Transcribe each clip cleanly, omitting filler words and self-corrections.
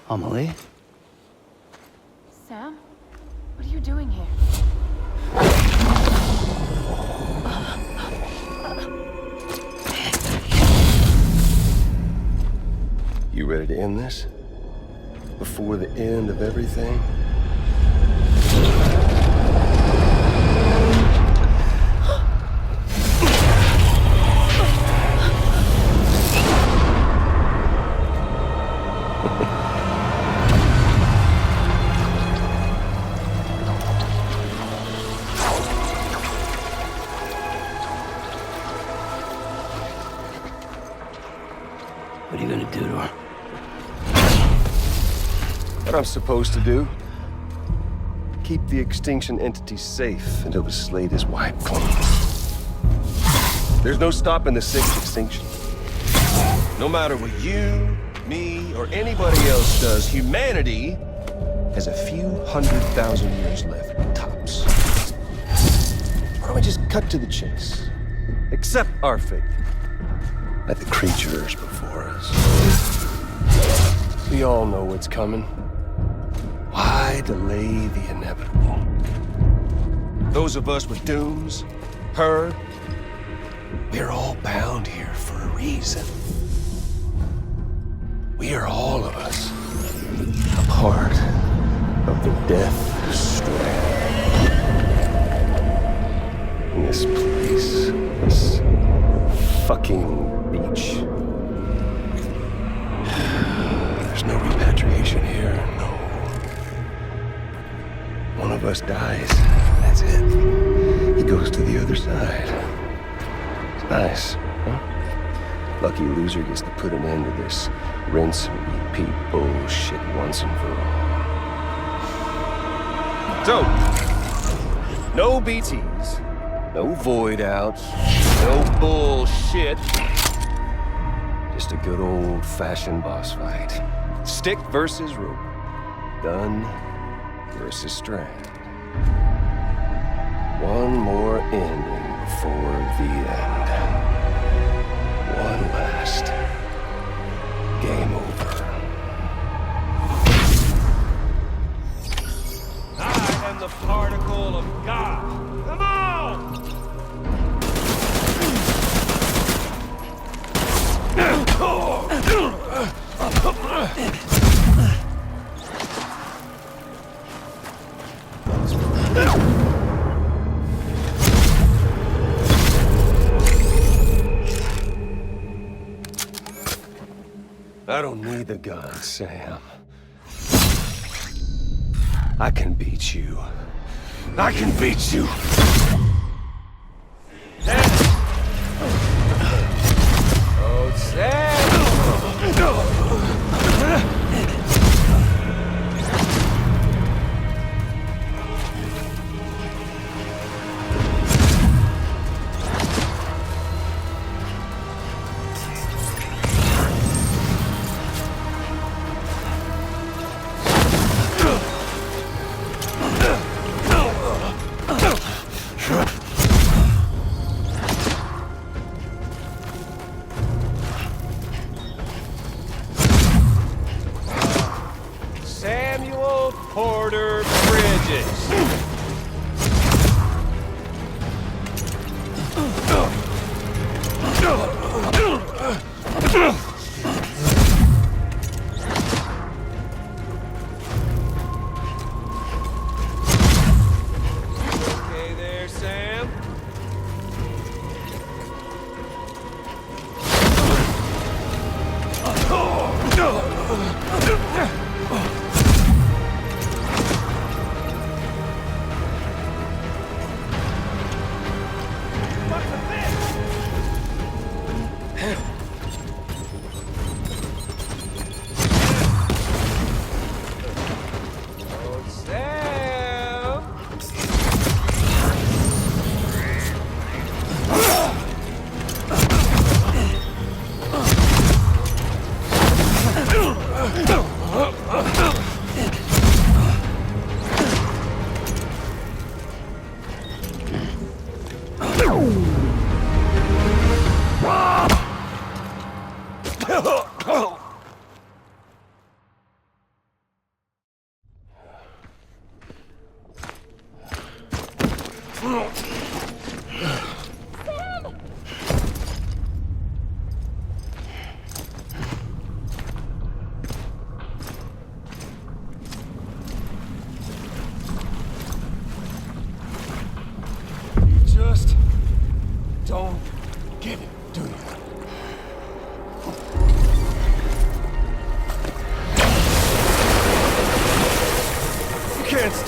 Amelia? Sam? What are you doing here? You ready to end this? Before the end of everything? What are you gonna do to her? What I'm supposed to do? Keep the extinction entity safe until the slate is wiped clean. There's no stopping the sixth extinction. No matter what you, me, or anybody else does, humanity has a few 100,000 years left, tops. Why don't we just cut to the chase? Accept our fate, like the creatures before us. We all know what's coming. Why delay the inevitable? Those of us with dooms, her, we're all bound here for a reason. We are all of us a part of the Death Strand. In this place, this fucking beach. There's no repatriation here, no. One of us dies, that's it. He goes to the other side. It's nice, huh? Lucky loser gets to put an end to this rinse and repeat bullshit once and for all. So, no BTs, no void outs, no bullshit. Just a good old-fashioned boss fight. Stick versus rope. Gun versus Strand. One more ending before the end. One last game over. I am the particle of God. Come on! I don't need the gun, Sam. I can beat you. I can beat you. Oh, Sam! Porter Bridges. Okay there, Sam?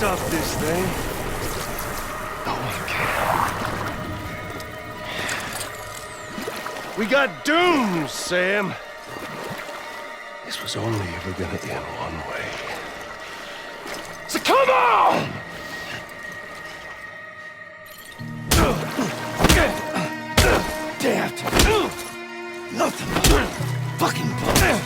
stop this thing. No one can. We got doomed, Sam. This was only ever gonna end one way. So come on! Day after day. Nothing but fucking blood.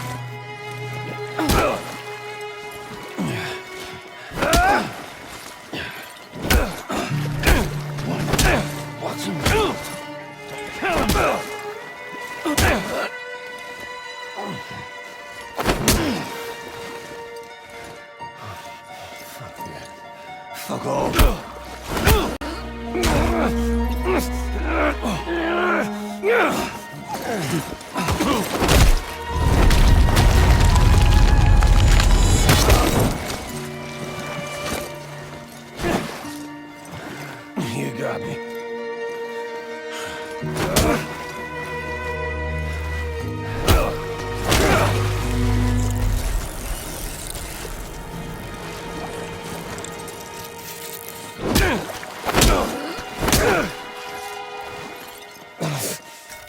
Watch him. Fuck off. You got me.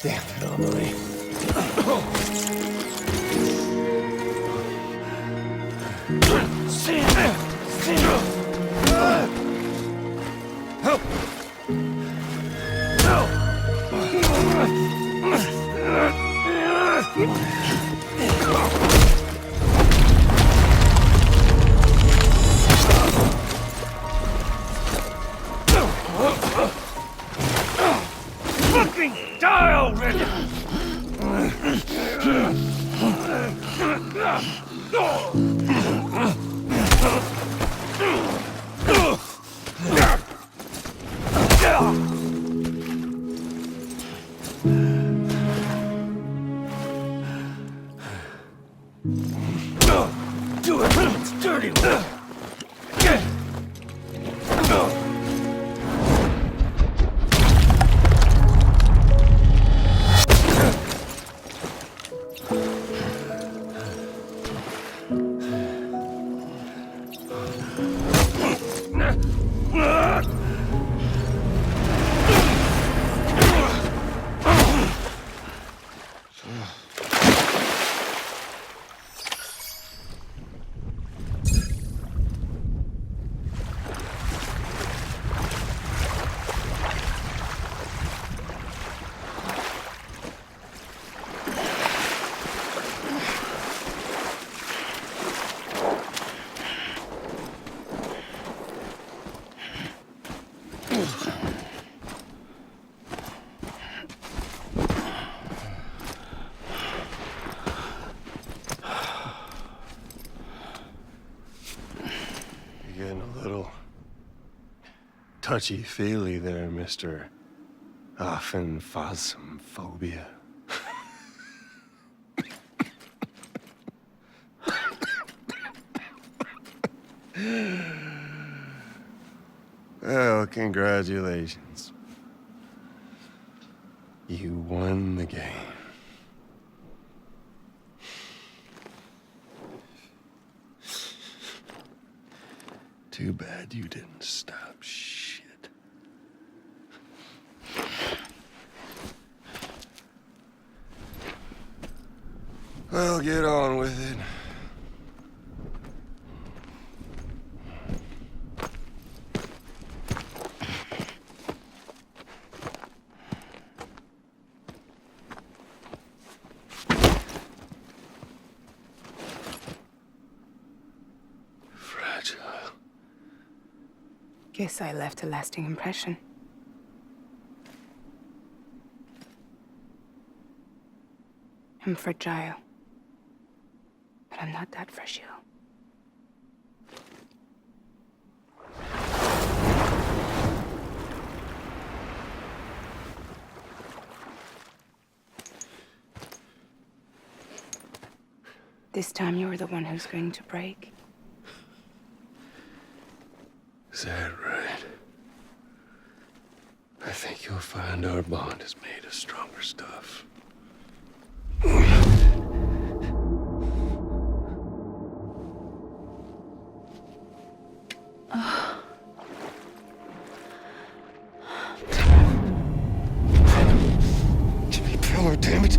Damn it, Amelia. Fucking die already! Do it, it's dirty work. You're getting a little touchy-feely there, Mr. Phasmophobia. Well, congratulations. You won the game. Too bad you didn't stop shit. Well, get on with it. Guess I left a lasting impression. I'm fragile. But I'm not that fragile. This time you're the one who's going to break. Is that right? I think you'll find our bond is made of stronger stuff. Oh. more, damn it!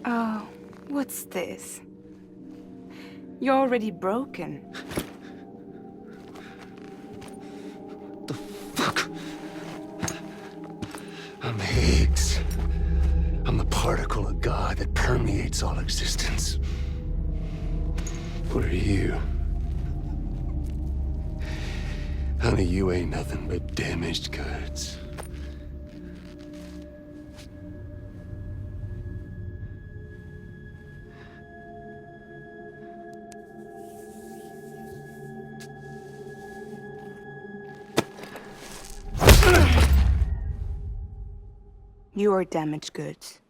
Oh, what's this? You're already broken. The fuck? I'm Higgs. I'm the particle of God that permeates all existence. What are you? Honey, you ain't nothing but damaged goods. You are damaged goods.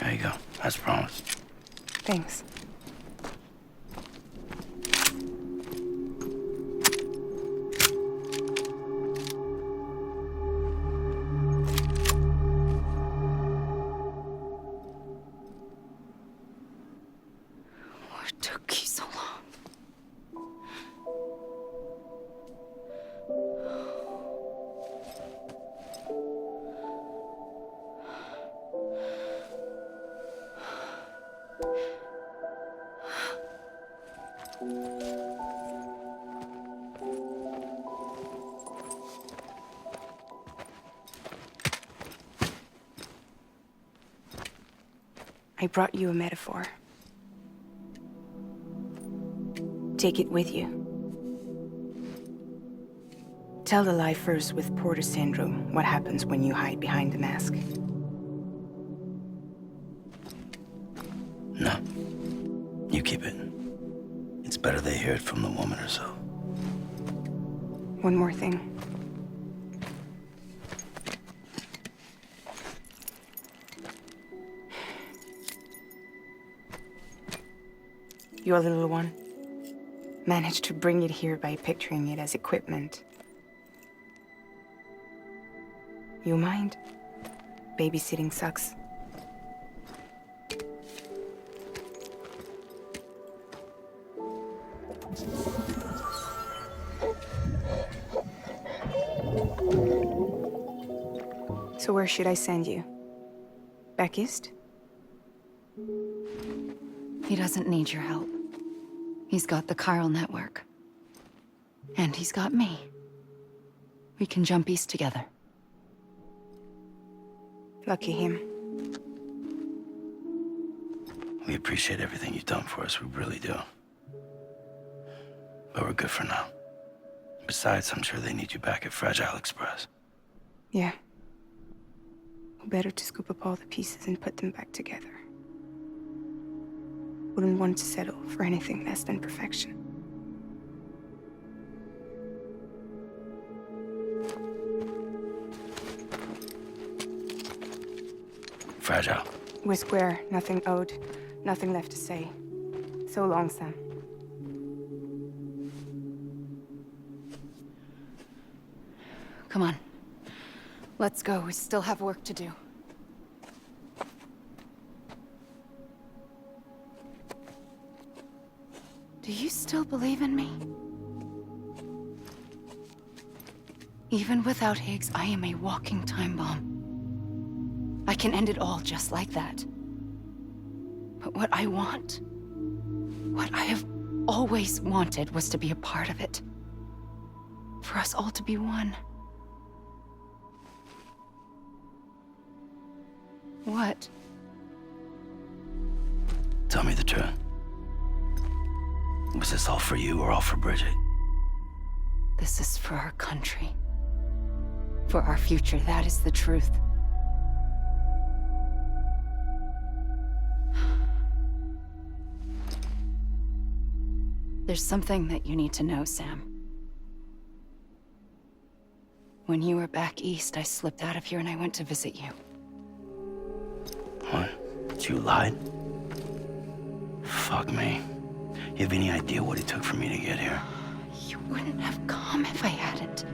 There you go, as promised. Thanks. What took you so long? I brought you a metaphor. Take it with you. Tell the lifers with Porter syndrome what happens when you hide behind the mask. No. You keep it. It's better they hear it from the woman herself. One more thing. Your little one managed to bring it here by picturing it as equipment. You mind? Babysitting sucks. So where should I send you? Back east? He doesn't need your help. He's got the chiral network. And he's got me. We can jump east together. Lucky him. We appreciate everything you've done for us, we really do. But we're good for now. Besides, I'm sure they need you back at Fragile Express. Yeah. Better to scoop up all the pieces and put them back together. Wouldn't want to settle for anything less than perfection. Fragile. We're square, nothing owed, nothing left to say. So long, Sam. Come on. Let's go. We still have work to do. Do you still believe in me? Even without Higgs, I am a walking time bomb. I can end it all just like that. But what I want, what I have always wanted, was to be a part of it. For us all to be one. What? Tell me the truth. Was this all for you or all for Bridget? This is for our country. For our future, that is the truth. There's something that you need to know, Sam. When you were back east, I slipped out of here and I went to visit you. What? You lied? Fuck me. You have any idea what it took for me to get here? You wouldn't have come if I hadn't.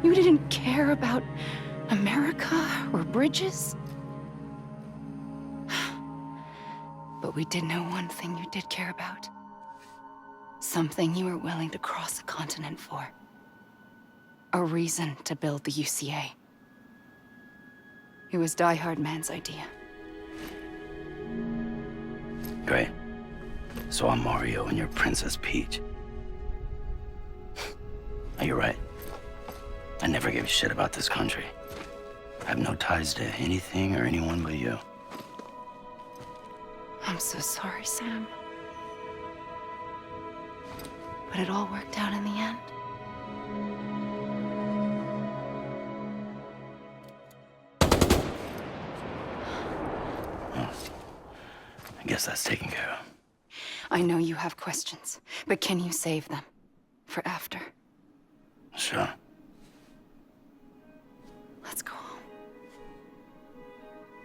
You didn't care about America or bridges. But we did know one thing you did care about. Something you were willing to cross a continent for. A reason to build the UCA. It was Die-Hardman's idea. Great. So I'm Mario and you're Princess Peach. You're right. I never gave a shit about this country. I have no ties to anything or anyone but you. I'm so sorry, Sam. But it all worked out in the end. Well, I guess that's taken care of. I know you have questions, but can you save them for after? Sure. Let's go home.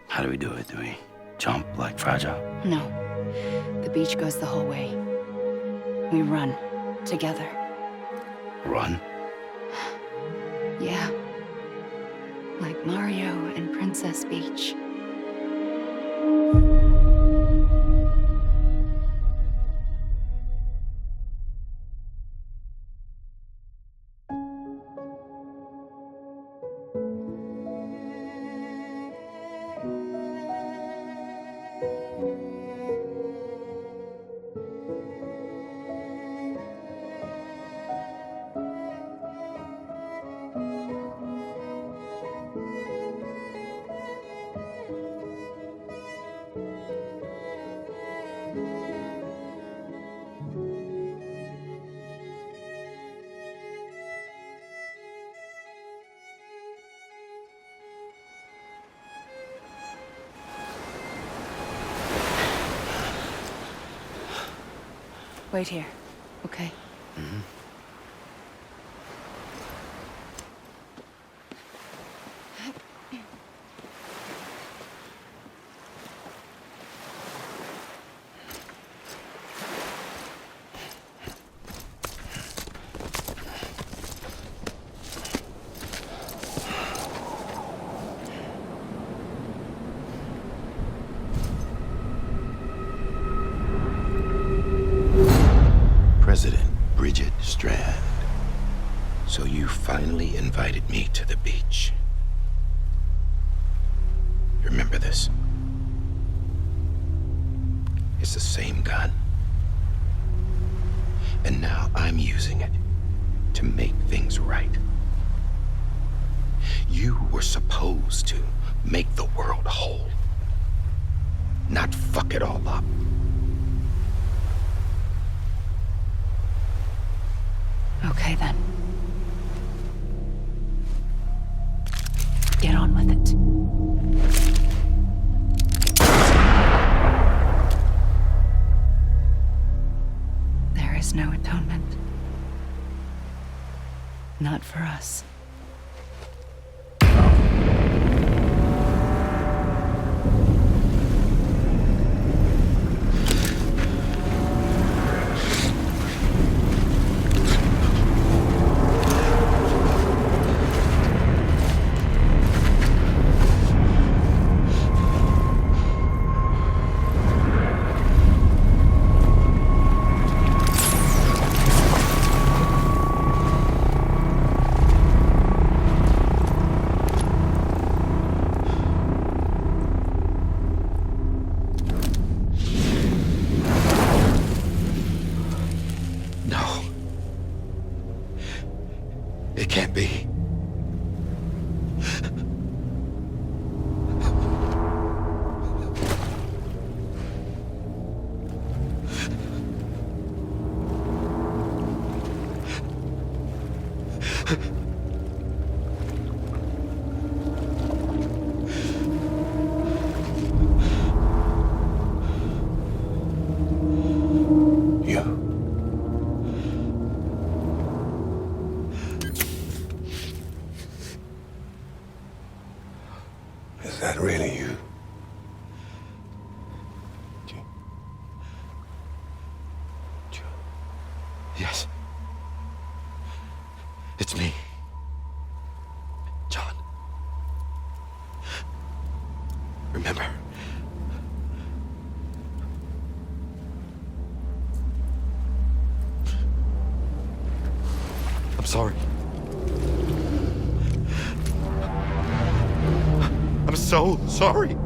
How do we do it? Do we jump like Fragile? No. The beach goes the whole way. We run together. Run? Yeah. Like Mario and Princess Peach. Wait here, okay? Mm-hmm. Strand. So you finally invited me to the beach. You remember this? It's the same gun. And now I'm using it to make things right. You were supposed to make the world whole, not fuck it all up. Okay, then. Get on with it. There is no atonement. Not for us. Is that really you? Yes. It's me. John. Remember? I'm sorry. I'm so sorry.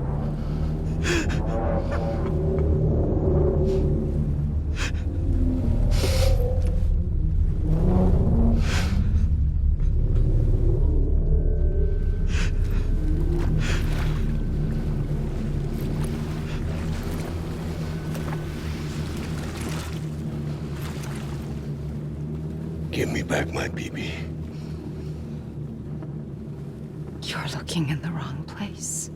Give me back my BB. You're looking in the wrong place.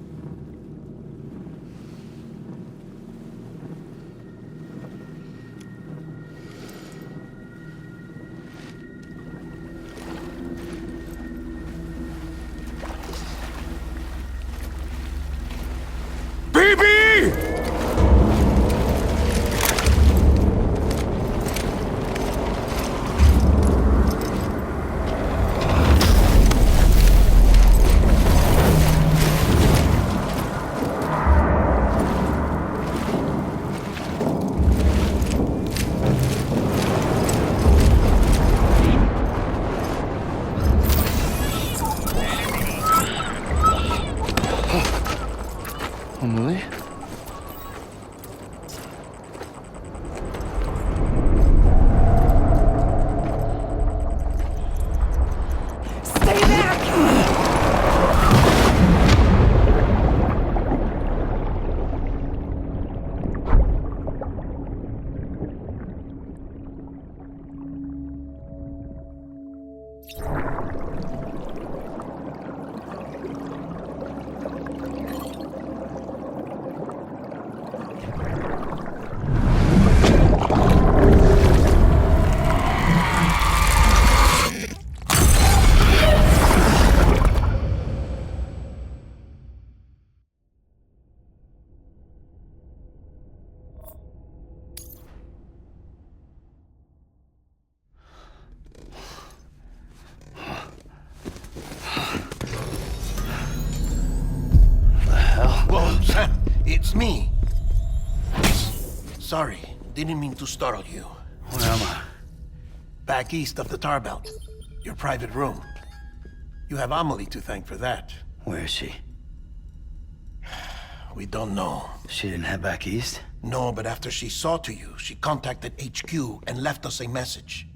Amelia? Stay back! Whoa, Sam, it's me. Sorry, didn't mean to startle you. Where am I? Back east of the tar belt. Your private room. You have Amelie to thank for that. Where is she? We don't know. She didn't head back east? No, but after she saw to you, she contacted HQ and left us a message.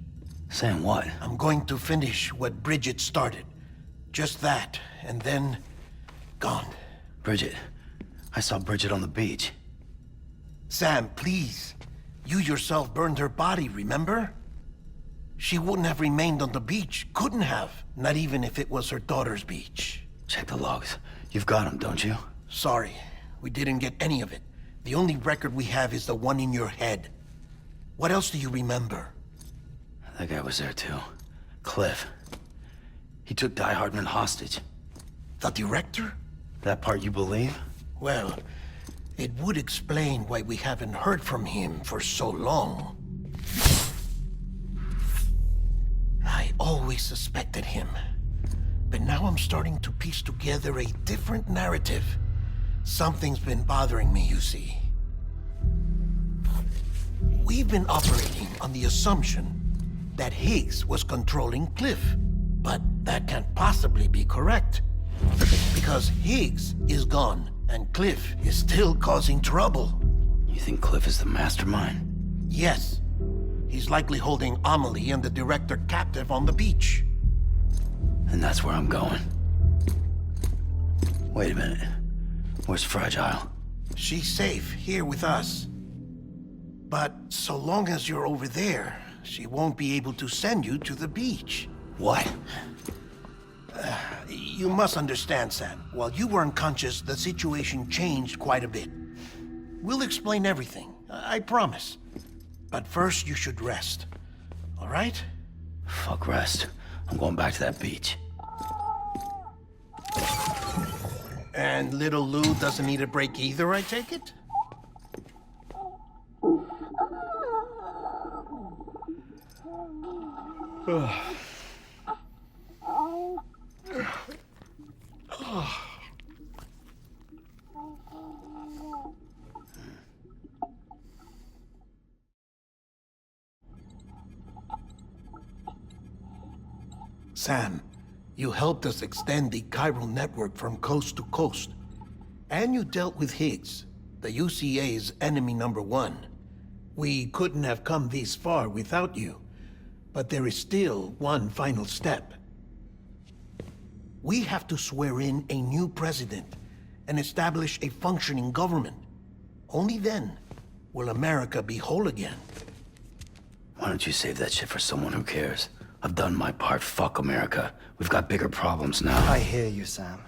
Saying what? I'm going to finish what Bridget started. Just that, and then... gone. Bridget. I saw Bridget on the beach. Sam, please. You yourself burned her body, remember? She wouldn't have remained on the beach. Couldn't have. Not even if it was her daughter's beach. Check the logs. You've got them, don't you? Sorry, we didn't get any of it. The only record we have is the one in your head. What else do you remember? That guy was there too. Cliff. He took Die-Hardman hostage. The director? That part you believe? Well, it would explain why we haven't heard from him for so long. I always suspected him. But now I'm starting to piece together a different narrative. Something's been bothering me, you see. We've been operating on the assumption that Higgs was controlling Cliff. But that can't possibly be correct. Because Higgs is gone, and Cliff is still causing trouble. You think Cliff is the mastermind? Yes. He's likely holding Amelie and the director captive on the beach. And that's where I'm going. Wait a minute. Where's Fragile? She's safe here with us. But so long as you're over there, she won't be able to send you to the beach. What? You must understand, Sam. While you were unconscious, the situation changed quite a bit. We'll explain everything, I promise. But first, you should rest. All right? Fuck rest. I'm going back to that beach. And little Lou doesn't need a break either, I take it? Sam, you helped us extend the chiral network from coast to coast. And you dealt with Higgs, the UCA's enemy #1. We couldn't have come this far without you. But there is still one final step. We have to swear in a new president and establish a functioning government. Only then will America be whole again. Why don't you save that shit for someone who cares? I've done my part. Fuck America. We've got bigger problems now. I hear you, Sam.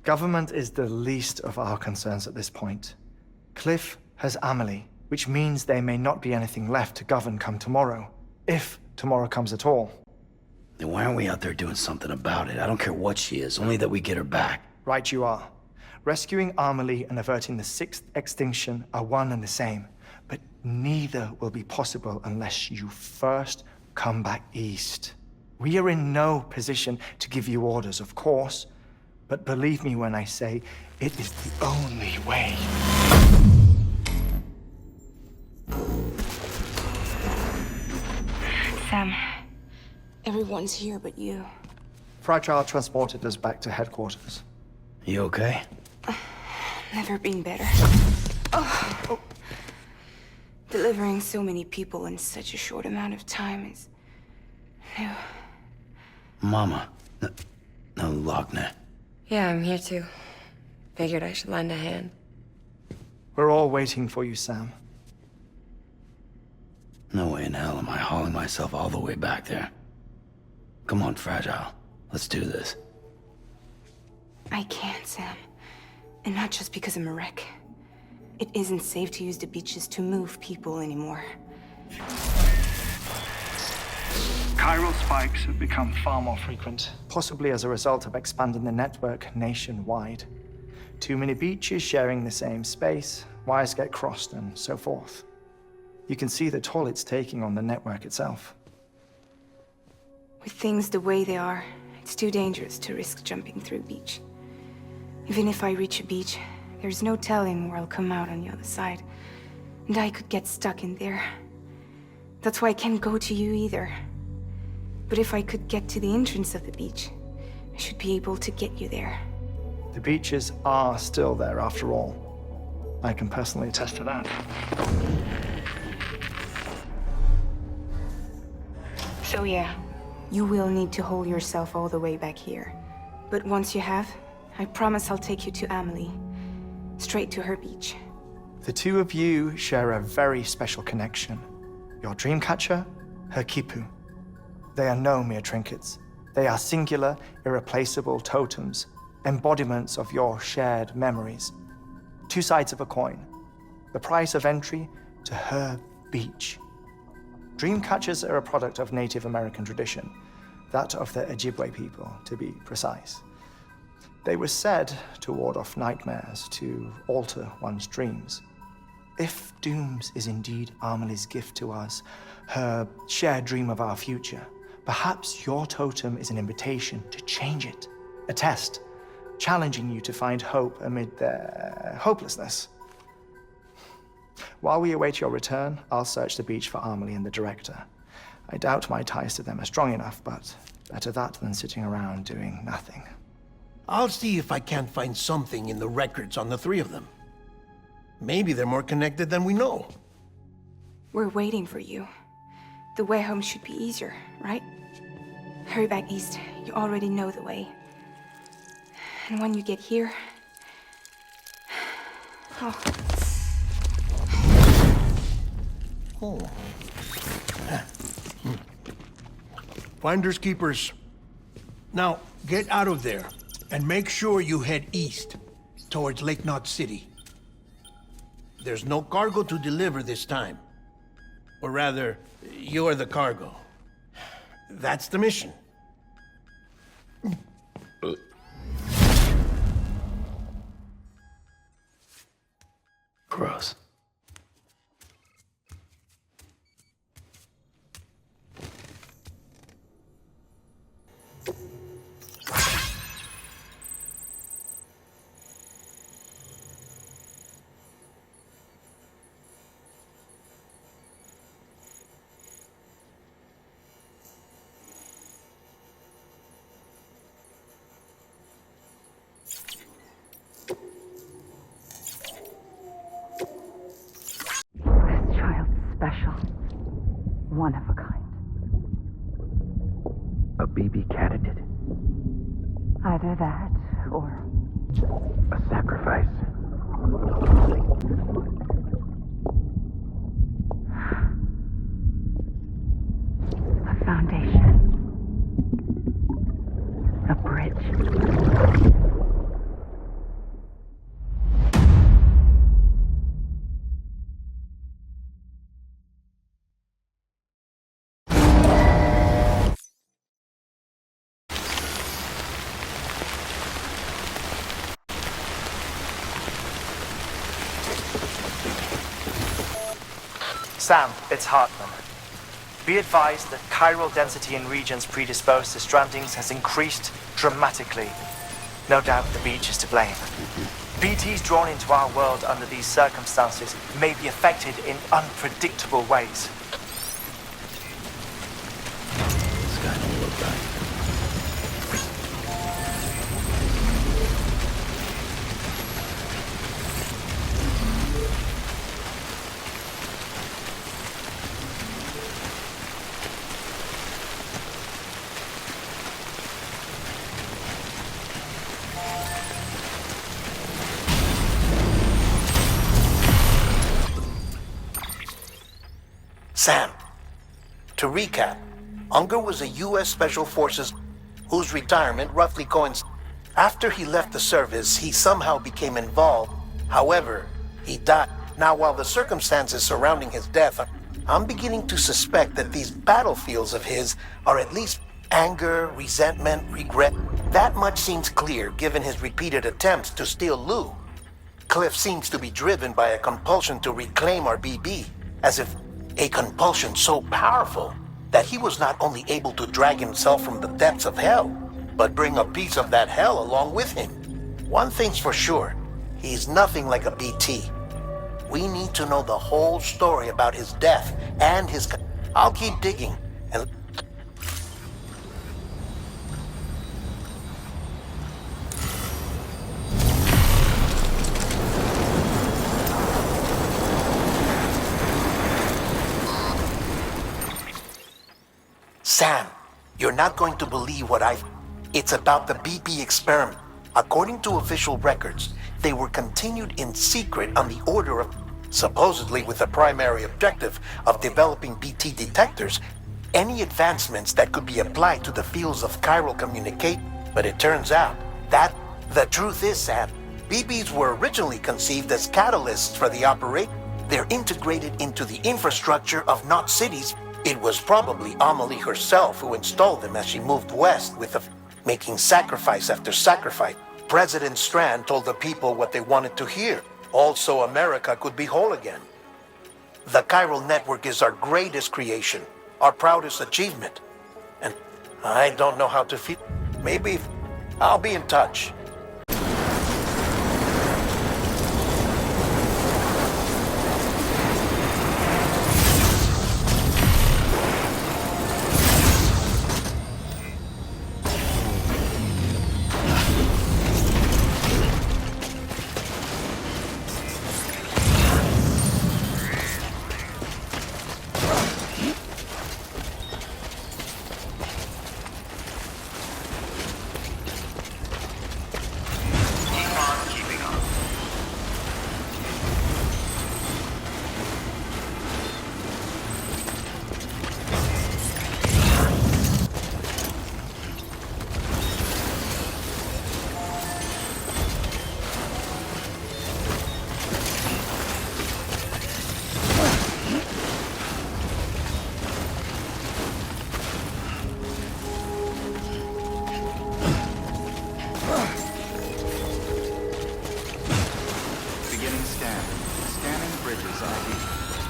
Government is the least of our concerns at this point. Cliff has Amelie, which means there may not be anything left to govern come tomorrow. If tomorrow comes at all. Then why aren't we out there doing something about it? I don't care what she is, only that we get her back. Right you are. Rescuing Amelie and averting the 6th extinction are one and the same. But neither will be possible unless you first come back east. We are in no position to give you orders, of course. But believe me when I say, it is the only way. Sam, everyone's here but you. Fragile transported us back to headquarters. You okay? Never been better. Oh. Delivering so many people in such a short amount of time is new. Mama. No, Lochner. Yeah, I'm here too. Figured I should lend a hand. We're all waiting for you, Sam. No way in hell am I hauling myself all the way back there. Come on, Fragile. Let's do this. I can't, Sam. And not just because I'm a wreck. It isn't safe to use the beaches to move people anymore. Chiral spikes have become far more frequent, possibly as a result of expanding the network nationwide. Too many beaches sharing the same space, wires get crossed, and so forth. You can see the toll it's taking on the network itself. With things the way they are, it's too dangerous to risk jumping through a beach. Even if I reach a beach, there's no telling where I'll come out on the other side. And I could get stuck in there. That's why I can't go to you either. But if I could get to the entrance of the beach, I should be able to get you there. The beaches are still there after all. I can personally attest to that. So yeah, you will need to hold yourself all the way back here. But once you have, I promise I'll take you to Amelie. Straight to her beach. The two of you share a very special connection. Your dreamcatcher, her Kipu. They are no mere trinkets. They are singular, irreplaceable totems, embodiments of your shared memories. Two sides of a coin. The price of entry to her beach. Dreamcatchers are a product of Native American tradition, that of the Ojibwe people, to be precise. They were said to ward off nightmares, to alter one's dreams. If Dooms is indeed Amelie's gift to us, her shared dream of our future, perhaps your totem is an invitation to change it. A test, challenging you to find hope amid their hopelessness. While we await your return, I'll search the beach for Amelie and the director. I doubt my ties to them are strong enough, but better that than sitting around doing nothing. I'll see if I can't find something in the records on the three of them. Maybe they're more connected than we know. We're waiting for you. The way home should be easier, right? Hurry back east. You already know the way. And when you get here... Oh. Finders keepers. Now, get out of there, and make sure you head east, towards Lake Knot City. There's no cargo to deliver this time. Or rather, you're the cargo. That's the mission. Gross. This child's special. One of a kind. A BB candidate? Either that, or A sacrifice? a foundation. A bridge. Sam, it's Hartman. Be advised that chiral density in regions predisposed to strandings has increased dramatically. No doubt the beach is to blame. BTs drawn into our world under these circumstances may be affected in unpredictable ways. This guy don't look right. Sam, to recap, Unger was a U.S. Special Forces whose retirement roughly coincided. After he left the service, he somehow became involved. However, he died. Now, while the circumstances surrounding his death, I'm beginning to suspect that these battlefields of his are at least anger, resentment, regret. That much seems clear given his repeated attempts to steal Lou. Cliff seems to be driven by a compulsion to reclaim our BB, as if a compulsion so powerful that he was not only able to drag himself from the depths of hell, but bring a piece of that hell along with him. One thing's for sure, he's nothing like a BT. We need to know the whole story about his death and his... I'll keep digging, and... Sam, you're not going to believe what I've... It's about the BP experiment. According to official records, they were continued in secret on the order of... supposedly with the primary objective of developing BT detectors, any advancements that could be applied to the fields of chiral communicate. But it turns out that the truth is, Sam, BBs were originally conceived as catalysts for the operation. They're integrated into the infrastructure of not cities. It was probably Amelia herself who installed them as she moved west with making sacrifice after sacrifice. President Strand told the people what they wanted to hear. Also, America could be whole again. The chiral network is our greatest creation, our proudest achievement. And I don't know how to feel. Maybe I'll be in touch.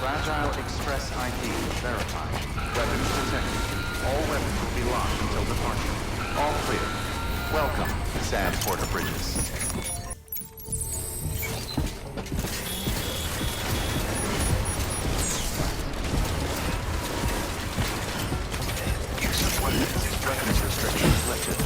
Fragile Express ID verified. Weapons detected. All weapons will be locked until departure. All clear. Welcome, Sad Porter Bridges. Use of weapons. Weapons restrictions lifted.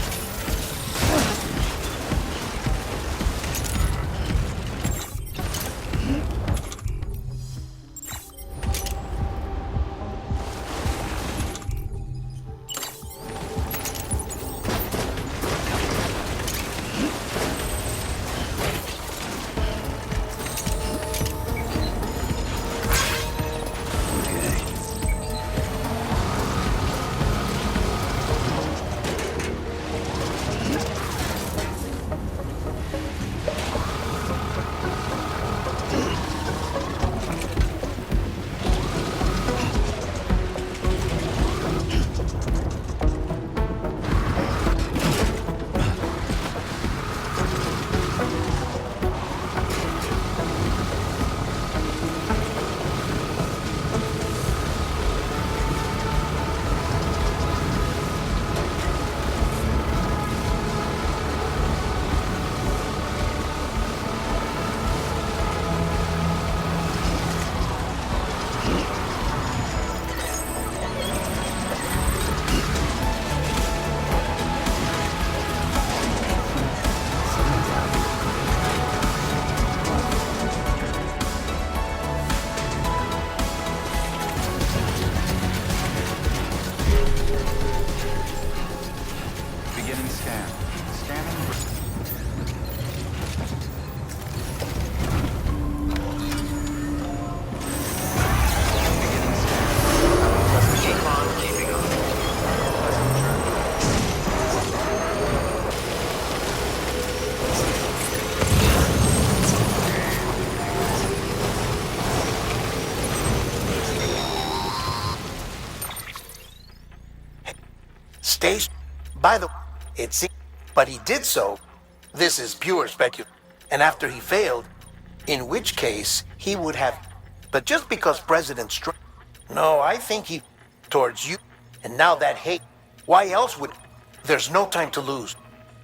By the way, it seems, but he did so. This is pure speculation. And after he failed, in which case he would have. But just because President Strand. No, I think he towards you. And now that hate. Why else would. There's no time to lose.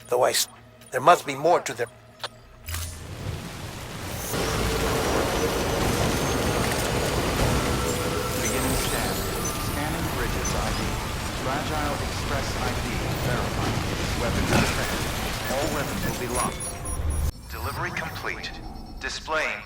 Though there must be more to their. Beginning scan. Scanning Bridges ID. Fragile Express ID verified. Weapons detected. All weapons will be locked. Delivery complete. Displaying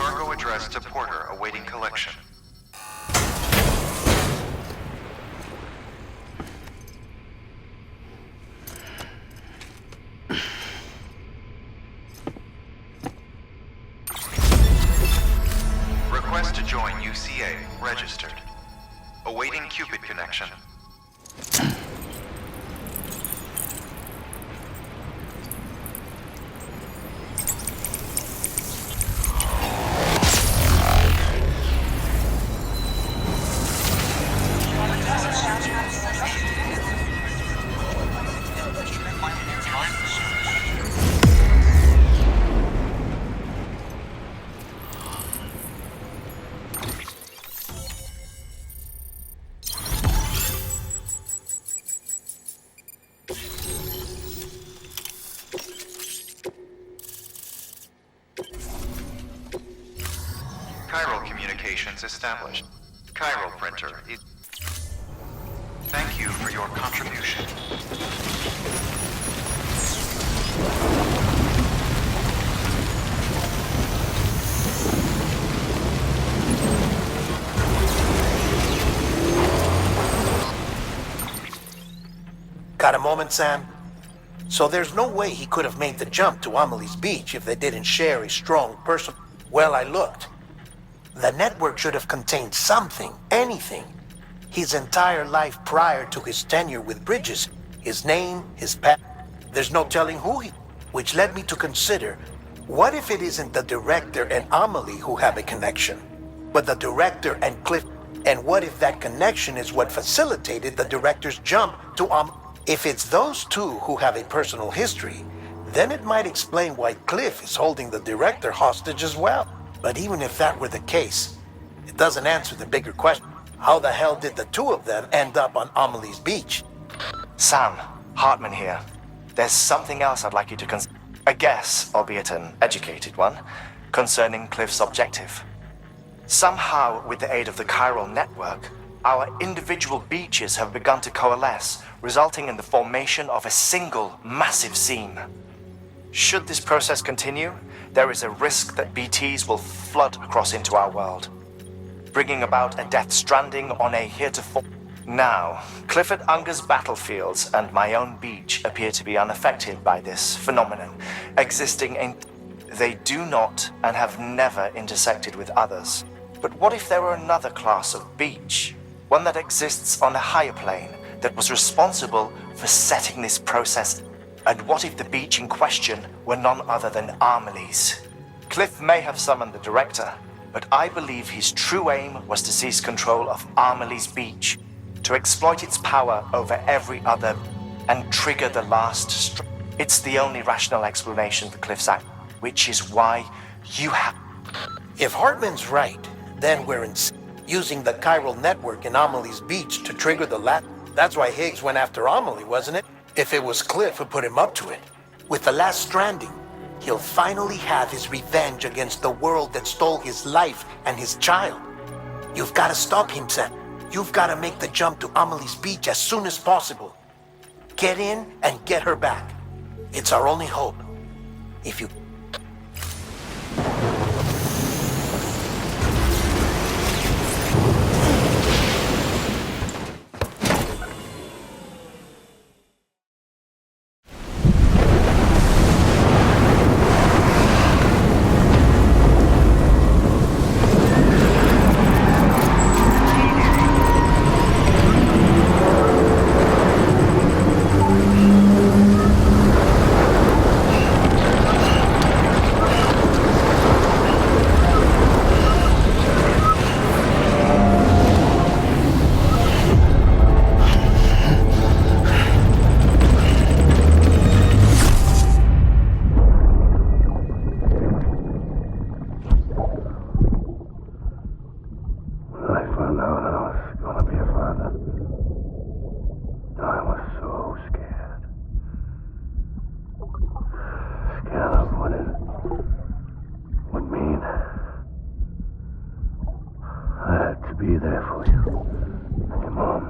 cargo addressed to Porter awaiting collection. Request to join UCA registered. Awaiting Cupid connection. Chiral communications established. Chiral printer is... Thank you for your contribution. Got a moment, Sam? So there's no way he could have made the jump to Amelie's beach if they didn't share a strong person. Well, I looked. The network should have contained something, anything. his entire life prior to his tenure with Bridges. His name, his pet. There's no telling who he... Which led me to consider, what if it isn't the director and Amelie who have a connection, but the director and Cliff? And what if that connection is what facilitated the director's jump to If it's those two who have a personal history, then it might explain why Cliff is holding the director hostage as well. But even if that were the case, it doesn't answer the bigger question. How the hell did the two of them end up on Amelie's beach? Sam, Hartman here. There's something else I'd like you to consider. A guess, albeit an educated one, concerning Cliff's objective. Somehow, with the aid of the chiral network, our individual beaches have begun to coalesce, resulting in the formation of a single massive seam. Should this process continue, there is a risk that BTs will flood across into our world, bringing about a Death Stranding on a heretofore... Now, Clifford Unger's battlefields and my own beach appear to be unaffected by this phenomenon, existing in... They do not and have never intersected with others. But what if there were another class of beach? One that exists on a higher plane, that was responsible for setting this process. And what if the beach in question were none other than Amelie's? Cliff may have summoned the director, but I believe his true aim was to seize control of Amelie's beach, to exploit its power over every other, and trigger the last It's the only rational explanation for Cliff's act, which is why you have... If Hartman's right, then we're using the chiral network in Amelie's beach to trigger the That's why Higgs went after Amelie, wasn't it? If it was Cliff who put him up to it. With the last stranding, he'll finally have his revenge against the world that stole his life and his child. You've got to stop him, Sam. You've got to make the jump to Amelie's beach as soon as possible. Get in and get her back. It's our only hope. If you... be there for you. And your mom.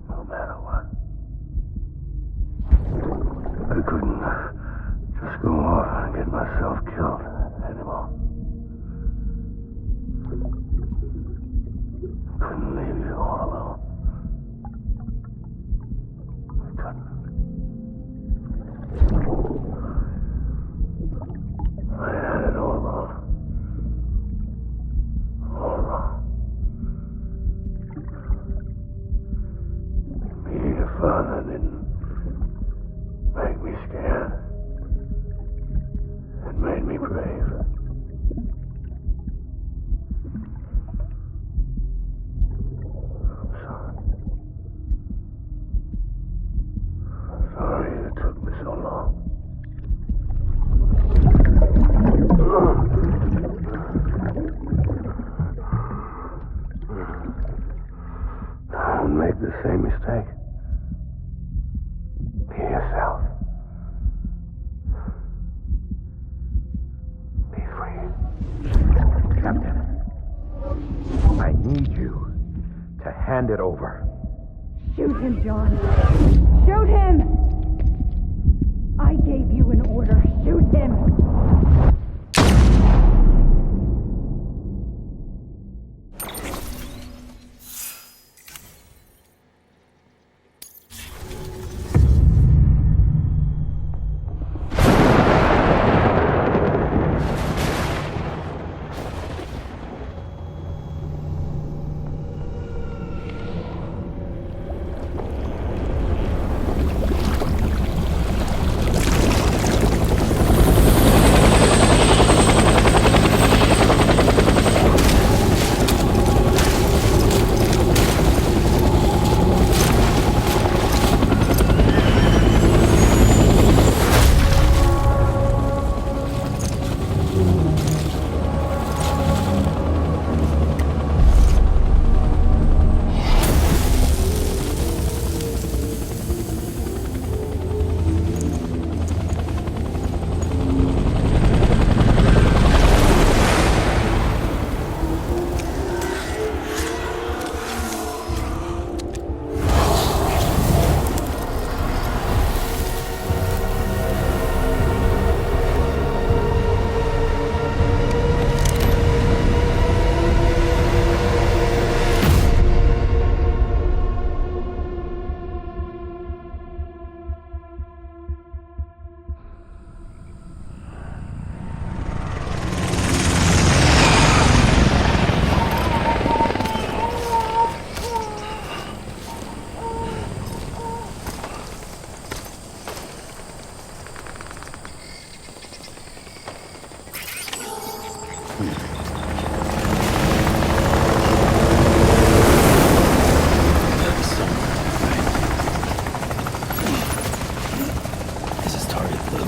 No matter what. I couldn't just go off and get myself killed anymore. Couldn't leave you all alone. I couldn't. I had it all wrong. All wrong. Being a father didn't make me scared. It made me brave. I'm sorry. I'm sorry it took me so long. Don't make the same mistake. Be yourself. Be free. Captain, I need you to hand it over. Shoot him, John. Shoot him! I gave you an order. Shoot him! Gotta be somewhere, right? Is this target blue?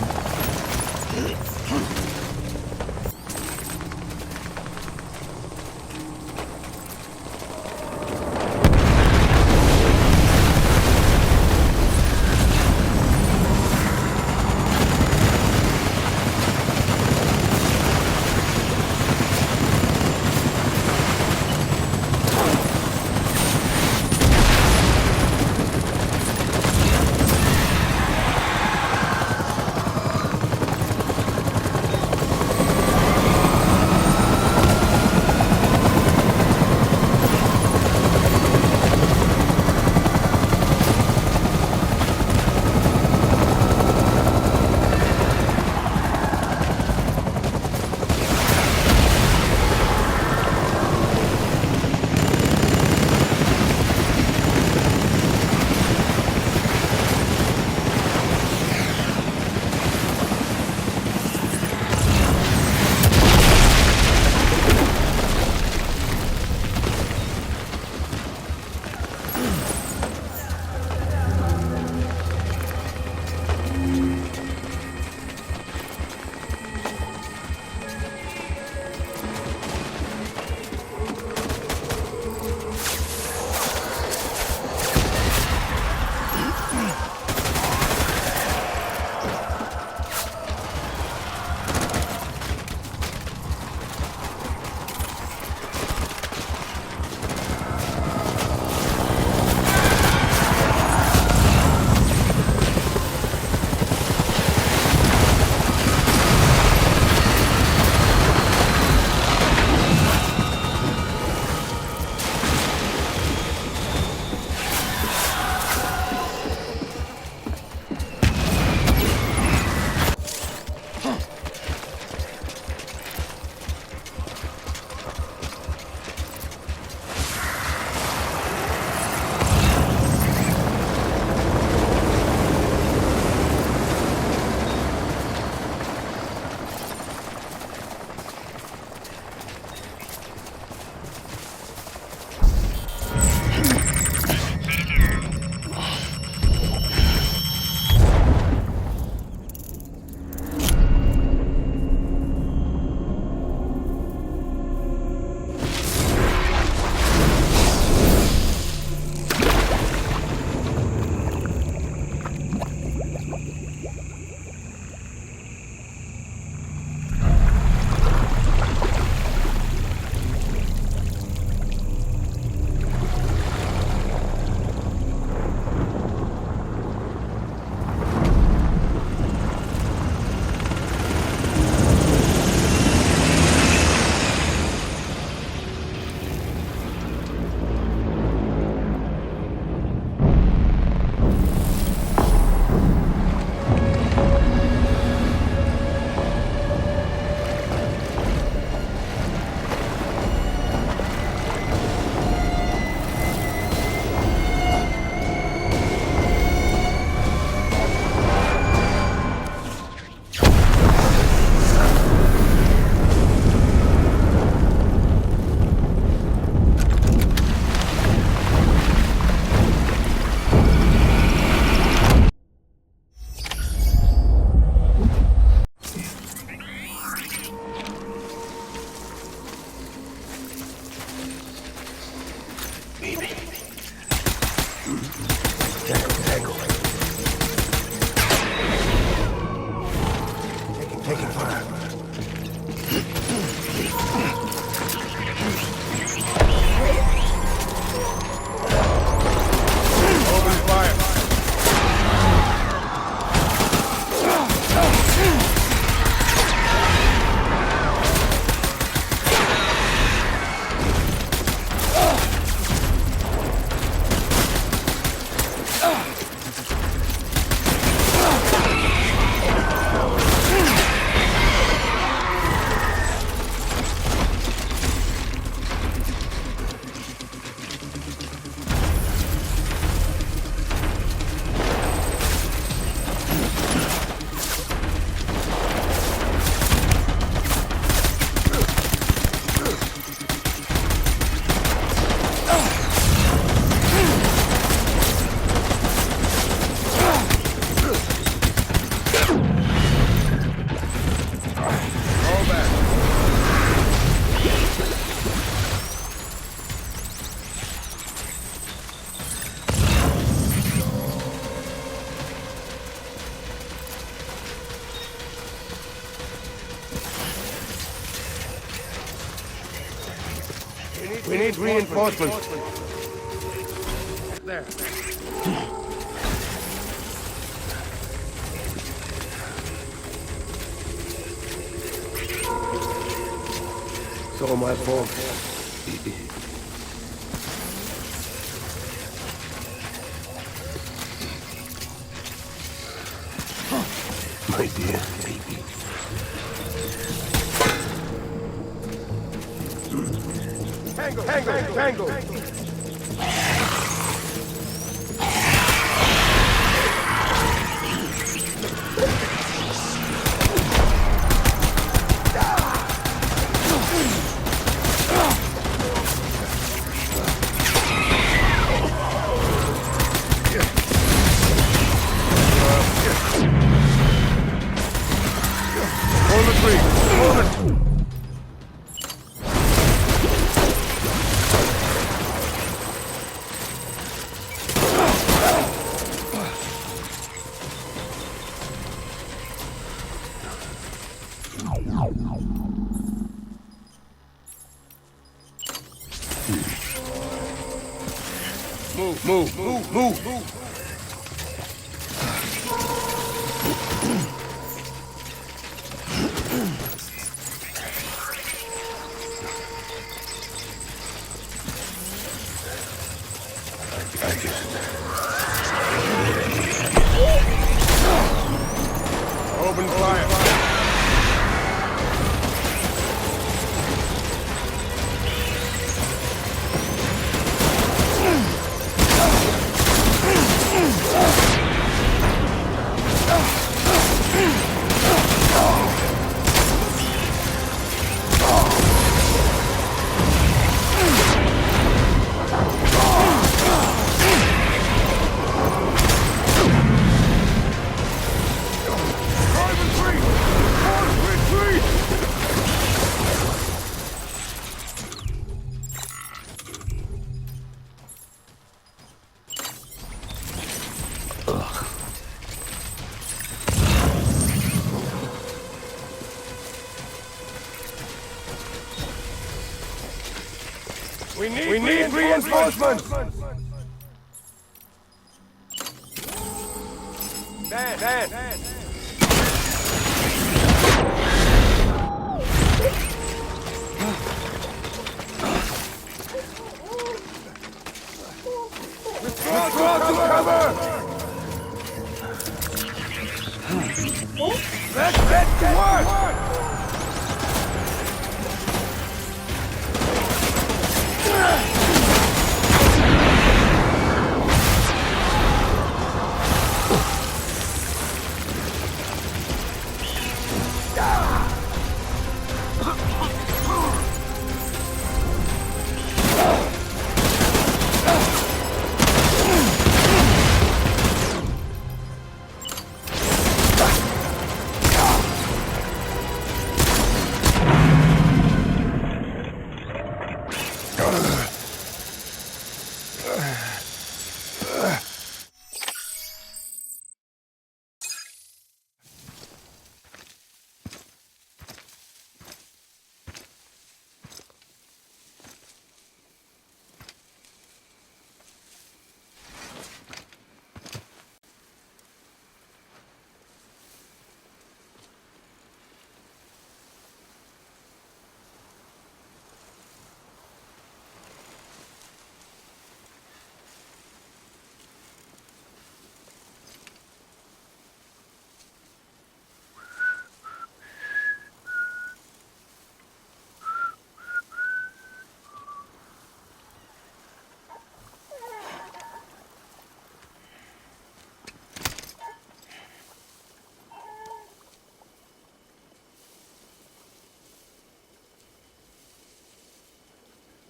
We need reinforcements. There. It's all my fault. My dear baby. Tango! Move. Open fire. We need reinforcements! Dan! Withdraw to cover! Let's get to work!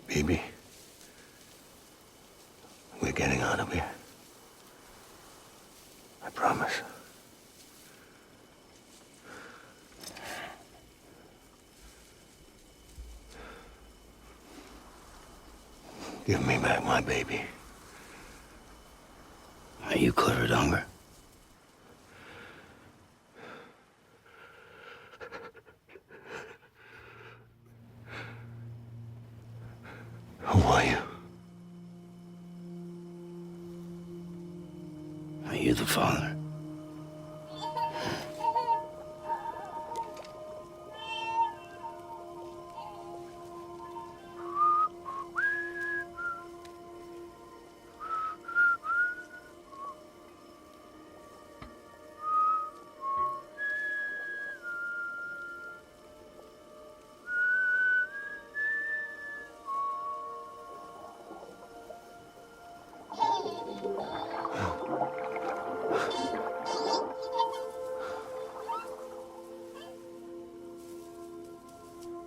Baby, we're getting out of here. I promise. Give me back my baby. Are you Clifford Unger? Who are you? Are you the father?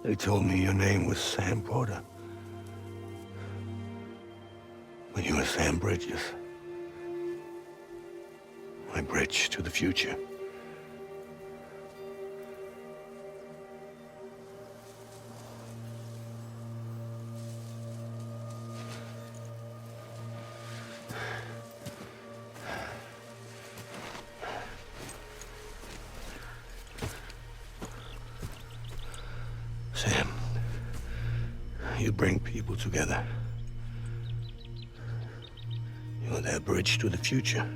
They told me your name was Sam Porter. But you were Sam Bridges. My bridge to the future. Sam, you bring people together. You're their bridge to the future.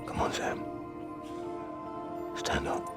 Come on, Sam. Stand up.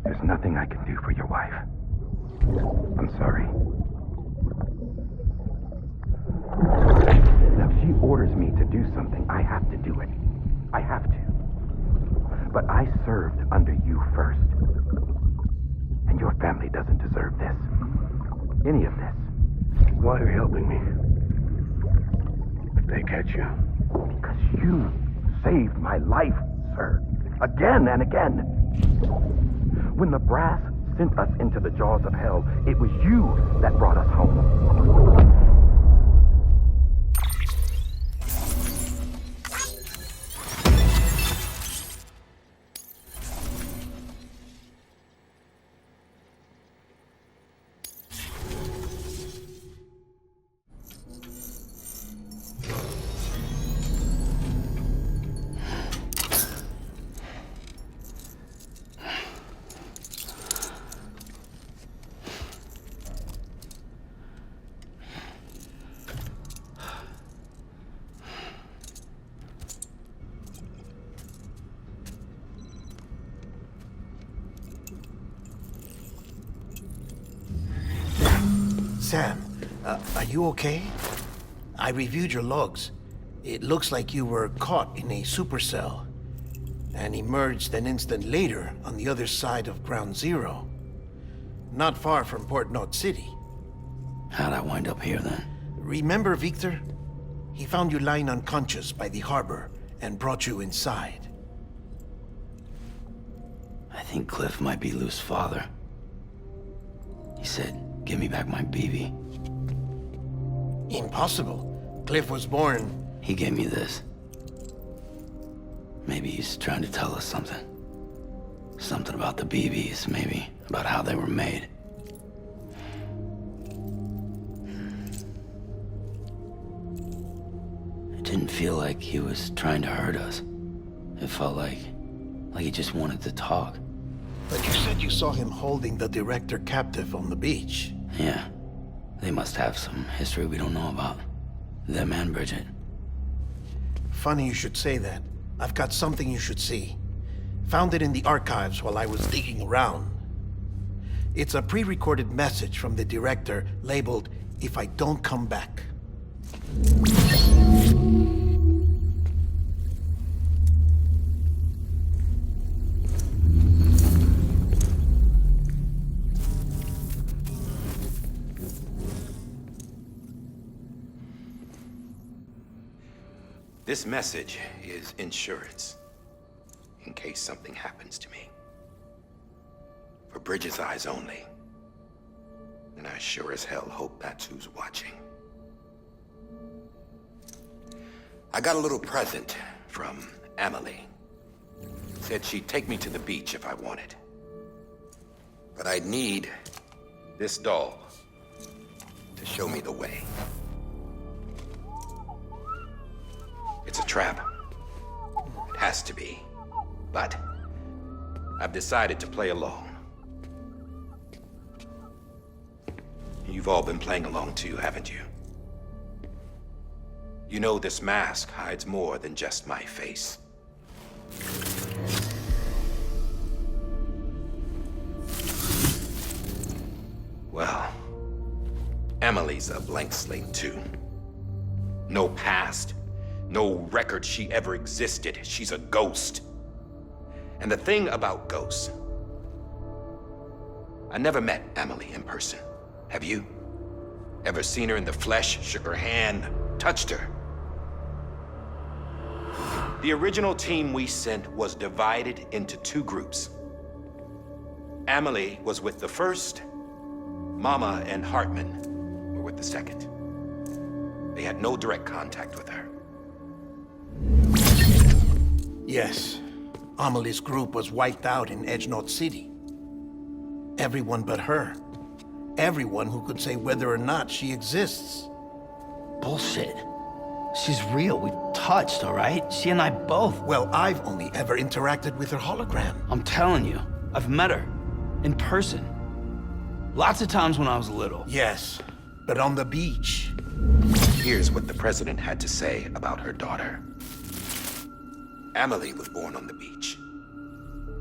There's nothing I can do for your wife. I'm sorry. Now, if she orders me to do something, I have to do it. I have to. But I served under you first. And your family doesn't deserve this. Any of this. Why are you helping me? If they catch you. Because you saved my life, sir. Again and again. When the brass sent us into the jaws of hell, it was you that brought us home. Sam, are you okay? I reviewed your logs. It looks like you were caught in a supercell and emerged an instant later on the other side of Ground Zero. Not far from Port Knot City. How'd I wind up here then? Remember Victor? He found you lying unconscious by the harbor and brought you inside. I think Cliff might be Lou's father. He said, "Give me back my BB." Impossible. Cliff was born... He gave me this. Maybe he's trying to tell us something. Something about the BBs, maybe. About how they were made. didn't feel like he was trying to hurt us. It felt like he just wanted to talk. But you said you saw him holding the director captive on the beach. Yeah. They must have some history we don't know about. Them and Bridget. Funny you should say that. I've got something you should see. Found it in the archives while I was digging around. It's a pre-recorded message from the director labeled, "If I don't come back." This message is insurance, in case something happens to me. For Bridget's eyes only. And I sure as hell hope that's who's watching. I got a little present from Amelia. Said she'd take me to the beach if I wanted. But I'd need this doll to show me the way. It's a trap. It has to be. But I've decided to play along. You've all been playing along too, haven't you? You know this mask hides more than just my face. Well, Emily's a blank slate too. No past. No record she ever existed. She's a ghost. And the thing about ghosts, I never met Amelia in person. Have you? Ever seen her in the flesh, shook her hand, touched her? The original team we sent was divided into two groups. Amelia was with the first. Mama and Hartman were with the second. They had no direct contact with her. Yes. Amelie's group was wiped out in Edge North City. Everyone but her. Everyone who could say whether or not she exists. Bullshit. She's real. We've touched, all right? She and I both. Well, I've only ever interacted with her hologram. I'm telling you, I've met her. In person. Lots of times when I was little. Yes, but on the beach. Here's what the president had to say about her daughter. Amelia was born on the beach.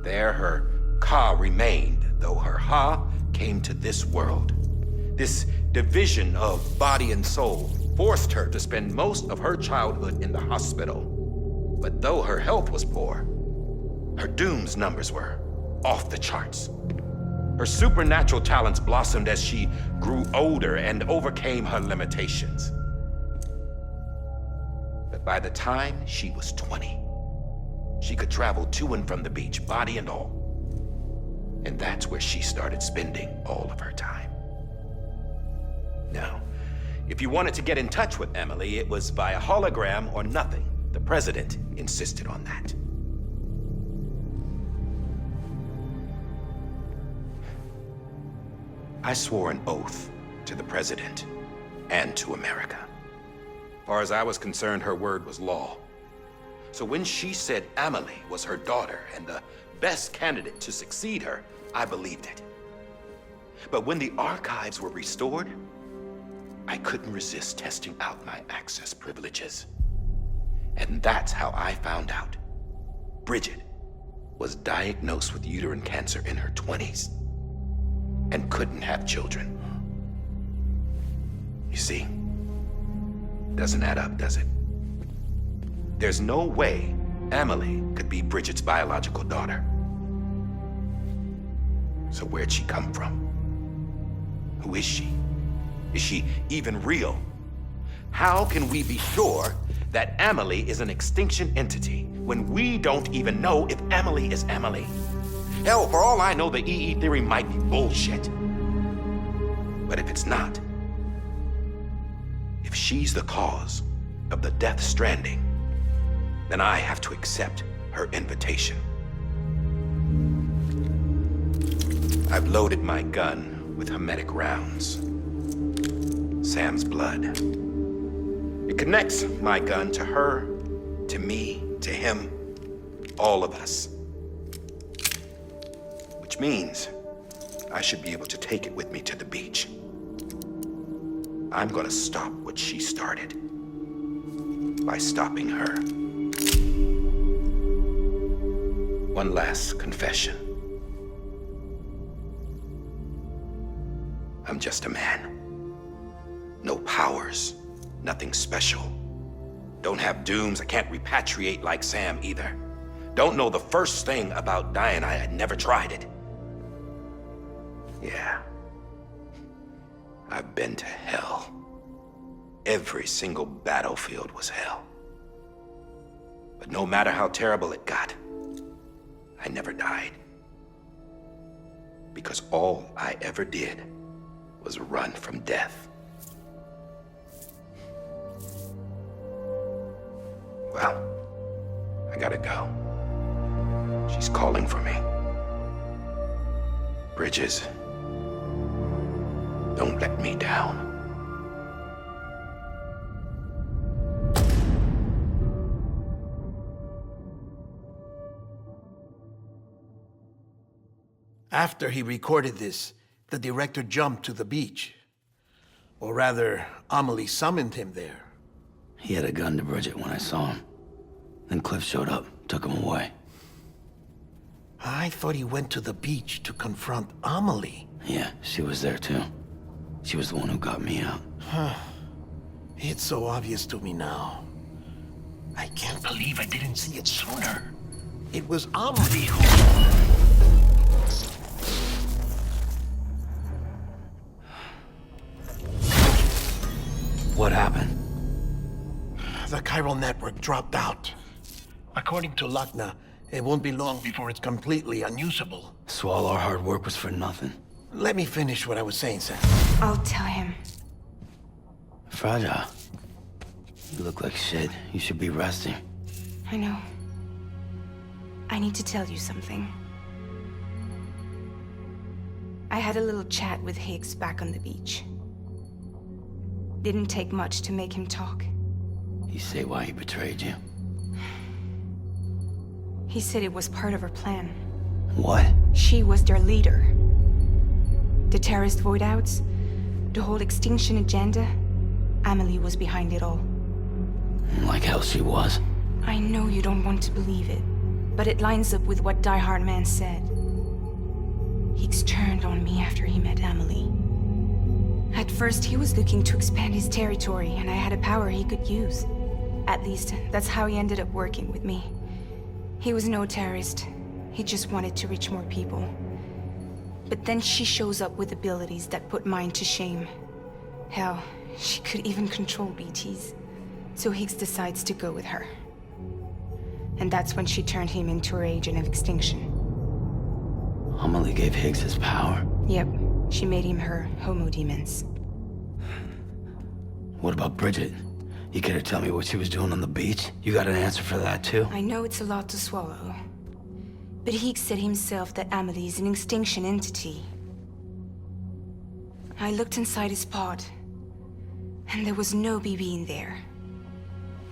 There her Ka remained, though her Ha came to this world. This division of body and soul forced her to spend most of her childhood in the hospital. But though her health was poor, her Doom's numbers were off the charts. Her supernatural talents blossomed as she grew older and overcame her limitations. But by the time she was 20, she could travel to and from the beach, body and all. And that's where she started spending all of her time. Now, if you wanted to get in touch with Amelia, it was via hologram or nothing. The president insisted on that. I swore an oath to the president and to America. As far as I was concerned, her word was law. So when she said Amelia was her daughter and the best candidate to succeed her, I believed it. But when the archives were restored, I couldn't resist testing out my access privileges. And that's how I found out Bridget was diagnosed with uterine cancer in her 20s and couldn't have children. You see, doesn't add up, does it? There's no way Amelia could be Bridget's biological daughter. So where'd she come from? Who is she? Is she even real? How can we be sure that Amelia is an extinction entity when we don't even know if Amelia is Amelia? Hell, for all I know, the EE theory might be bullshit. But if it's not, if she's the cause of the Death Stranding, then I have to accept her invitation. I've loaded my gun with hermetic rounds. Sam's blood. It connects my gun to her, to me, to him, all of us. Which means I should be able to take it with me to the beach. I'm gonna stop what she started by stopping her. One last confession. I'm just a man. No powers, nothing special. Don't have dooms, I can't repatriate like Sam either. Don't know the first thing about dying, I had never tried it. Yeah. I've been to hell. Every single battlefield was hell. But no matter how terrible it got, I never died. Because all I ever did was run from death. Well, I gotta go. She's calling for me. Bridges, don't let me down. After he recorded this, the director jumped to the beach. Or rather, Amelie summoned him there. He had a gun to Bridget when I saw him. Then Cliff showed up, took him away. I thought he went to the beach to confront Amelie. Yeah, she was there too. She was the one who got me out. It's so obvious to me now. I can't believe I didn't see it sooner. It was Amelie who... What happened? The chiral network dropped out. According to Lakna, it won't be long before it's completely unusable. So all our hard work was for nothing. Let me finish what I was saying, Sam. I'll tell him. Fragile. You look like shit. You should be resting. I know. I need to tell you something. I had a little chat with Higgs back on the beach. Didn't take much to make him talk. You say why he betrayed you? He said it was part of her plan. What? She was their leader. The terrorist voidouts, the whole extinction agenda, Amelie was behind it all. Like hell she was. I know you don't want to believe it, but it lines up with what Die-Hardman said. Higgs turned on me after he met Amelie. At first, he was looking to expand his territory, and I had a power he could use. At least, that's how he ended up working with me. He was no terrorist. He just wanted to reach more people. But then she shows up with abilities that put mine to shame. Hell, she could even control BTs. So Higgs decides to go with her. And that's when she turned him into her agent of extinction. Amelie gave Higgs his power? Yep. She made him her homo demons. What about Bridget? You care to tell me what she was doing on the beach? You got an answer for that too? I know it's a lot to swallow. But Higgs said himself that Amelie is an extinction entity. I looked inside his pod, and there was no BB in there.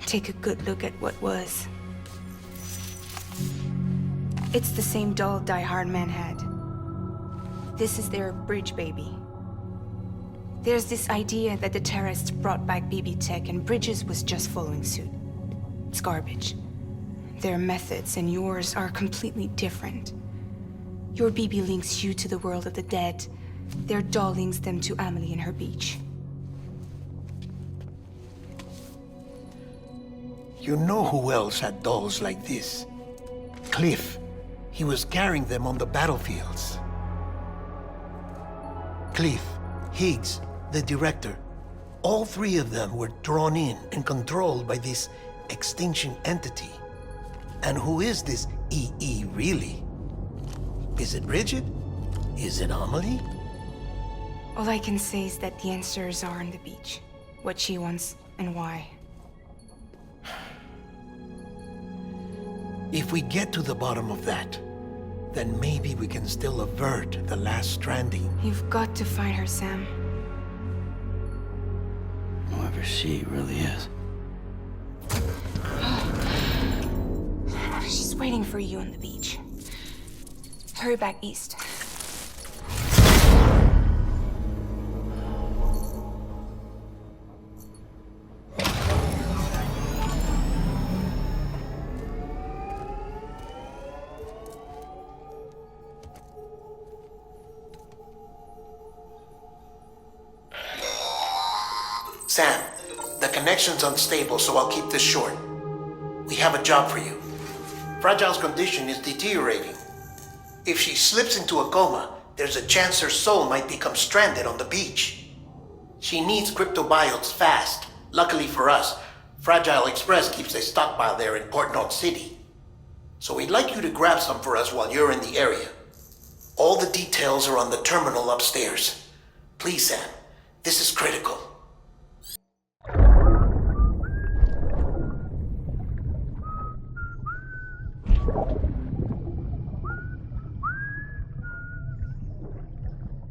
Take a good look at what was. It's the same doll Die-Hardman had. This is their bridge baby. There's this idea that the terrorists brought back BB tech and Bridges was just following suit. It's garbage. Their methods and yours are completely different. Your BB links you to the world of the dead. Their doll links them to Amelie and her beach. You know who else had dolls like this? Cliff. He was carrying them on the battlefields. Cliff, Higgs, the director, all three of them were drawn in and controlled by this extinction entity. And who is this EE really? Is it Bridget? Is it Amelie? All I can say is that the answers are on the beach. What she wants and why. If we get to the bottom of that, then maybe we can still avert the last stranding. You've got to find her, Sam. Whoever she really is. waiting for you on the beach. Hurry back east. Sam, the connection's unstable, so I'll keep this short. We have a job for you. Fragile's condition is deteriorating. If she slips into a coma, there's a chance her soul might become stranded on the beach. She needs cryptobiotes fast. Luckily for us, Fragile Express keeps a stockpile there in Port Knot City. So we'd like you to grab some for us while you're in the area. All the details are on the terminal upstairs. Please, Sam, this is critical.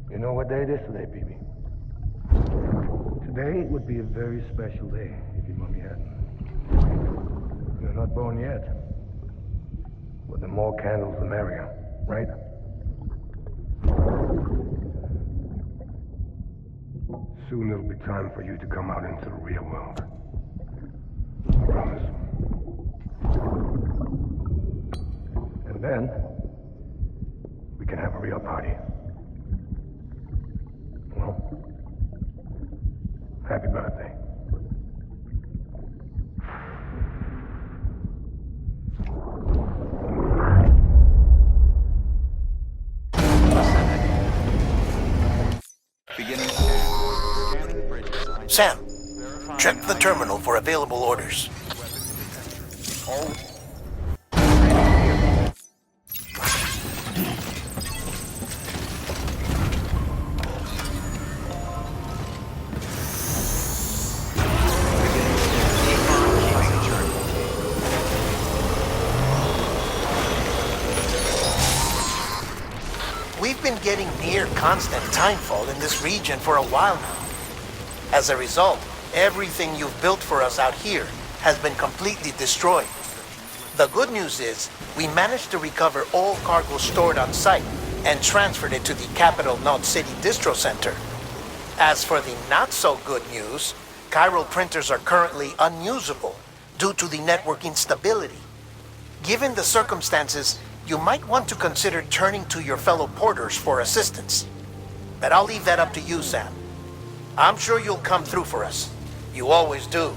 You know what day it is today, BB? Today would be a very special day if your mommy hadn't. You're not born yet. But the more candles, the merrier, right? Soon it'll be time for you to come out into the real world. I promise. And then, we can have a real party. Well, happy birthday. Beginning scanning bridges. Sam, check the terminal for available orders. All We've been getting near constant timefall in this region for a while now. As a result, everything you've built for us out here has been completely destroyed. The good news is, we managed to recover all cargo stored on site and transferred it to the Capital Knot City Distro Center. As for the not-so-good news, chiral printers are currently unusable due to the network instability. Given the circumstances, you might want to consider turning to your fellow porters for assistance. But I'll leave that up to you, Sam. I'm sure you'll come through for us. You always do.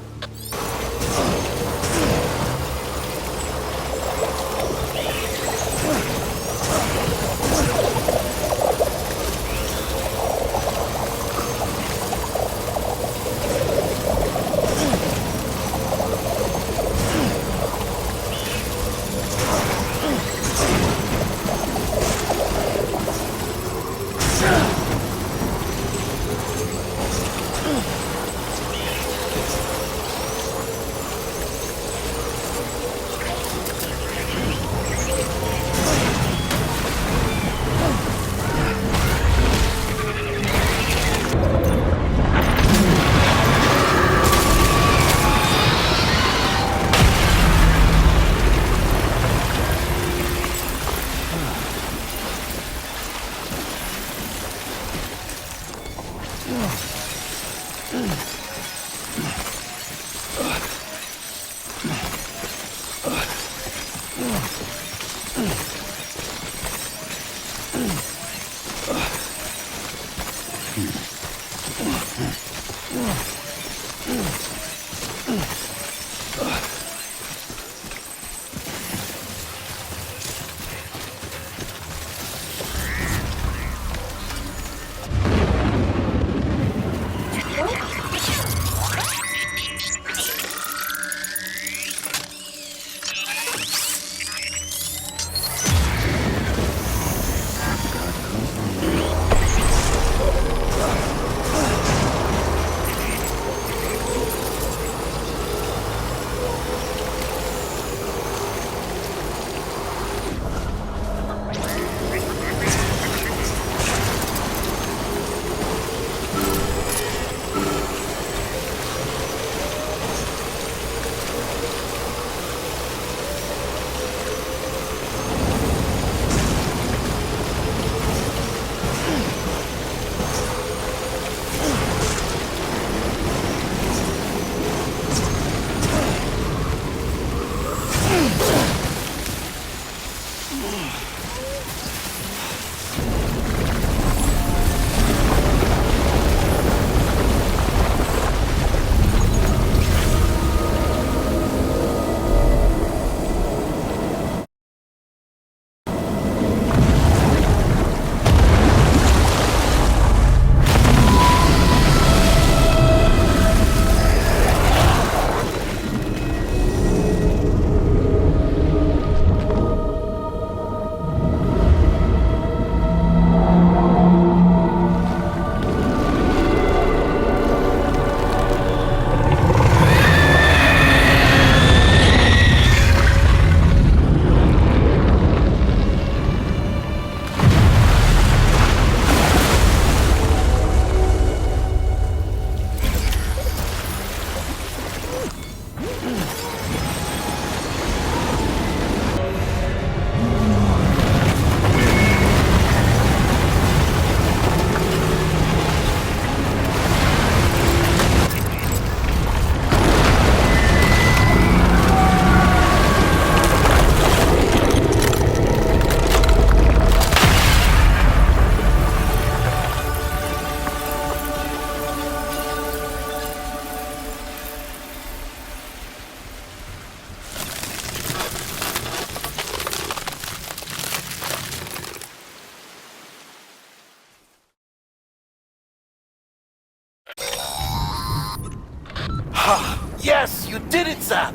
Yes, you did it, Sam!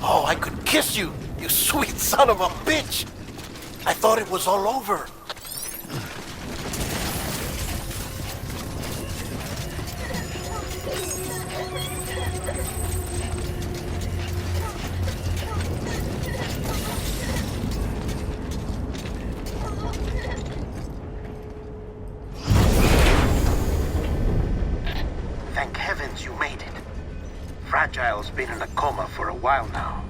Oh, I could kiss you, you sweet son of a bitch! I thought it was all over. Thank heavens you made it. Fragile's been in a coma for a while now.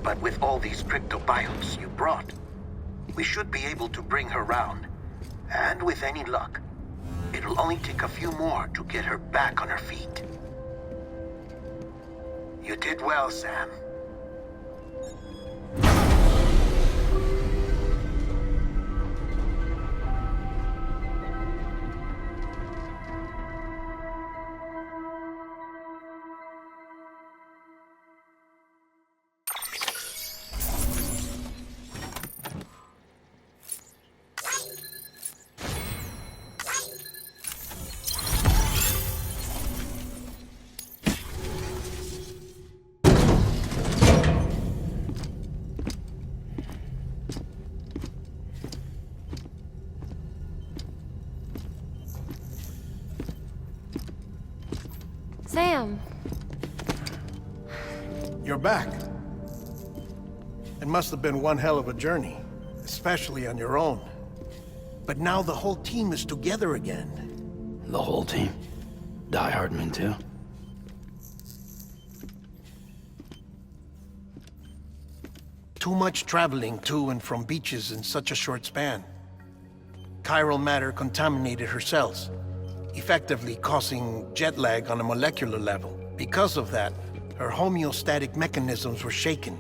But with all these cryptobiotes you brought, we should be able to bring her round. And with any luck, it'll only take a few more to get her back on her feet. You did well, Sam. Sam. You're back. It must have been one hell of a journey, especially on your own. But now the whole team is together again. The whole team? Die-Hardman too? Too much traveling to and from beaches in such a short span. Chiral matter contaminated her cells, effectively causing jet lag on a molecular level. Because of that, her homeostatic mechanisms were shaken.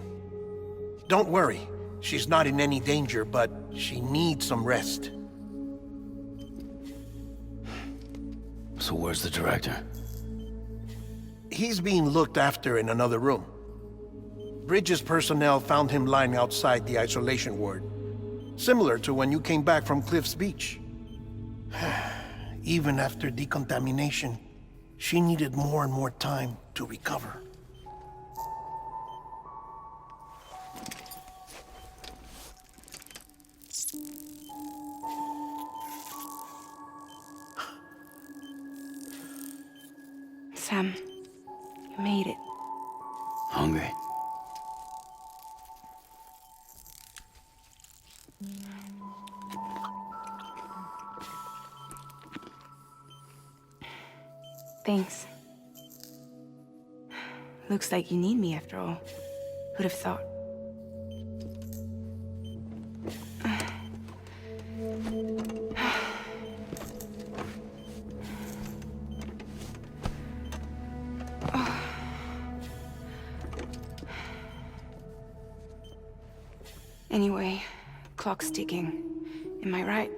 Don't worry, she's not in any danger, but she needs some rest. So where's the director? He's being looked after in another room. Bridges personnel found him lying outside the isolation ward, similar to when you came back from Cliff's Beach. Even after decontamination, she needed more and more time to recover. Sam, you made it. Hungry? Thanks. Looks like you need me after all. Who'd have thought? Anyway, clock's ticking. Am I right?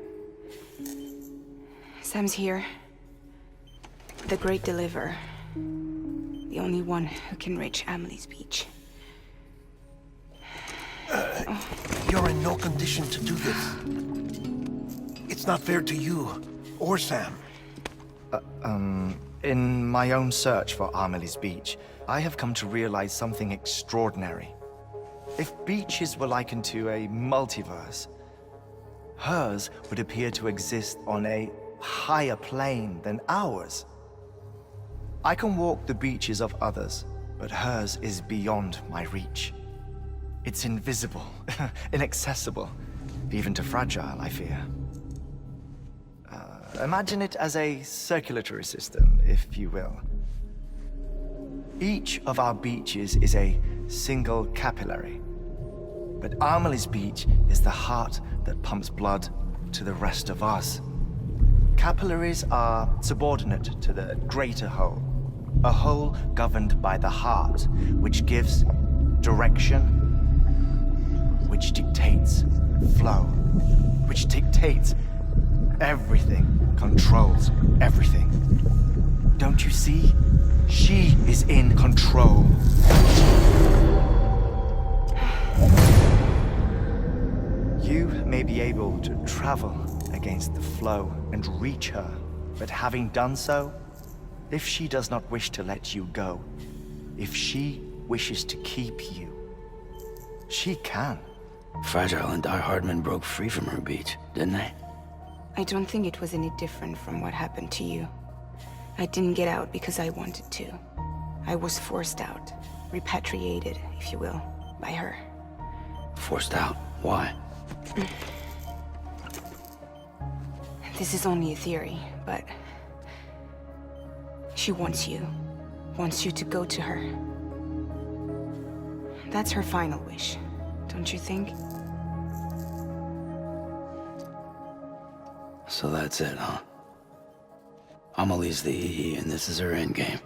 Sam's here. The Great Deliverer. The only one who can reach Amelie's beach. You're in no condition to do this. It's not fair to you, or Sam. In my own search for Amelie's beach, I have come to realize something extraordinary. If beaches were likened to a multiverse, hers would appear to exist on a higher plane than ours. I can walk the beaches of others, but hers is beyond my reach. It's invisible, inaccessible, even to Fragile, I fear. Imagine it as a circulatory system, if you will. Each of our beaches is a single capillary, but Amelie's beach is the heart that pumps blood to the rest of us. Capillaries are subordinate to the greater whole, a whole governed by the heart, which gives direction, which dictates flow, which dictates everything, controls everything. Don't you see? She is in control. You may be able to travel against the flow and reach her, but having done so, If she does not wish to let you go, if she wishes to keep you, she can. Fragile and Die-Hardman broke free from her beach, didn't they? I don't think it was any different from what happened to you. I didn't get out because I wanted to. I was forced out. Repatriated, if you will, by her. Forced out? Why? This is only a theory, but... she wants you. Wants you to go to her. That's her final wish, don't you think? So that's it, huh? Amelie's the EE, and this is her endgame.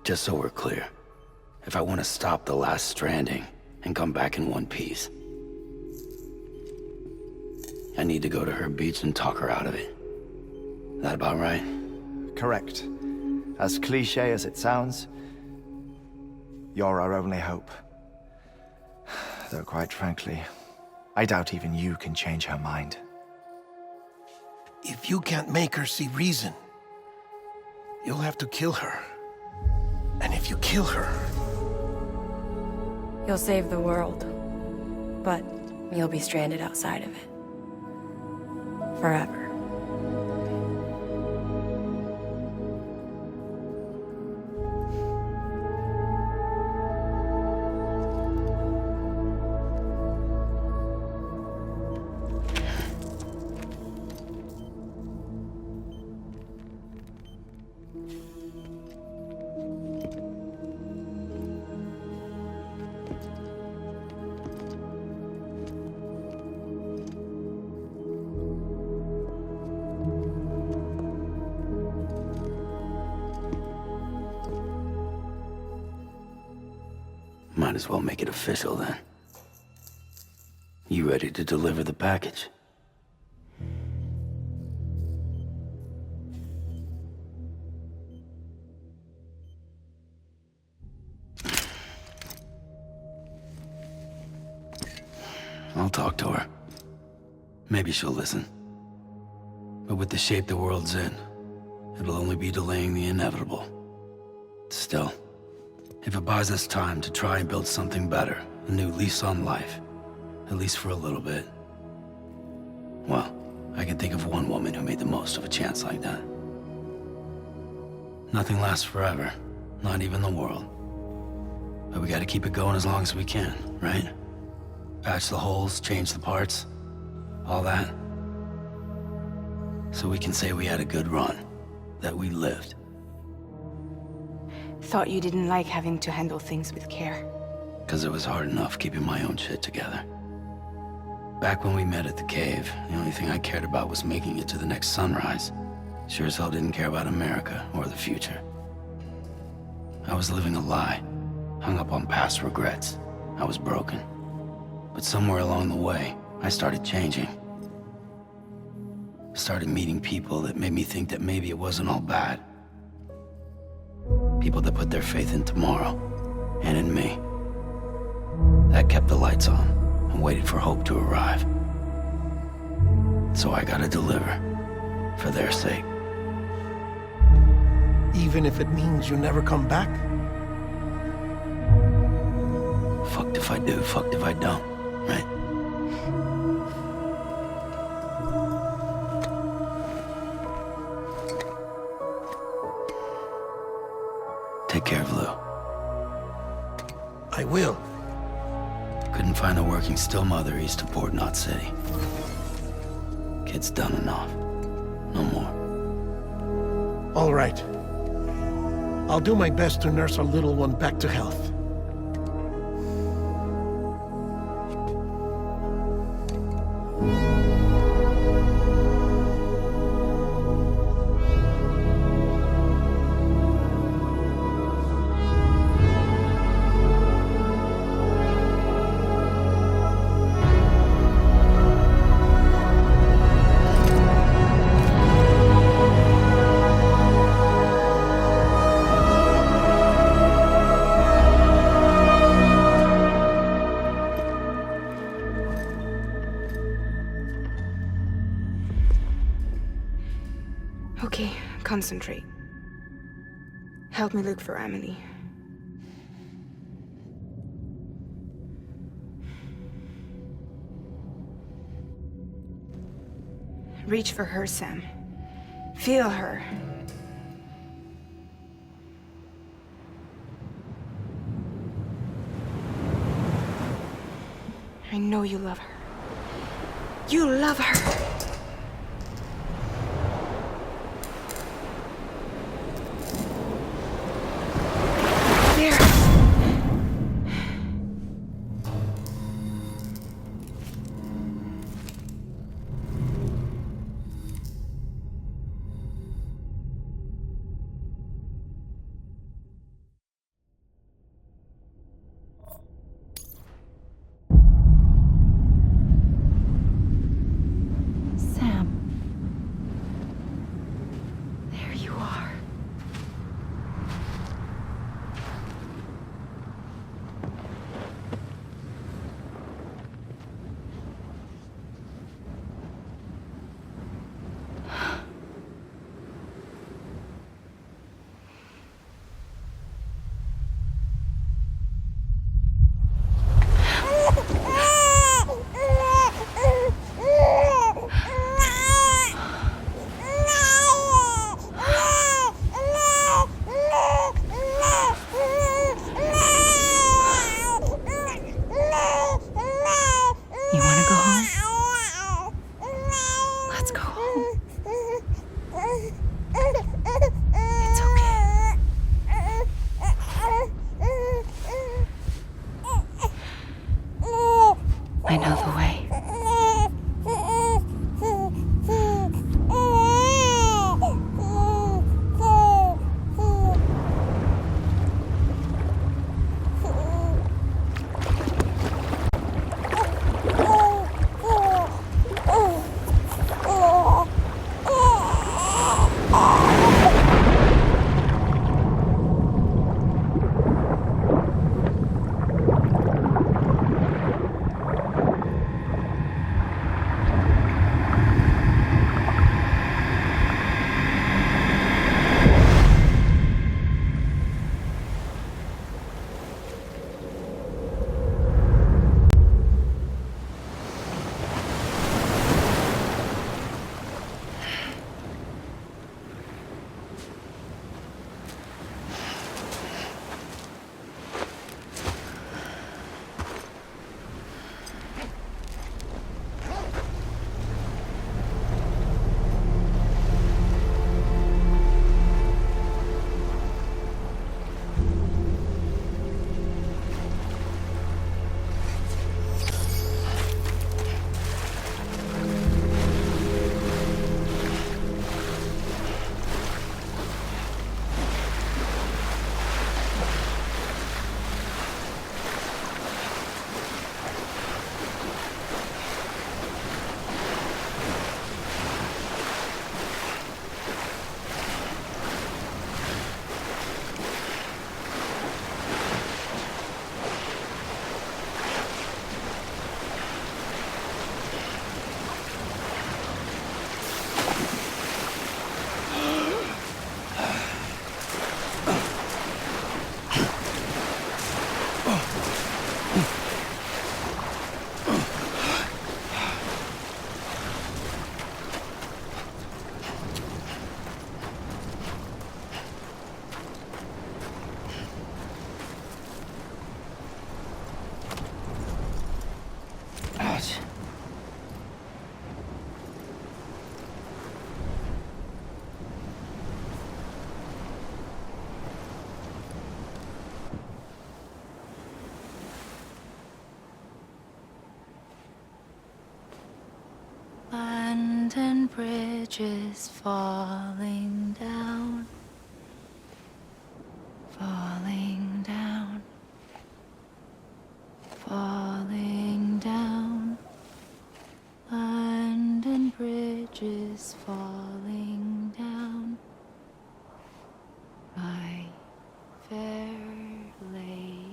Just so we're clear, if I want to stop the last stranding and come back in one piece, I need to go to her beach and talk her out of it. That about right? Correct. As cliche as it sounds, you're our only hope. Though quite frankly, I doubt even you can change her mind. If you can't make her see reason, you'll have to kill her. And if you kill her... You'll save the world, but you'll be stranded outside of it. Forever. Might as well make it official then. You ready to deliver the package? I'll talk to her. Maybe she'll listen. But with the shape the world's in, it'll only be delaying the inevitable. Still, if it buys us time to try and build something better, a new lease on life, at least for a little bit, well, I can think of one woman who made the most of a chance like that. Nothing lasts forever, not even the world. But we gotta keep it going as long as we can, right? Patch the holes, change the parts, all that. So we can say we had a good run, that we lived. Thought you didn't like having to handle things with care. 'Cause it was hard enough keeping my own shit together. Back when we met at the cave, the only thing I cared about was making it to the next sunrise. Sure as hell didn't care about America or the future. I was living a lie, hung up on past regrets. I was broken. But somewhere along the way, I started changing. Started meeting people that made me think that maybe it wasn't all bad. People that put their faith in tomorrow, and in me. That kept the lights on, and waited for hope to arrive. So I gotta deliver, for their sake. Even if it means you never come back? Fucked if I do, fucked if I don't, right? Take care of Lou. I will. Couldn't find a working still mother east of Port Knot City. Kid's done enough. No more. All right. I'll do my best to nurse our little one back to health. concentrate. Help me look for Amelie. Reach for her, Sam. Feel her. I know you love her. You love her! There! Sam. There you are. You want to go home? Let's go home. It's okay. I know the way. London Bridge is falling down, falling down, falling down. London Bridge is falling down, my fair lady.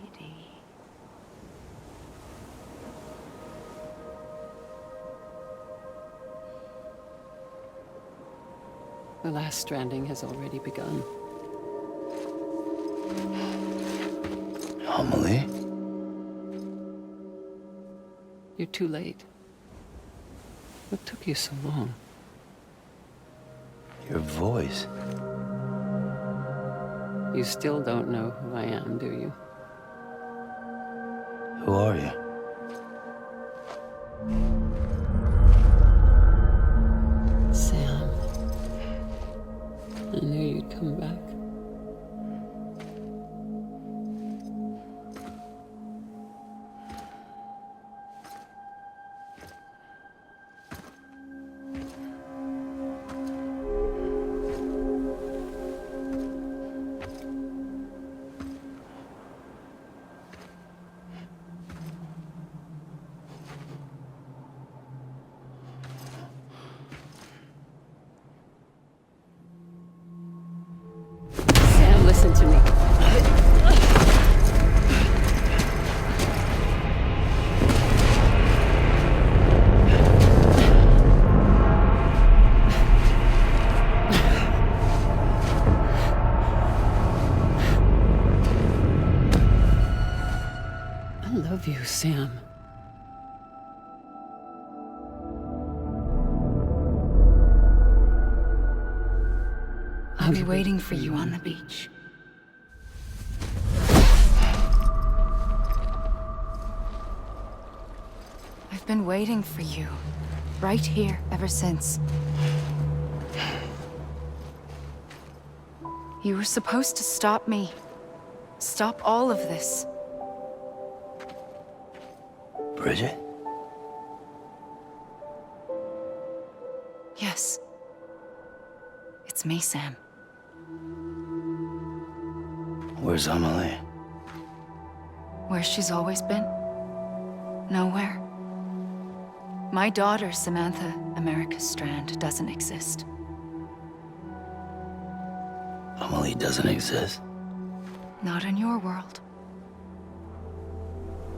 The last stranding has already begun. Amelia? You're too late. What took you so long? Your voice. You still don't know who I am, do you? Who are you? Sam. I knew you'd come back. Sam, listen to me. I love you, Sam. I'll be waiting for you on the beach. I've been waiting for you, right here, ever since. You were supposed to stop me. Stop all of this. Bridget? Yes. It's me, Sam. Where's Amelia? Where she's always been. Nowhere. My daughter, Samantha America Strand, doesn't exist. Amelia doesn't exist. Not in your world.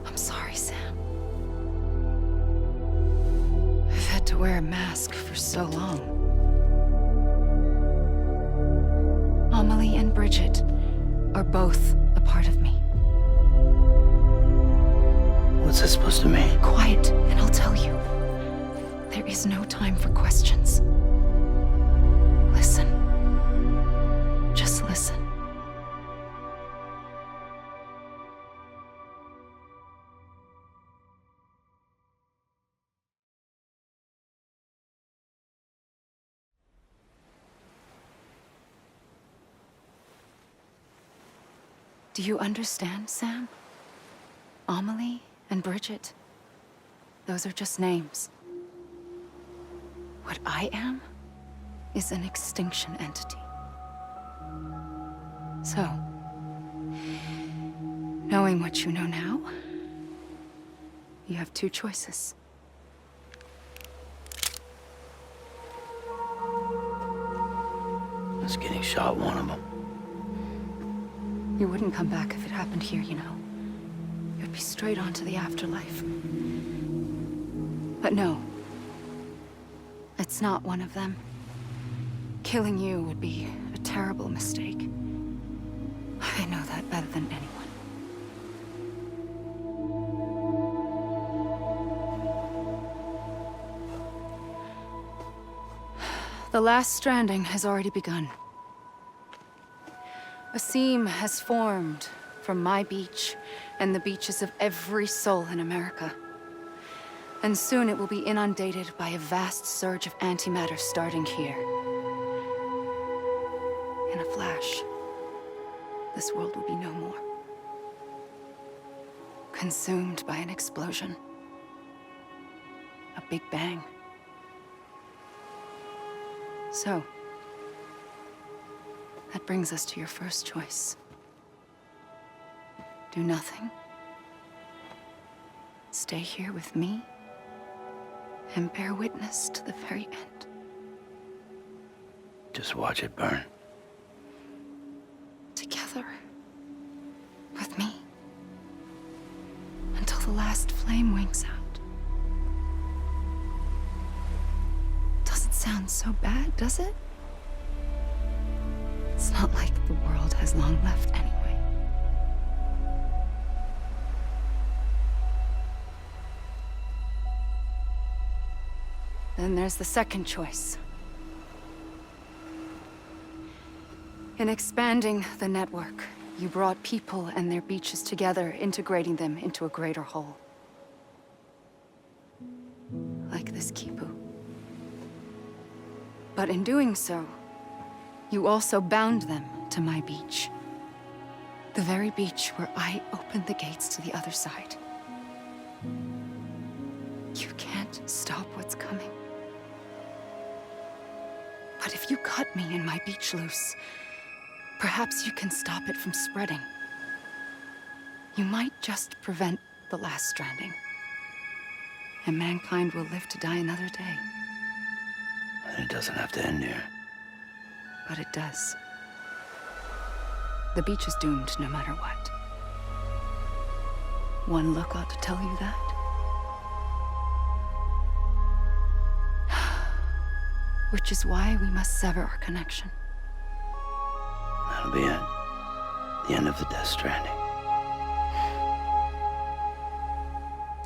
I'm sorry, Sam. I've had to wear a mask for so long. Amelie and Bridget are both a part of me. What's that supposed to mean? Quiet, and I'll tell you. There is no time for questions. Listen. Just listen. Do you understand, Sam? Amelie and Bridget, those are just names. What I am is an extinction entity. So, knowing what you know now, you have two choices. Is getting shot one of them? You wouldn't come back if it happened here, you know. You'd be straight on to the afterlife. But no. It's not one of them. Killing you would be a terrible mistake. I know that better than anyone. The last stranding has already begun. A seam has formed from my beach and the beaches of every soul in America. And soon it will be inundated by a vast surge of antimatter starting here. In a flash, this world will be no more. Consumed by an explosion. A big bang. So, that brings us to your first choice. Do nothing. Stay here with me and bear witness to the very end. Just watch it burn. Together. With me. Until the last flame winks out. Doesn't sound so bad, does it? long left anyway. Then there's the second choice. In expanding the network, you brought people and their beaches together, integrating them into a greater whole. Like this Kipu. But in doing so, you also bound them to my beach. The very beach where I opened the gates to the other side. You can't stop what's coming. But if you cut me and my beach loose, perhaps you can stop it from spreading. You might just prevent the last stranding. And mankind will live to die another day. And it doesn't have to end here. But it does. The beach is doomed no matter what. One look ought to tell you that. Which is why we must sever our connection. That'll be it. The end of the Death Stranding.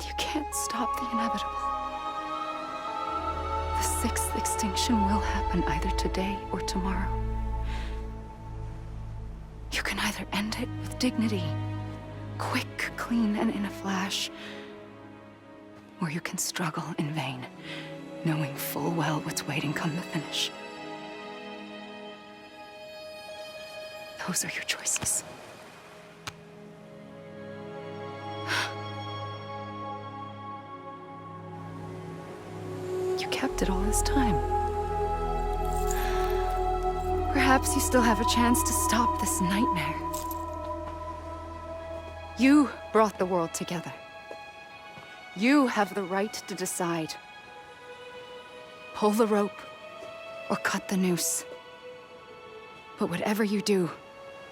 You can't stop the inevitable. The sixth extinction will happen either today or tomorrow. You can either end it with dignity, quick, clean, and in a flash, or you can struggle in vain, knowing full well what's waiting come the finish. Those are your choices. You kept it all this time. Perhaps you still have a chance to stop this nightmare. You brought the world together. You have the right to decide. Pull the rope or cut the noose. But whatever you do,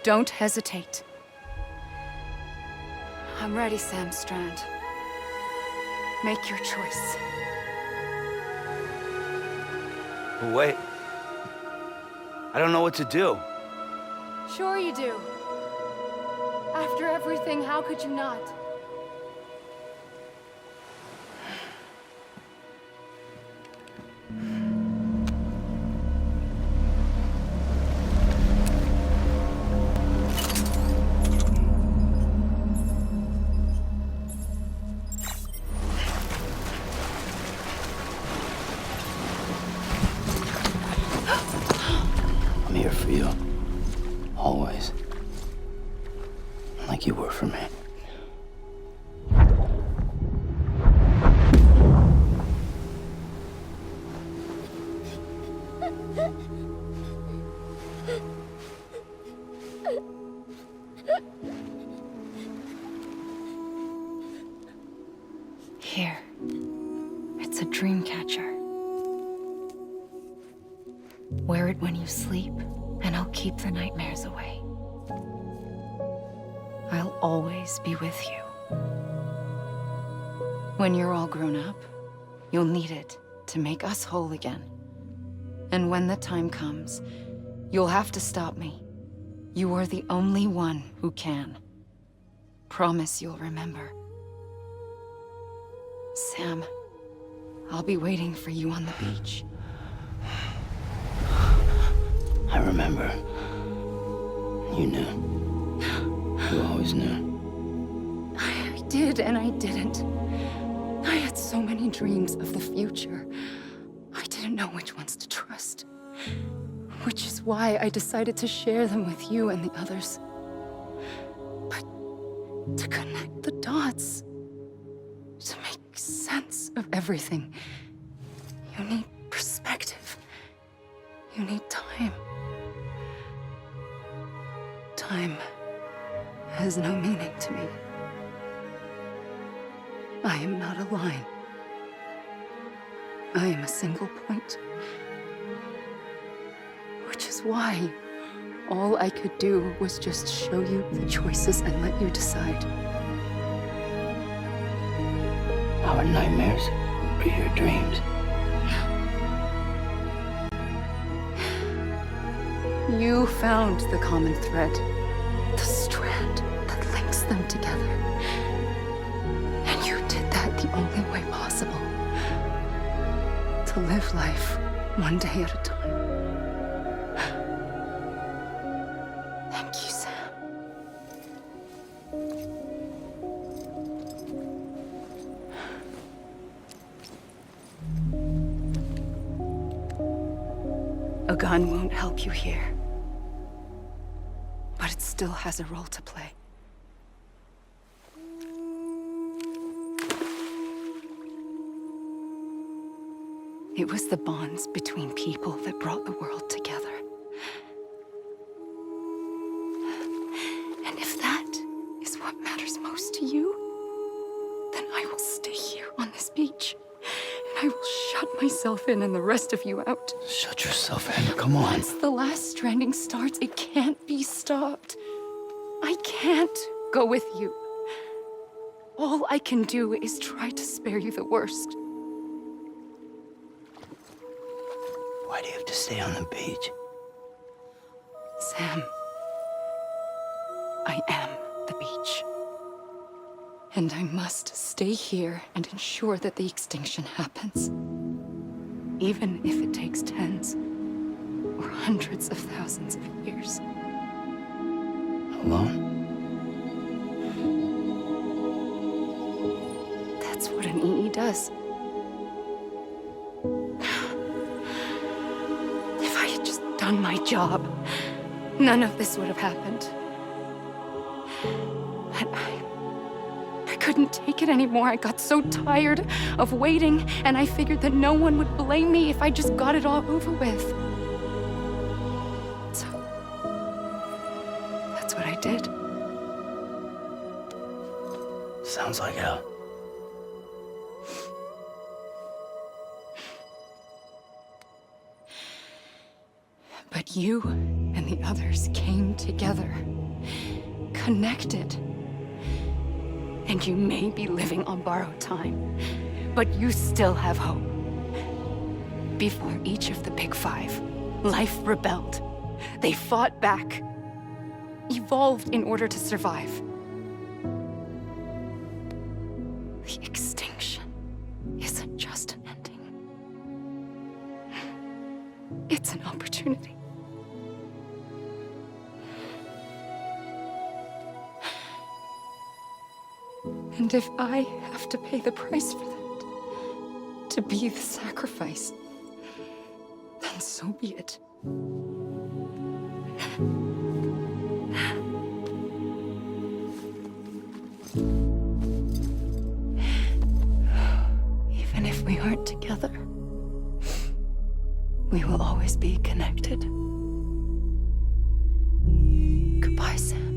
don't hesitate. I'm ready, Sam Strand. Make your choice. But wait. I don't know what to do. Sure you do. After everything, how could you not? I'm here for you. Always. Like you were for me. Here. It's a dream catcher. Wear it when you sleep, and I'll keep the nightmares away. I'll always be with you. When you're all grown up, you'll need it to make us whole again. And when the time comes, you'll have to stop me. You are the only one who can. Promise you'll remember. Sam, I'll be waiting for you on the beach. I remember. You knew. You always knew. I did and I didn't. I had so many dreams of the future. I didn't know which ones to trust. Which is why I decided to share them with you and the others. But to connect the dots, to make sense of everything, you need perspective. You need time. Time has no meaning to me. I am not a line. I am a single point. Which is why all I could do was just show you the choices and let you decide. Our nightmares are your dreams. You found the common thread. The strand that links them together. And you did that the only way possible. To live life one day at a time. Thank you, Sam. A gun won't help you here. But it still has a role to play. It was the bonds between people that brought the world together. And if that is what matters most to you, then I will stay here on this beach. And I will shut myself in and the rest of you out. Shut yourself in, come on. Once the last stranding starts, it can't be stopped. I can't go with you. All I can do is try to spare you the worst. Why do you have to stay on the beach? Sam, I am the beach. And I must stay here and ensure that the extinction happens. Even if it takes tens or hundreds of thousands of years. Alone? That's what an EE does. If I had just done my job, none of this would have happened. But I couldn't take it anymore. I got so tired of waiting, and I figured that no one would blame me if I just got it all over with. So, that's what I did. Sounds like hell. But you and the others came together, connected. And you may be living on borrowed time, but you still have hope. Before each of the Big Five, life rebelled. They fought back, evolved in order to survive. The extinction isn't just an ending. It's an opportunity. And if I have to pay the price for that, to be the sacrifice, then so be it. Even if we aren't together, we will always be connected. Goodbye, Sam.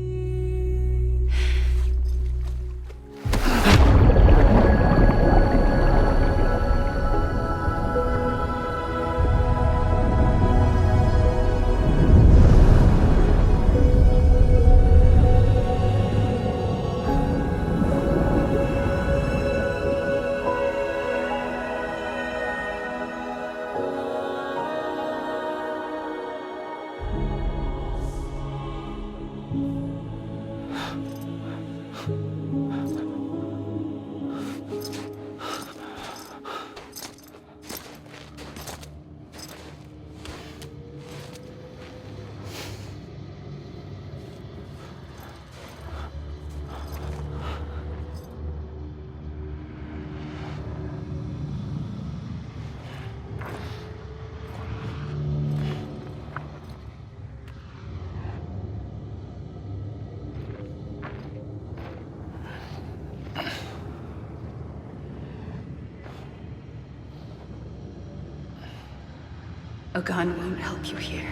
A gun won't help you here.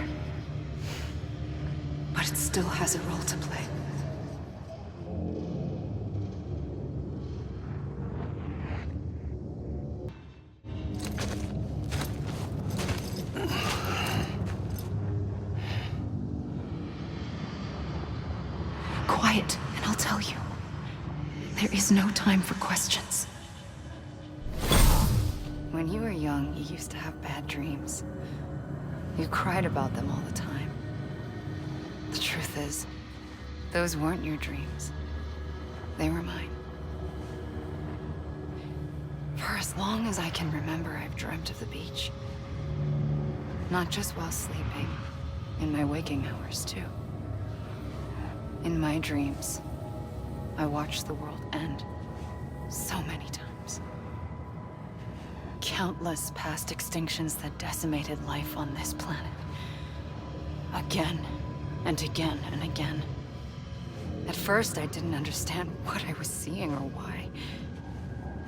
But it still has a role to play. Quiet, and I'll tell you. There is no time for questions. When you were young, you used to have bad dreams. You cried about them all the time. The truth is, Those weren't your dreams. They were mine. For as long as I can remember, I've dreamt of the beach. Not just while sleeping, in my waking hours too. In my dreams, I watched the world end so many times. Countless past extinctions that decimated life on this planet. Again, and again, and again. At first, I didn't understand what I was seeing or why.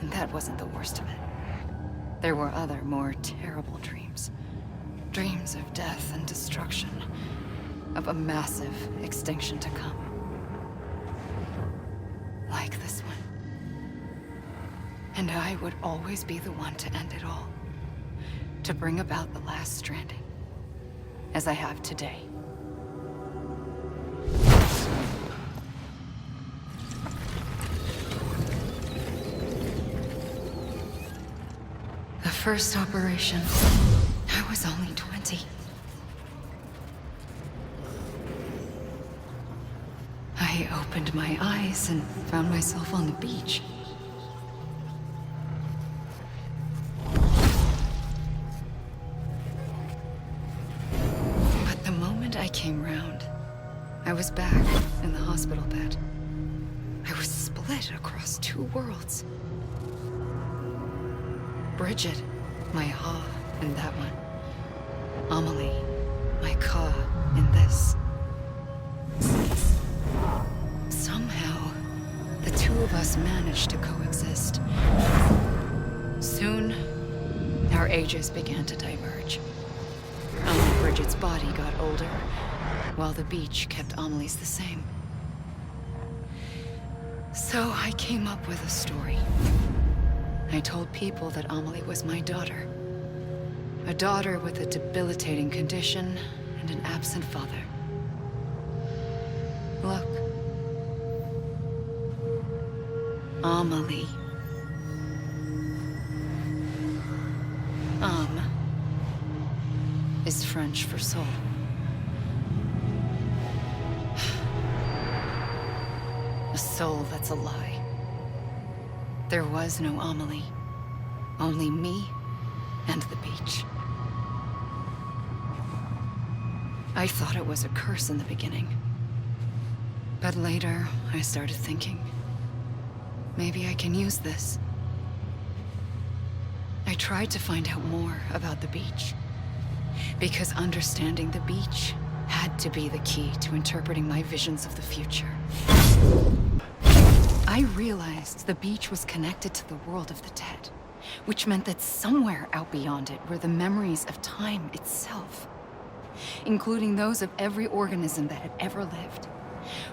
And that wasn't the worst of it. There were other, more terrible dreams. Dreams of death and destruction. Of a massive extinction to come. Like this one. And I would always be the one to end it all. To bring about the last stranding. As I have today. The first operation, I was only 20. I opened my eyes and found myself on the beach. But the moment I came round, I was back in the hospital bed. I was split across two worlds. Bridget, my Ha in that one. Amelie, my Ka in this. Somehow, the two of us managed to coexist. Soon, our ages began to diverge. Only Bridget's body got older, while the beach kept Amelie's the same. So I came up with a story. I told people that Amelie was my daughter. A daughter with a debilitating condition and an absent father. Look. Amelie. Is French for soul. A soul that's a lie. There was no Amelie. Only me and the beach. I thought it was a curse in the beginning. But later, I started thinking, maybe I can use this. I tried to find out more about the beach. Because understanding the beach had to be the key to interpreting my visions of the future. I realized the beach was connected to the world of the dead, which meant that somewhere out beyond it were the memories of time itself, including those of every organism that had ever lived.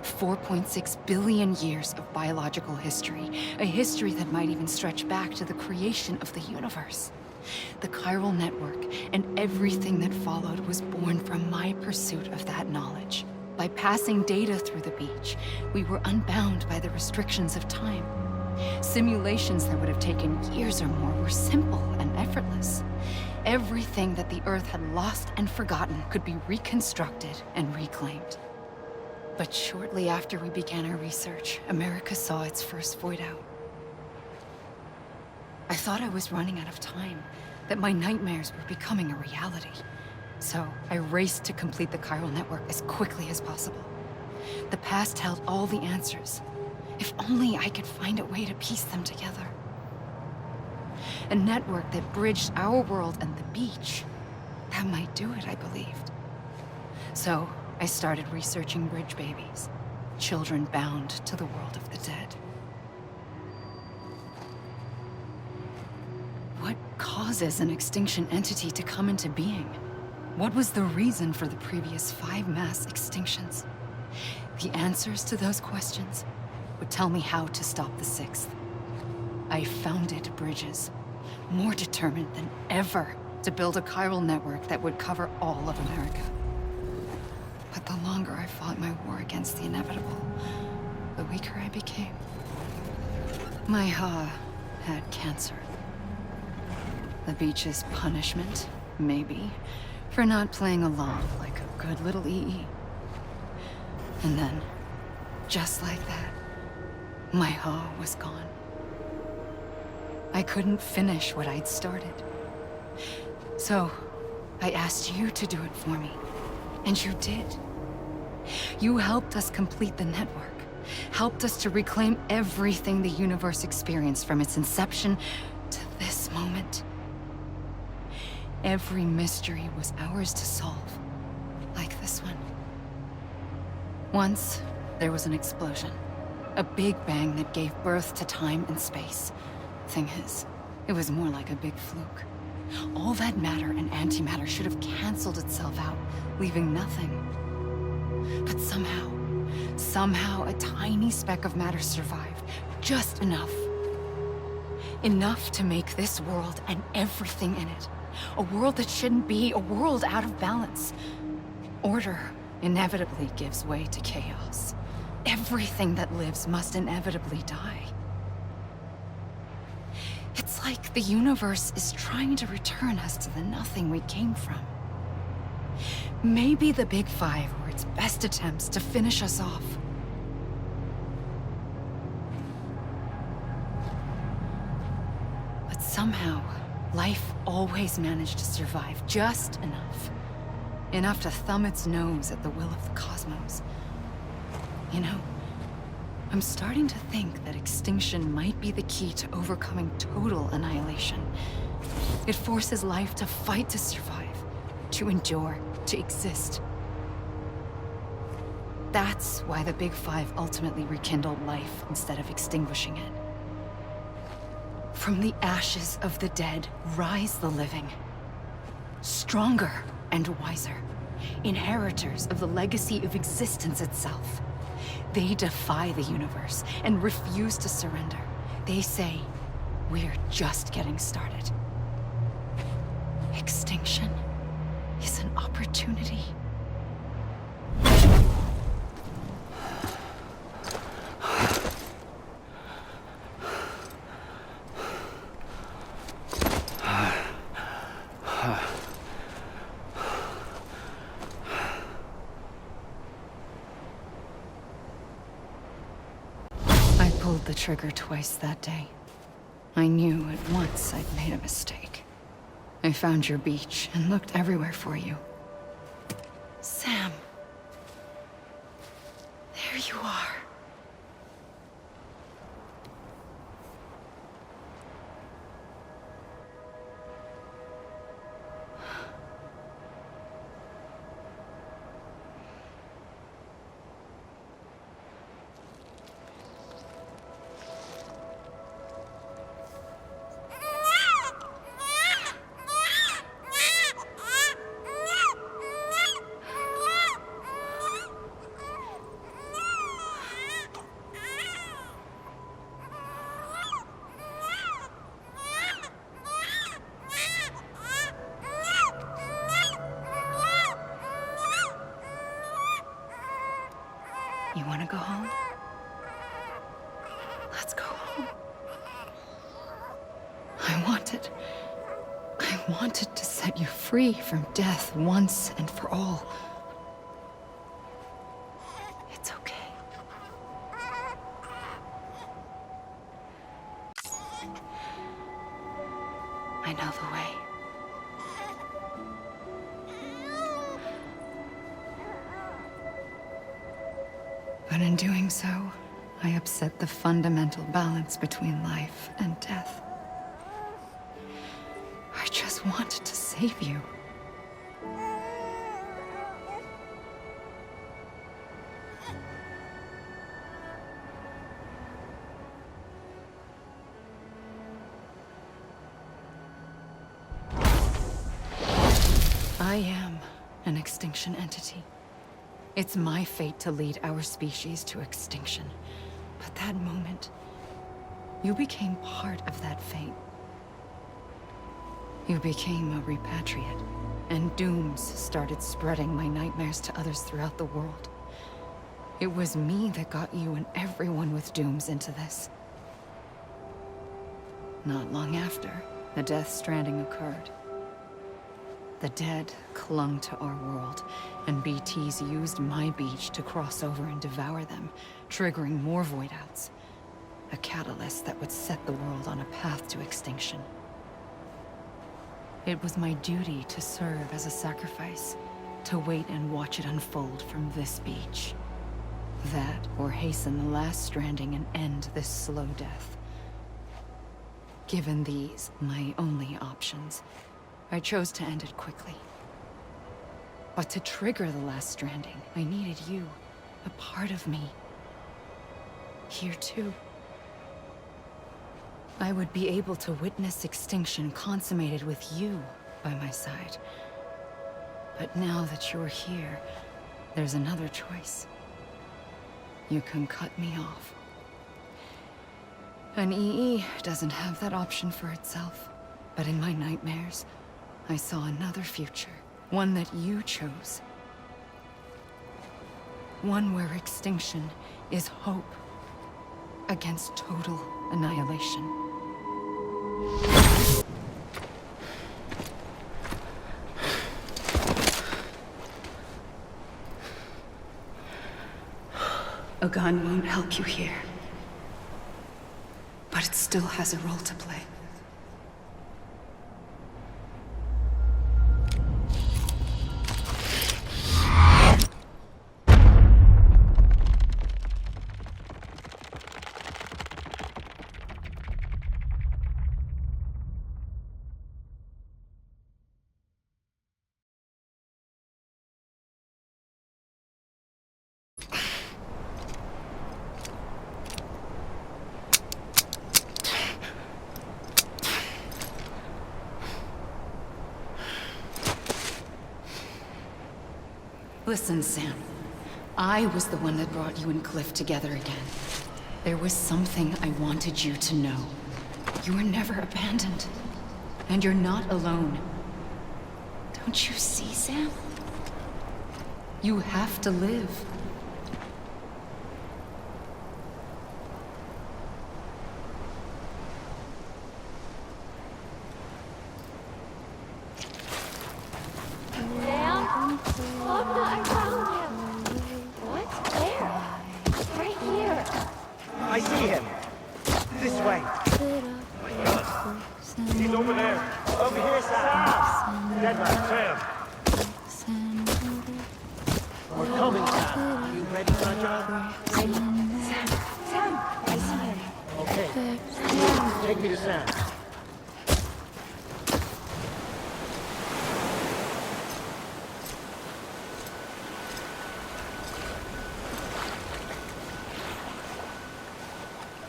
4.6 billion years of biological history, a history that might even stretch back to the creation of the universe. The chiral network and everything that followed was born from my pursuit of that knowledge. By passing data through the beach, we were unbound by the restrictions of time. Simulations that would have taken years or more were simple and effortless. Everything that the Earth had lost and forgotten could be reconstructed and reclaimed. But shortly after we began our research, America saw its first void out. I thought I was running out of time, that my nightmares were becoming a reality. So I raced to complete the chiral network as quickly as possible. The past held all the answers. If only I could find a way to piece them together. A network that bridged our world and the beach. That might do it, I believed. So I started researching bridge babies, children bound to the world of the dead. What causes an extinction entity to come into being? What was the reason for the previous 5 mass extinctions? The answers to those questions would tell me how to stop the 6th. I founded bridges, more determined than ever to build a chiral network that would cover all of America. But the longer I fought my war against the inevitable, the weaker I became. My Ha had cancer. The beach's punishment, maybe, for not playing along like a good little EE. And then, Just like that, my Ha was gone. I couldn't finish what I'd started. So, I asked you to do it for me, and you did. You helped us complete the network, helped us to reclaim everything the universe experienced from its inception to this moment. Every mystery was ours to solve, like this one. Once, there was an explosion. A big bang that gave birth to time and space. Thing is, it was more like a big fluke. All that matter and antimatter should have canceled itself out, leaving nothing. But somehow a tiny speck of matter survived. Just enough. Enough to make this world and everything in it. A world that shouldn't be, a world out of balance. Order inevitably gives way to chaos. Everything that lives must inevitably die. It's like the universe is trying to return us to the nothing we came from. Maybe the Big Five were its best attempts to finish us off. But somehow, life always managed to survive just enough. Enough to thumb its nose at the will of the cosmos. You know, I'm starting to think that extinction might be the key to overcoming total annihilation. It forces life to fight to survive, to endure, to exist. That's why the Big Five ultimately rekindled life instead of extinguishing it. From the ashes of the dead rise the living. Stronger and wiser. Inheritors of the legacy of existence itself. They defy the universe and refuse to surrender. They say, we're just getting started. Extinction is an opportunity. The trigger twice that day. I knew at once I'd made a mistake. I found your beach and looked everywhere for you. Sam. There you are. You want to go home? Let's go home. I wanted to set you free from death once and for all. It's okay. I know the way. But in doing so, I upset the fundamental balance between life and death. I just wanted to save you. I am an extinction entity. It's my fate to lead our species to extinction. But that moment, you became part of that fate. You became a repatriate, and dooms started spreading my nightmares to others throughout the world. It was me that got you and everyone with dooms into this. Not long after, the Death Stranding occurred. The dead clung to our world, and BTs used my beach to cross over and devour them, triggering more voidouts. A catalyst that would set the world on a path to extinction. It was my duty to serve as a sacrifice, to wait and watch it unfold from this beach. That, or hasten the last stranding and end this slow death. Given these, my only options, I chose to end it quickly. But to trigger the last stranding, I needed you, a part of me. Here too. I would be able to witness extinction consummated with you by my side. But now that you're here, there's another choice. You can cut me off. An EE doesn't have that option for itself. But in my nightmares, I saw another future. One that you chose. One where extinction is hope against total annihilation. A gun won't help you here. But it still has a role to play. Listen, Sam. I was the one that brought you and Cliff together again. There was something I wanted you to know. You were never abandoned. And you're not alone. Don't you see, Sam? You have to live.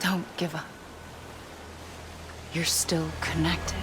Don't give up. You're still connected.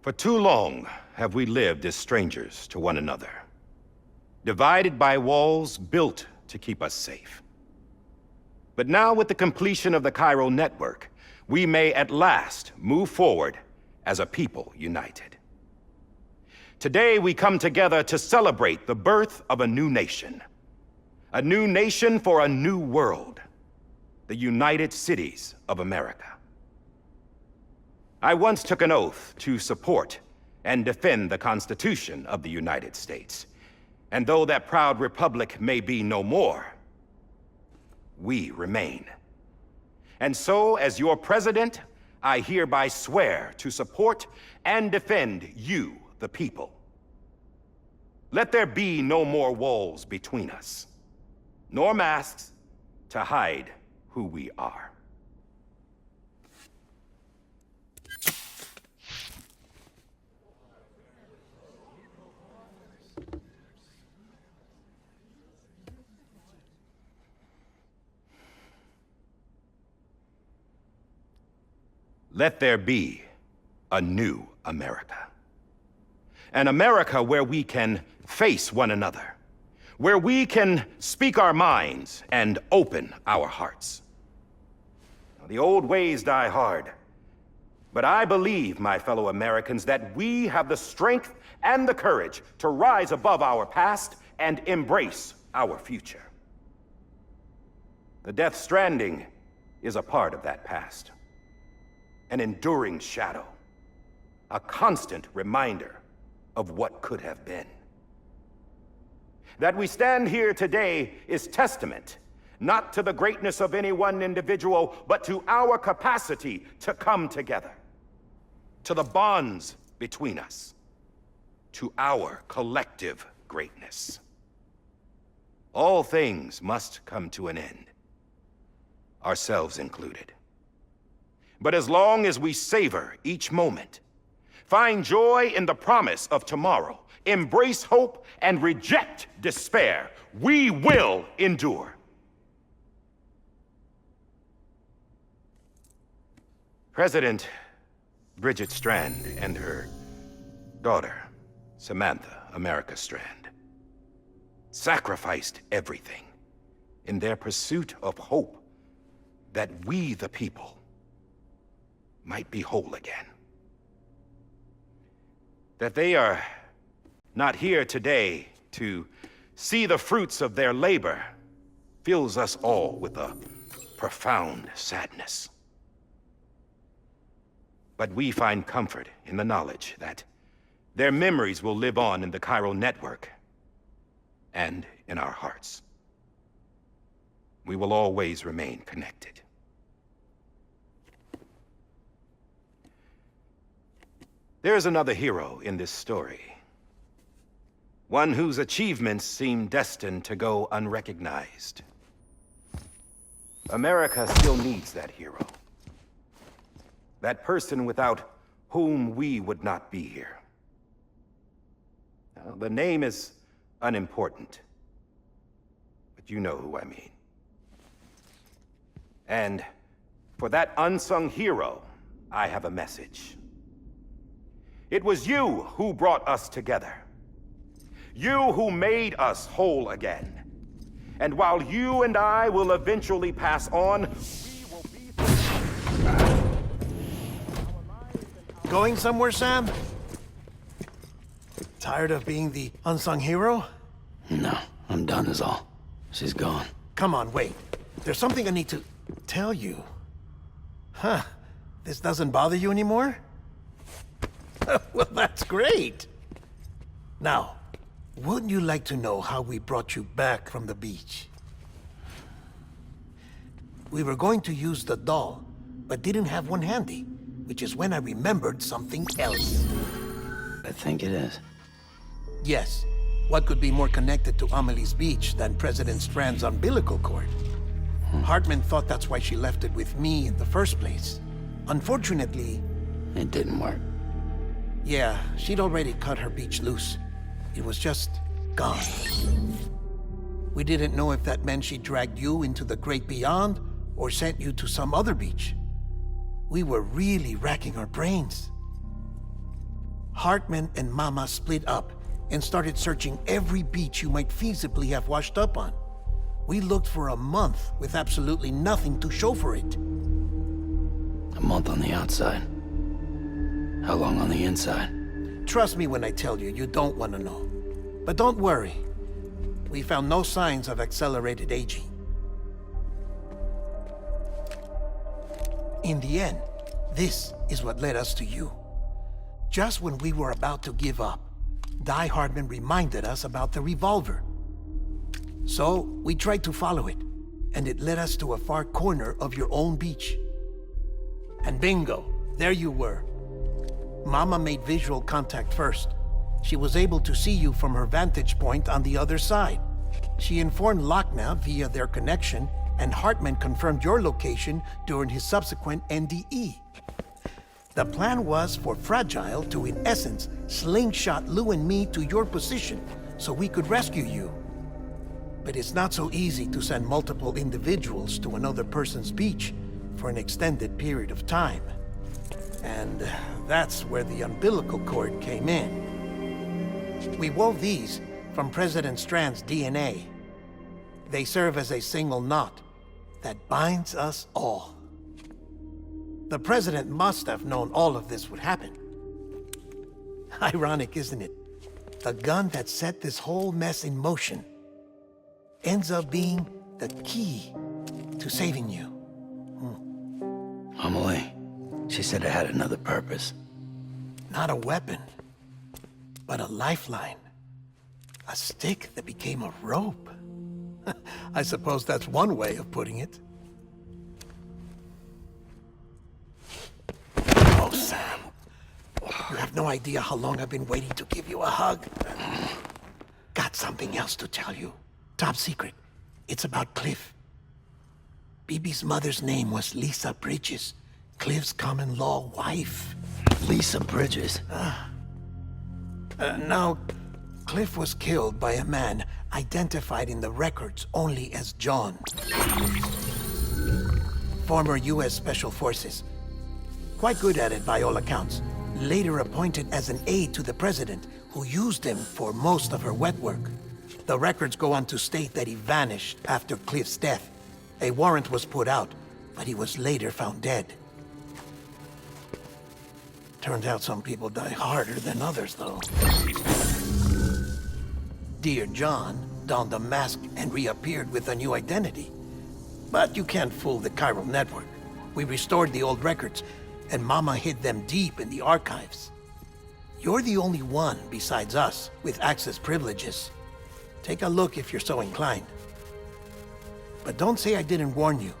For too long have we lived as strangers to one another, divided by walls built to keep us safe. But now with the completion of the chiral network, we may at last move forward as a people united. Today we come together to celebrate the birth of a new nation. A new nation for a new world. The United Cities of America. I once took an oath to support and defend the Constitution of the United States. And though that proud republic may be no more, we remain. And so, as your president, I hereby swear to support and defend you, the people. Let there be no more walls between us, nor masks to hide who we are. Let there be a new America. An America where we can face one another, where we can speak our minds and open our hearts. Now, the old ways die hard, but I believe, my fellow Americans, that we have the strength and the courage to rise above our past and embrace our future. The Death Stranding is a part of that past. An enduring shadow, a constant reminder of what could have been. That we stand here today is testament, not to the greatness of any one individual, but to our capacity to come together, to the bonds between us, to our collective greatness. All things must come to an end, ourselves included. But as long as we savor each moment, find joy in the promise of tomorrow, embrace hope, and reject despair, we will endure. President Bridget Strand and her daughter, Samantha America Strand, sacrificed everything in their pursuit of hope that we, the people, might be whole again. That they are not here today to see the fruits of their labor fills us all with a profound sadness. But we find comfort in the knowledge that their memories will live on in the chiral network and in our hearts. We will always remain connected. There's another hero in this story. One whose achievements seem destined to go unrecognized. America still needs that hero. That person without whom we would not be here. Now, the name is unimportant, but you know who I mean. And for that unsung hero, I have a message. It was you who brought us together. You who made us whole again. And while you and I will eventually pass on, we will be... Going somewhere, Sam? Tired of being the unsung hero? No, I'm done is all. She's gone. Come on, wait. There's something I need to tell you. Huh. This doesn't bother you anymore? Well, that's great. Now, wouldn't you like to know how we brought you back from the beach? We were going to use the doll, but didn't have one handy, which is when I remembered something else. I think it is. Yes. What could be more connected to Amelie's beach than President Strand's umbilical cord? Hartman thought that's why she left it with me in the first place. Unfortunately... It didn't work. Yeah, she'd already cut her beach loose. It was just gone. We didn't know if that meant she dragged you into the great beyond or sent you to some other beach. We were really racking our brains. Hartman and Mama split up and started searching every beach you might feasibly have washed up on. We looked for a month with absolutely nothing to show for it. A month on the outside. How long on the inside? Trust me when I tell you, you don't want to know. But don't worry. We found no signs of accelerated aging. In the end, this is what led us to you. Just when we were about to give up, Die-Hardman reminded us about the revolver. So, we tried to follow it, and it led us to a far corner of your own beach. And bingo, there you were. Mama made visual contact first. She was able to see you from her vantage point on the other side. She informed Lochna via their connection, and Hartman confirmed your location during his subsequent NDE. The plan was for Fragile to, in essence, slingshot Lou and me to your position so we could rescue you. But it's not so easy to send multiple individuals to another person's beach for an extended period of time. And that's where the umbilical cord came in. We wove these from President Strand's DNA. They serve as a single knot that binds us all. The President must have known all of this would happen. Ironic, isn't it? The gun that set this whole mess in motion ends up being the key to saving you. Amelia, she said it had another purpose. Not a weapon, but a lifeline. A stick that became a rope. I suppose that's one way of putting it. Oh, Sam. You have no idea how long I've been waiting to give you a hug. Got something else to tell you. Top secret. It's about Cliff. BB's mother's name was Lisa Bridges, Cliff's common-law wife. Lisa Bridges? Now, Cliff was killed by a man identified in the records only as John. Former U.S. Special Forces. Quite good at it by all accounts. Later appointed as an aide to the president, who used him for most of her wet work. The records go on to state that he vanished after Cliff's death. A warrant was put out, but he was later found dead. Turns out some people die harder than others, though. Dear John donned a mask and reappeared with a new identity. But you can't fool the chiral network. We restored the old records, and Mama hid them deep in the archives. You're the only one, besides us, with access privileges. Take a look if you're so inclined. But don't say I didn't warn you.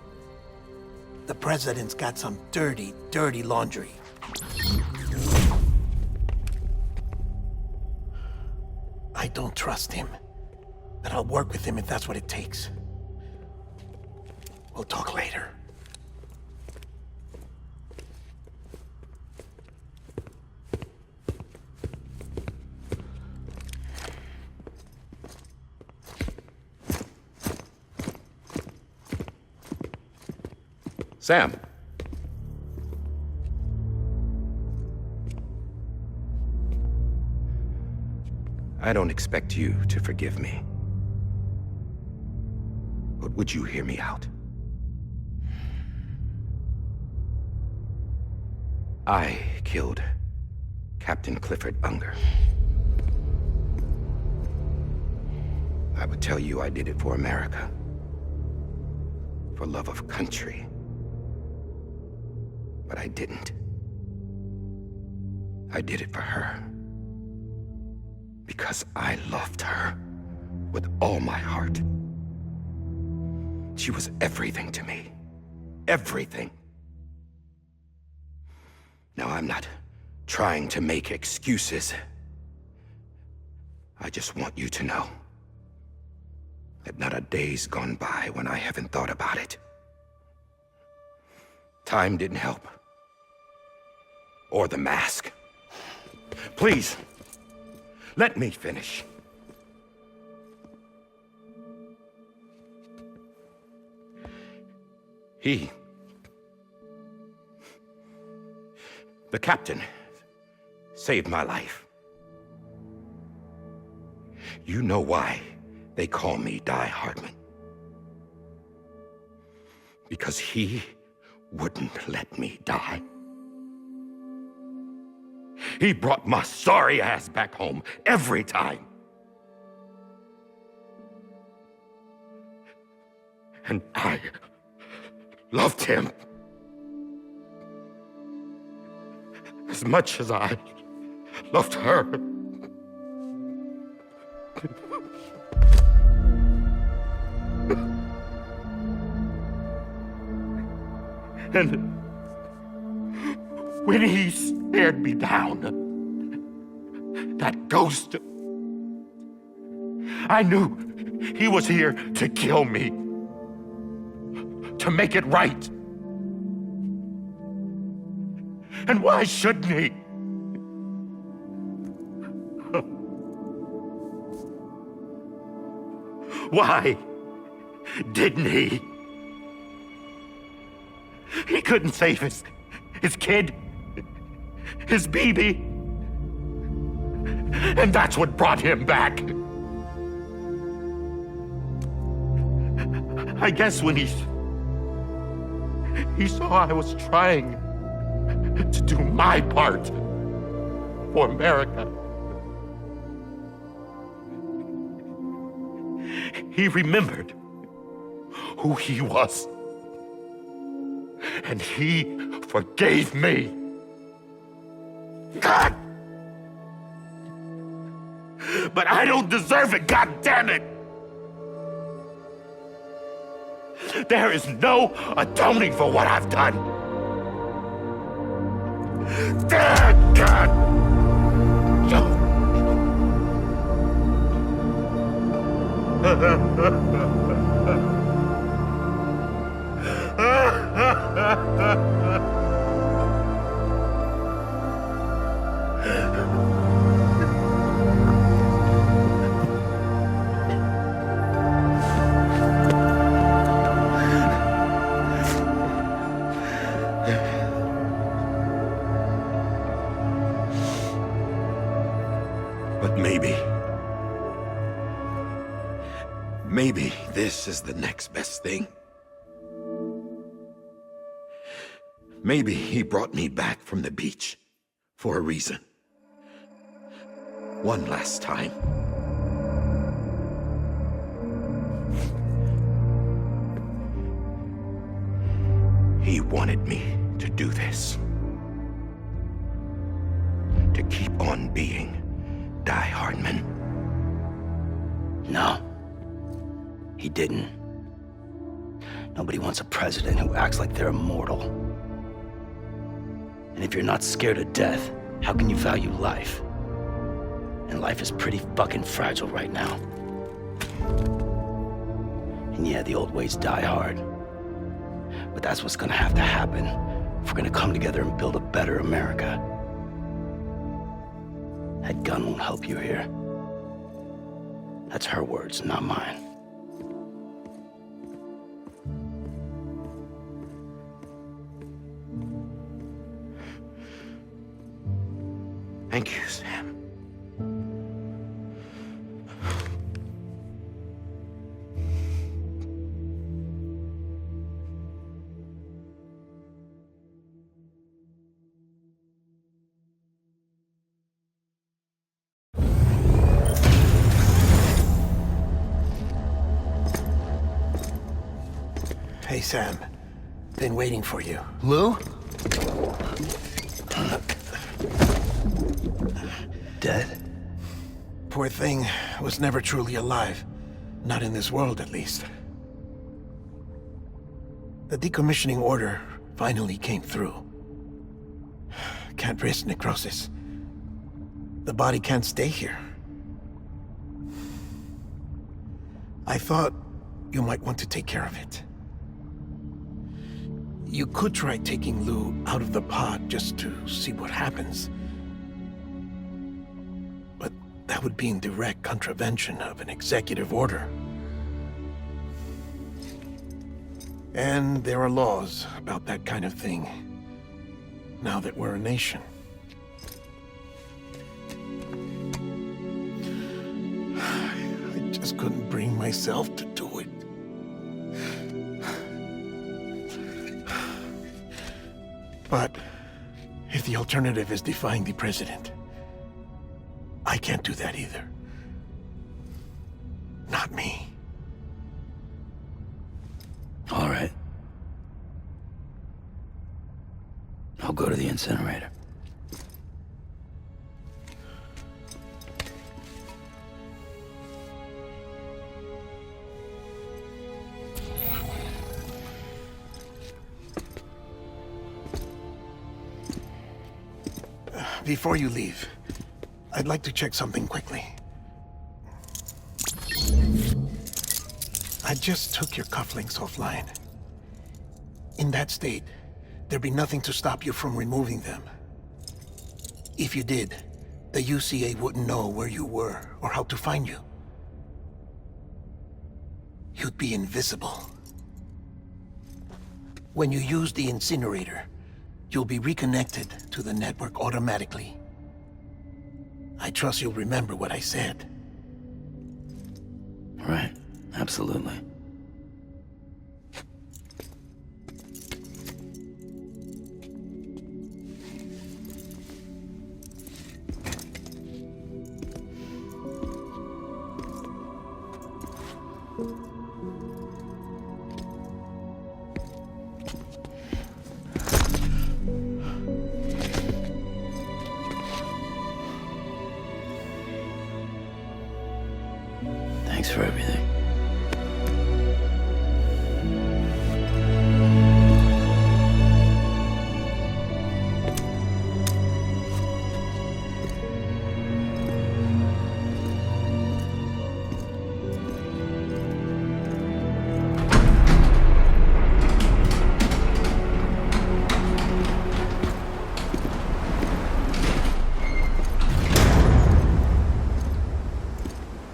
The President's got some dirty, dirty laundry. I don't trust him, but I'll work with him if that's what it takes. We'll talk later. Sam. I don't expect you to forgive me. But would you hear me out? I killed Captain Clifford Unger. I would tell you I did it for America. For love of country. But I didn't. I did it for her. Because I loved her with all my heart. She was everything to me. Everything. Now, I'm not trying to make excuses. I just want you to know that not a day's gone by when I haven't thought about it. Time didn't help. Or the mask. Please, let me finish. The captain, saved my life. You know why they call me Die-Hardman. because he wouldn't let me die. He brought my sorry ass back home every time. And I loved him as much as I loved her. And when he stared me down, that ghost, I knew he was here to kill me, to make it right. And why shouldn't he? Why didn't he? He couldn't save his kid, his baby. And that's what brought him back. I guess when he saw I was trying to do my part for America, he remembered who he was. And he forgave me. God! But I don't deserve it, God damn it! There is no atoning for what I've done. Damn, God! But maybe this is the next best thing. Maybe he brought me back from the beach for a reason. One last time. He wanted me to do this. To keep on being Die-Hardman. No. He didn't. Nobody wants a president who acts like they're immortal. And if you're not scared of death, how can you value life? And life is pretty fucking fragile right now. And yeah, the old ways die hard. But that's what's gonna have to happen if we're gonna come together and build a better America. That gun won't help you here. That's her words, not mine. Thank you, Sam. Hey, Sam. Been waiting for you. Lou? Dead? Poor thing was never truly alive. Not in this world, at least. The decommissioning order finally came through. Can't risk necrosis. The body can't stay here. I thought you might want to take care of it. You could try taking Lou out of the pod just to see what happens. But that would be in direct contravention of an executive order. And there are laws about that kind of thing, now that we're a nation. I just couldn't bring myself to do it. But if the alternative is defying the president, I can't do that either. Not me. All right. I'll go to the incinerator. Before you leave, I'd like to check something quickly. I just took your cufflinks offline. In that state, there'd be nothing to stop you from removing them. If you did, the UCA wouldn't know where you were or how to find you. You'd be invisible. When you use the incinerator, you'll be reconnected to the network automatically. I trust you'll remember what I said. Right, absolutely. Thanks for everything.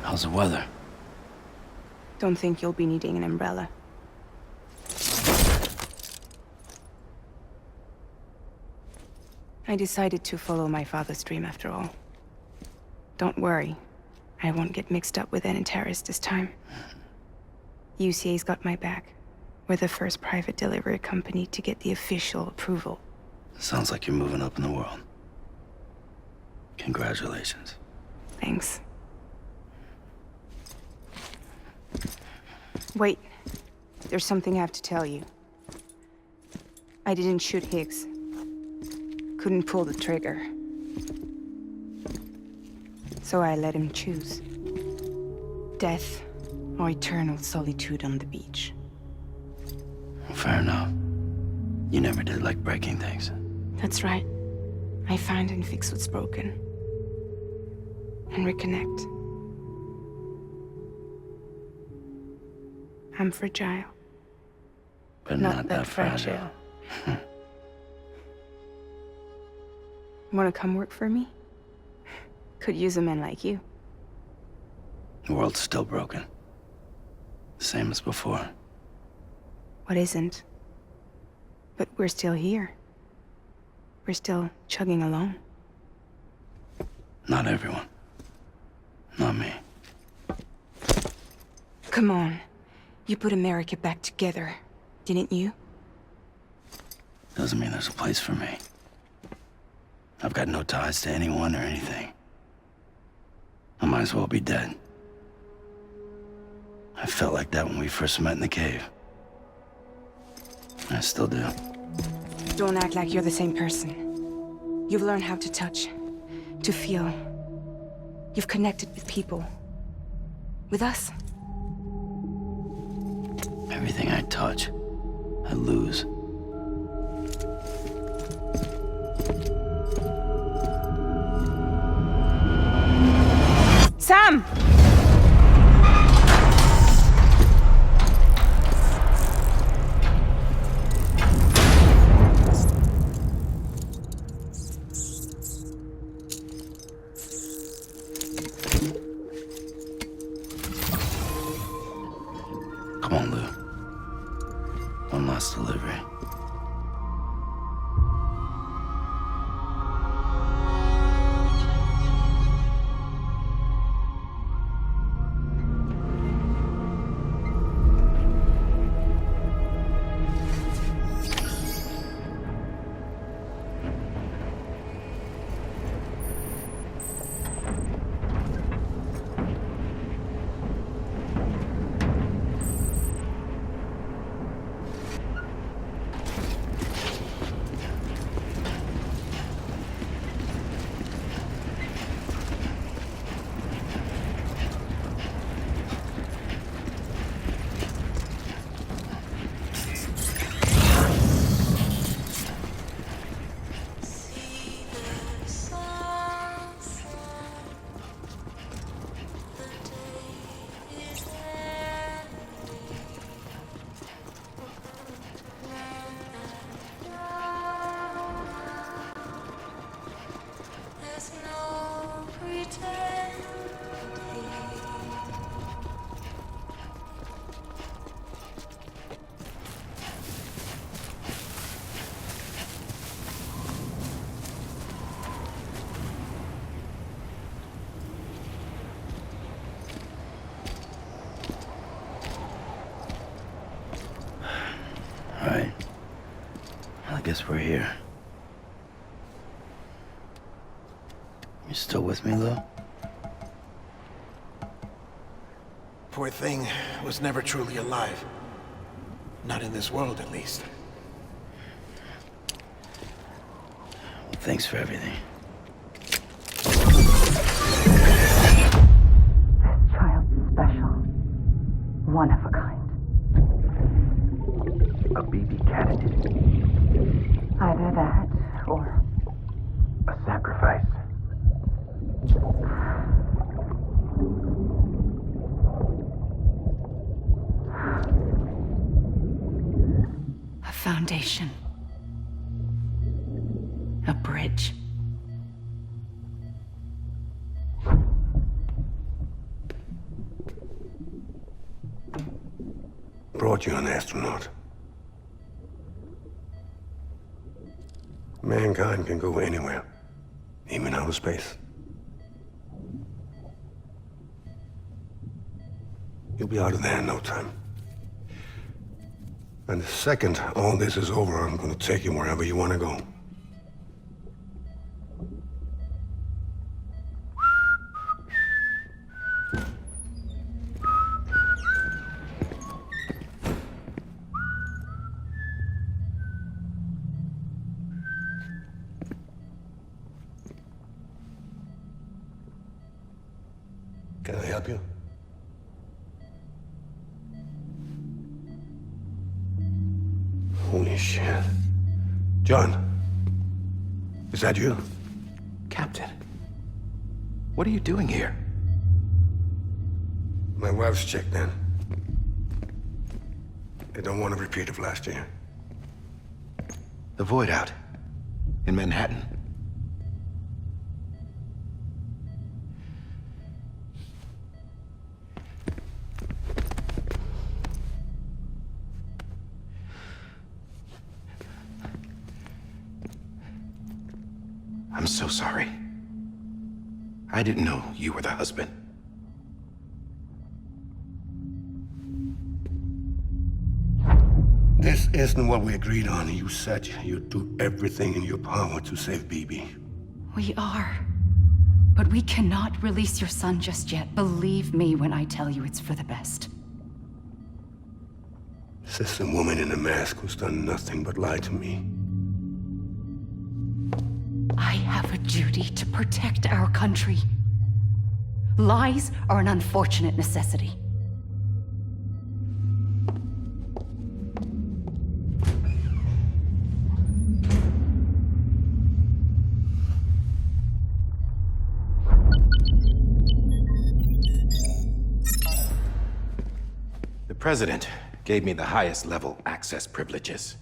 How's the weather? Don't think you'll be needing an umbrella. I decided to follow my father's dream after all. Don't worry, I won't get mixed up with any terrorists this time. UCA's got my back. We're the first private delivery company to get the official approval. Sounds like you're moving up in the world. Congratulations. Thanks. Wait, there's something I have to tell you. I didn't shoot Higgs. Couldn't pull the trigger. So I let him choose. Death or eternal solitude on the beach. Fair enough. You never did like breaking things. That's right. I find and fix what's broken. And reconnect. I'm fragile. But not that fragile. Wanna come work for me? Could use a man like you. The world's still broken. Same as before. What isn't? But we're still here. We're still chugging along. Not everyone. Not me. Come on. You put America back together, didn't you? Doesn't mean there's a place for me. I've got no ties to anyone or anything. I might as well be dead. I felt like that when we first met in the cave. I still do. Don't act like you're the same person. You've learned how to touch, to feel. You've connected with people. With us. Everything I touch, I lose. Sam! Come on, Lou. One last delivery. guess we're here. You still with me, though? Poor thing was never truly alive. Not in this world, at least. Well, thanks for everything. This child's special. One of a kind. A BB candidate. Either that, or A sacrifice. A foundation. A bridge. Brought you an astronaut. Mankind can go anywhere, even outer space. You'll be out of there in no time. And the second all this is over, I'm gonna take you wherever you wanna go. Can I help you? Holy shit. John, is that you? Captain, what are you doing here? My wife's checked in. They don't want a repeat of last year. The Void out in Manhattan. I'm so sorry. I didn't know you were the husband. This isn't what we agreed on. You said you'd do everything in your power to save BB. We are. But we cannot release your son just yet. Believe me when I tell you it's for the best. This is a woman in a mask who's done nothing but lie to me. I have a duty to protect our country. Lies are an unfortunate necessity. The President gave me the highest level access privileges.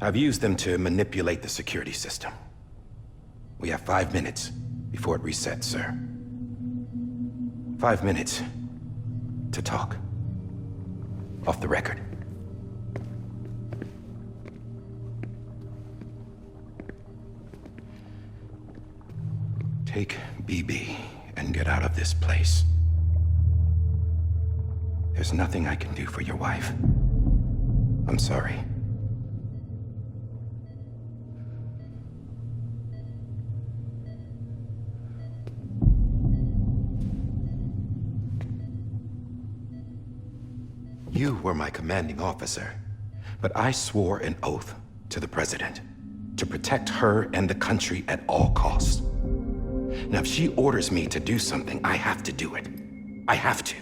I've used them to manipulate the security system. We have 5 minutes before it resets, sir. 5 minutes to talk. Off the record. Take BB and get out of this place. There's nothing I can do for your wife. I'm sorry. You were my commanding officer, but I swore an oath to the President to protect her and the country at all costs. Now, if she orders me to do something, I have to do it. I have to.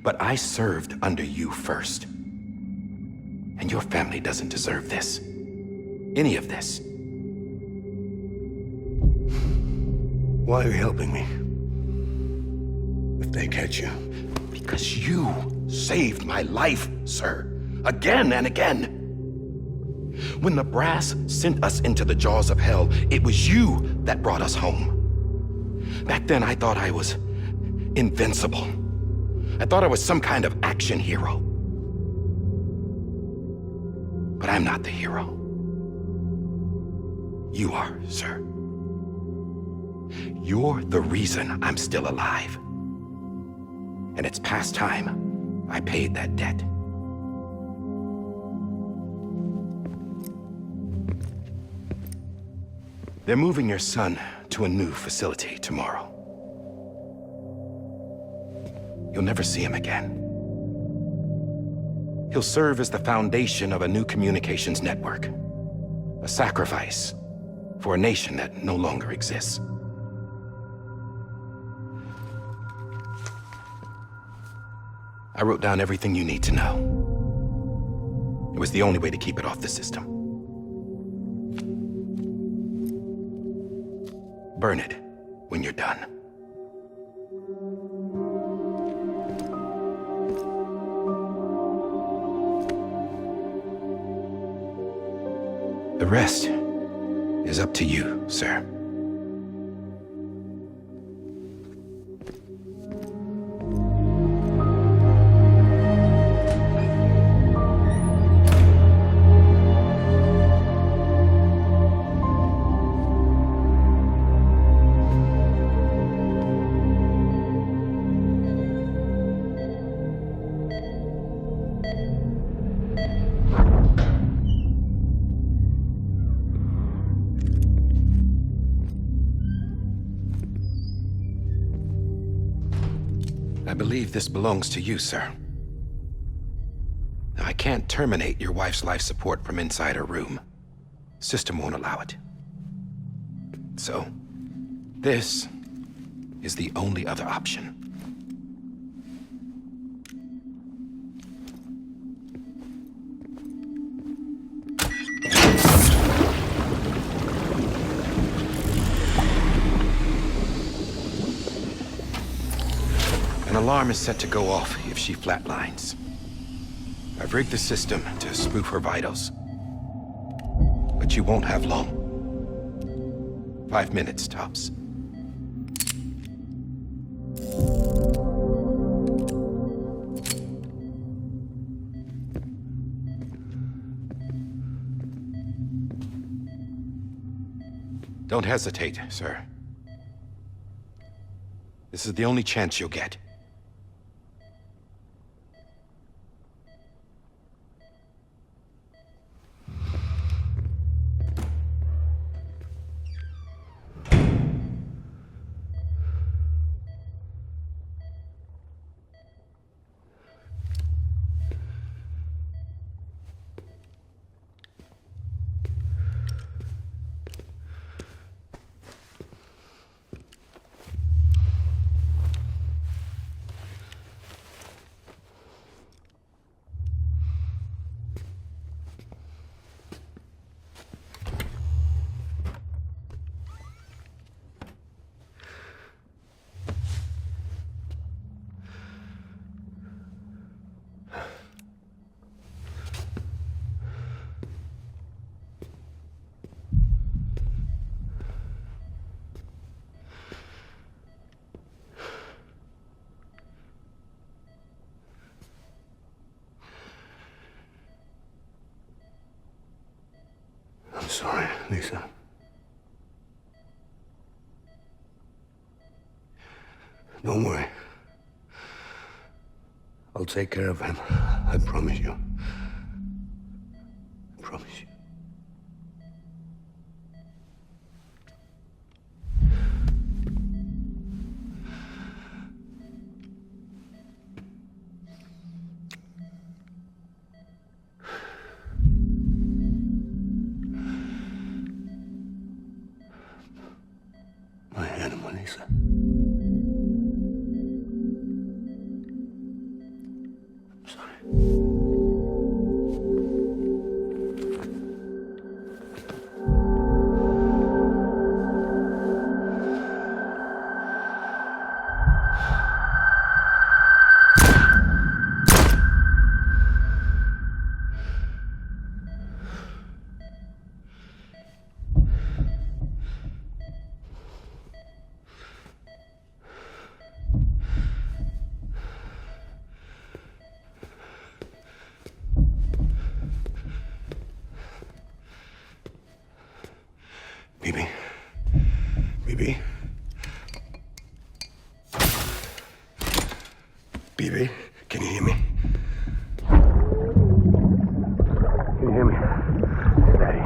But I served under you first. And your family doesn't deserve this. Any of this. Why are you helping me? If they catch you. Because you saved my life, sir. Again and again. When the brass sent us into the jaws of hell, it was you that brought us home. Back then, I thought I was invincible. I thought I was some kind of action hero. But I'm not the hero. You are, sir. You're the reason I'm still alive. And it's past time I paid that debt. They're moving your son to a new facility tomorrow. You'll never see him again. He'll serve as the foundation of a new communications network. A sacrifice for a nation that no longer exists. I wrote down everything you need to know. It was the only way to keep it off the system. Burn it when you're done. The rest is up to you, sir. I believe this belongs to you, sir. I can't terminate your wife's life support from inside her room. System won't allow it. So, this is the only other option. An alarm is set to go off if she flatlines. I've rigged the system to spoof her vitals. But you won't have long. 5 minutes, tops. Don't hesitate, sir. This is the only chance you'll get. I'm sorry, Lisa. Don't worry. I'll take care of him. I promise you. I promise you. My animal, Lisa. I'm sorry. Bibi? Bibi? Bibi, can you hear me? Can you hear me? Daddy.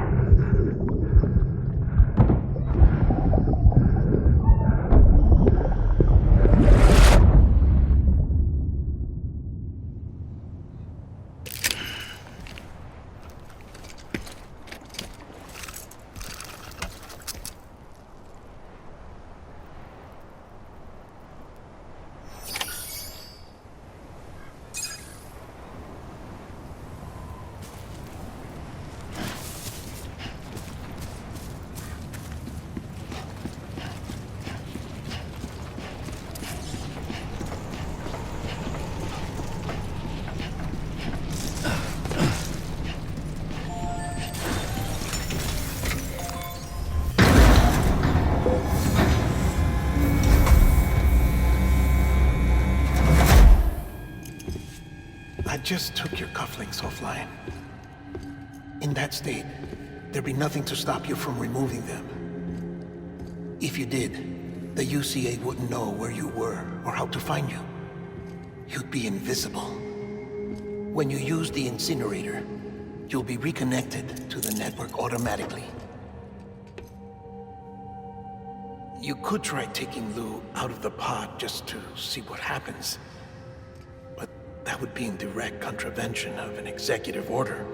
just took your cufflinks offline. In that state, there'd be nothing to stop you from removing them. If you did, the UCA wouldn't know where you were or how to find you. You'd be invisible. When you use the incinerator, you'll be reconnected to the network automatically. You could try taking Lou out of the pod just to see what happens. But that would be in direct contravention of an executive order.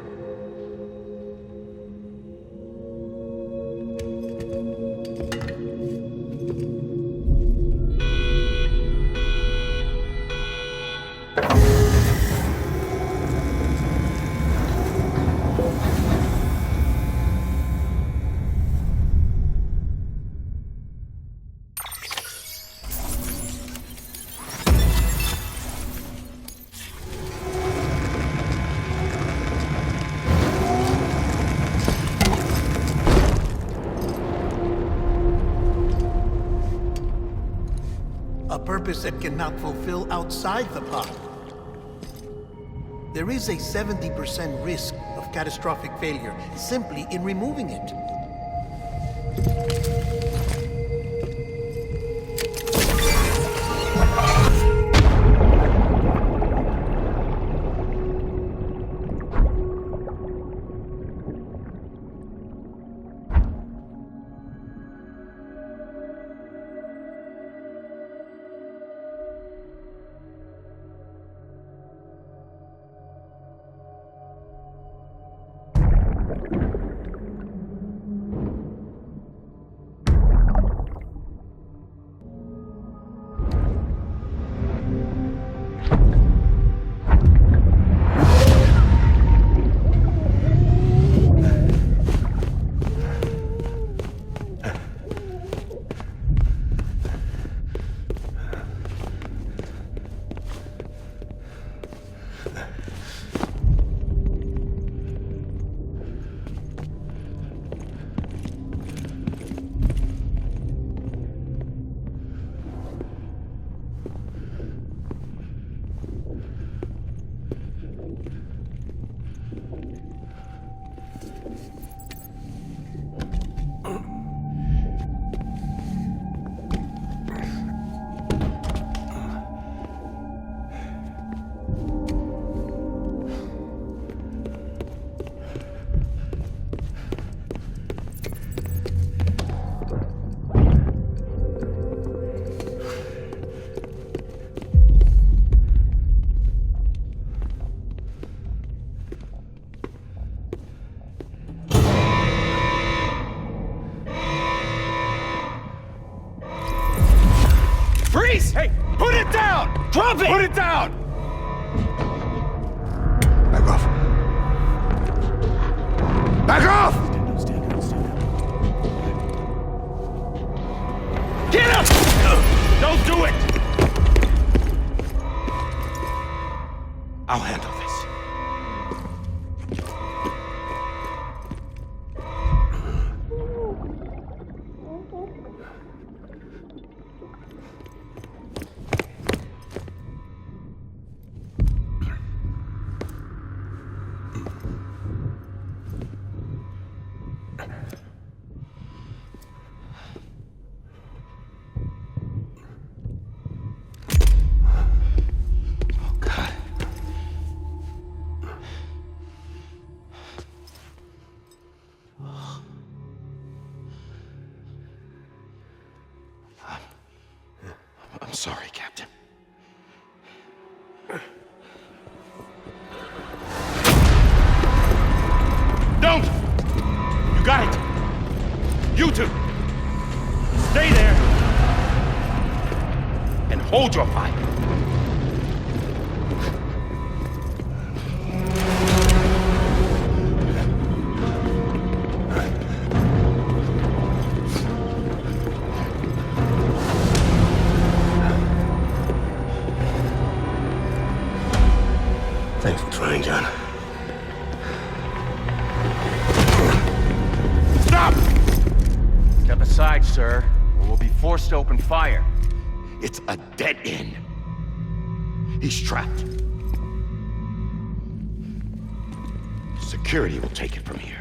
Purpose that cannot fulfill outside the pod. There is a 70% risk of catastrophic failure simply in removing it. Hey, put it down! Drop it! Put it down! Back off. Back off! Get up! Don't do it! I'll handle this. I'm sorry, Captain. Don't! You got it! You two! Stay there! And hold your fire! Thanks for trying, John. Stop! Step aside, sir, or we'll be forced to open fire. It's a dead end. He's trapped. Security will take it from here.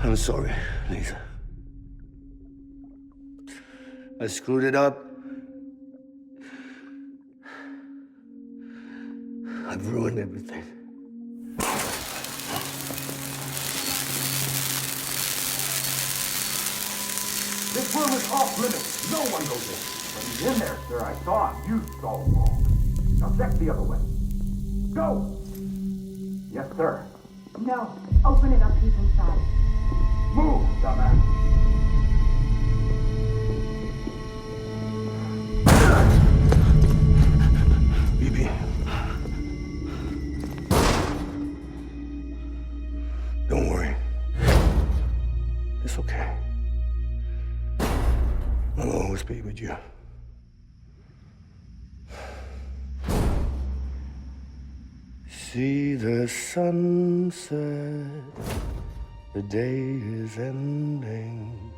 I'm sorry, Lisa. I screwed it up. I've ruined everything. This room is off limits. No one goes in. But he's in there, sir. I saw him. You saw him wrong. Now check the other way. Go! Yes, sir. No. Open it up. He's inside. Move, dumbass. BB. Don't worry. It's okay. I'll always be with you. See the sunset. The day is ending.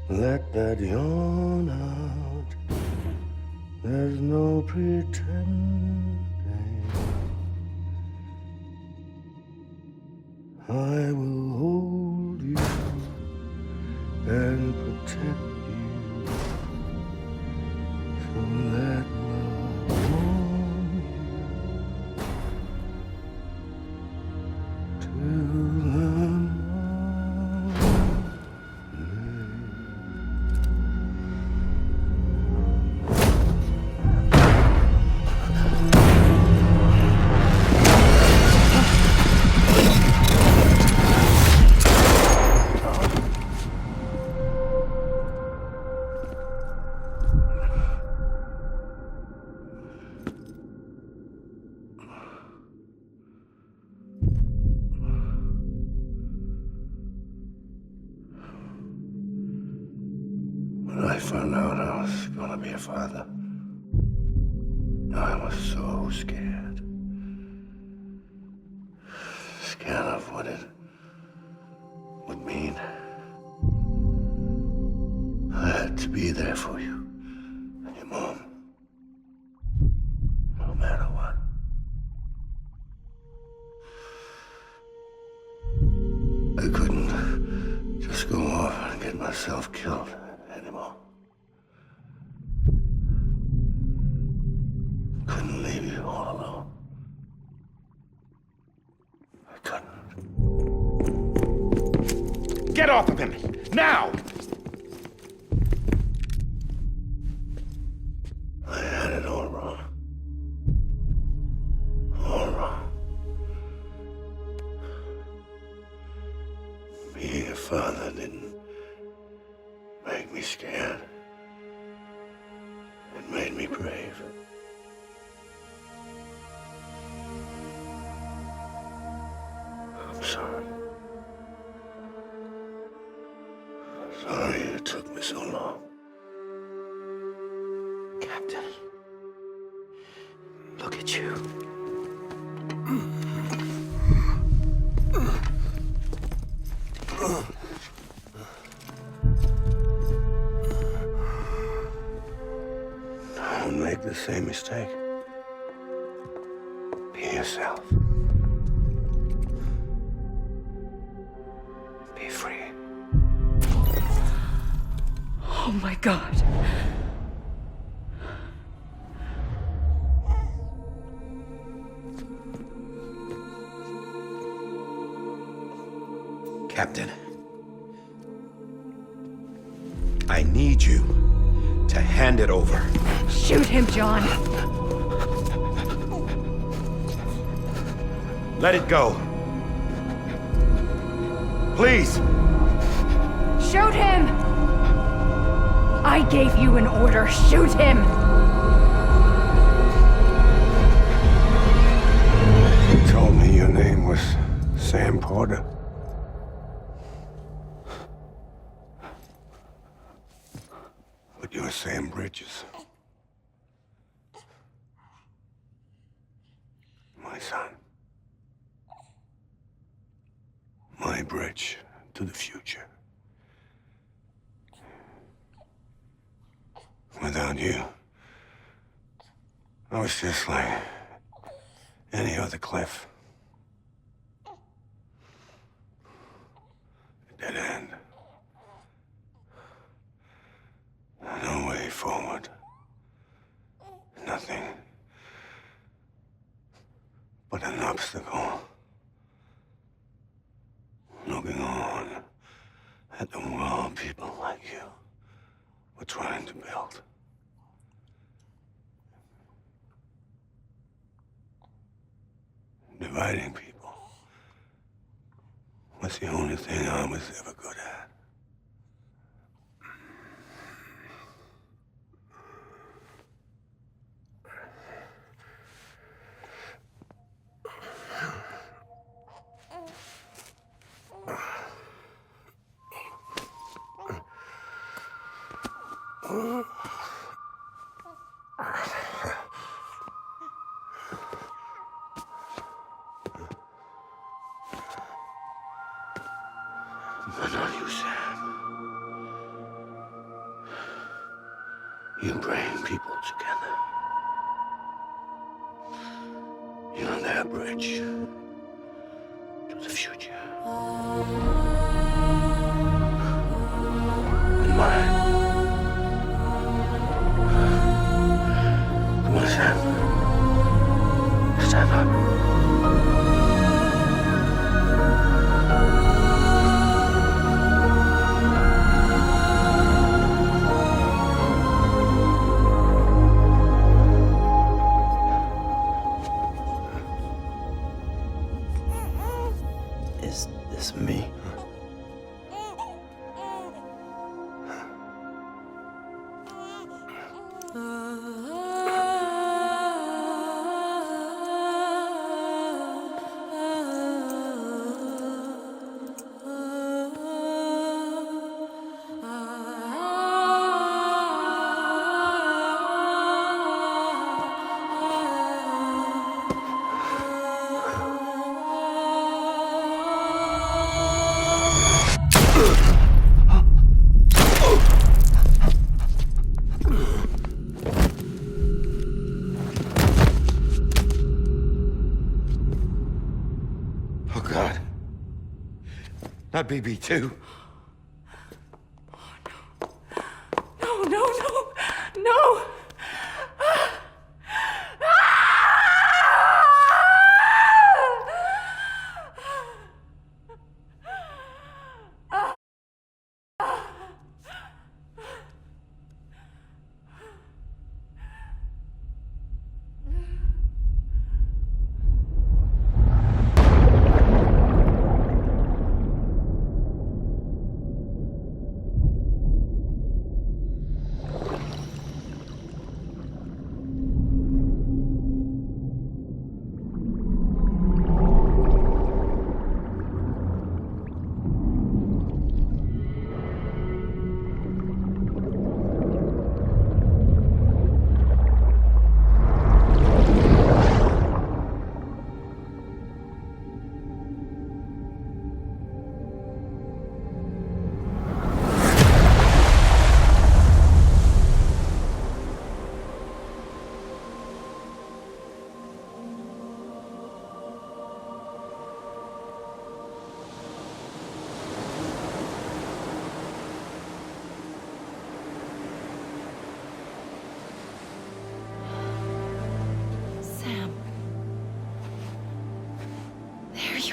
Let that yawn out. There's no pretending. I will hold you and protect you. So let love warm you till When I found out I was gonna be a father, I was so scared. Scared of what it would mean. I had to be there for you and your mom, no matter what. I couldn't just go off and get myself killed anymore. Couldn't leave you all alone. I couldn't. Get off of him! Now! I had it all wrong. All wrong. Being a father didn't make me scared. It made me brave. I'm sorry. Captain, look at you. Don't make the same mistake. Be yourself. Be free. Oh my God. Captain, I need you to hand it over. Shoot him, John. Let it go. Please. Shoot him! I gave you an order. Shoot him! You told me your name was Sam Porter. But you're Sam Bridges. My son. My bridge to the future. Without you, I was just like any other Cliff. A dead end. No way forward. Nothing but an obstacle. Looking on at the world people like you were trying to build. Dividing people was the only thing I was ever good at. But not you, Sam. You bring people together. You're their bridge to the future. And mine. Come on, Sam. Stand up. Is this me? Not BB2. No, no, no, no!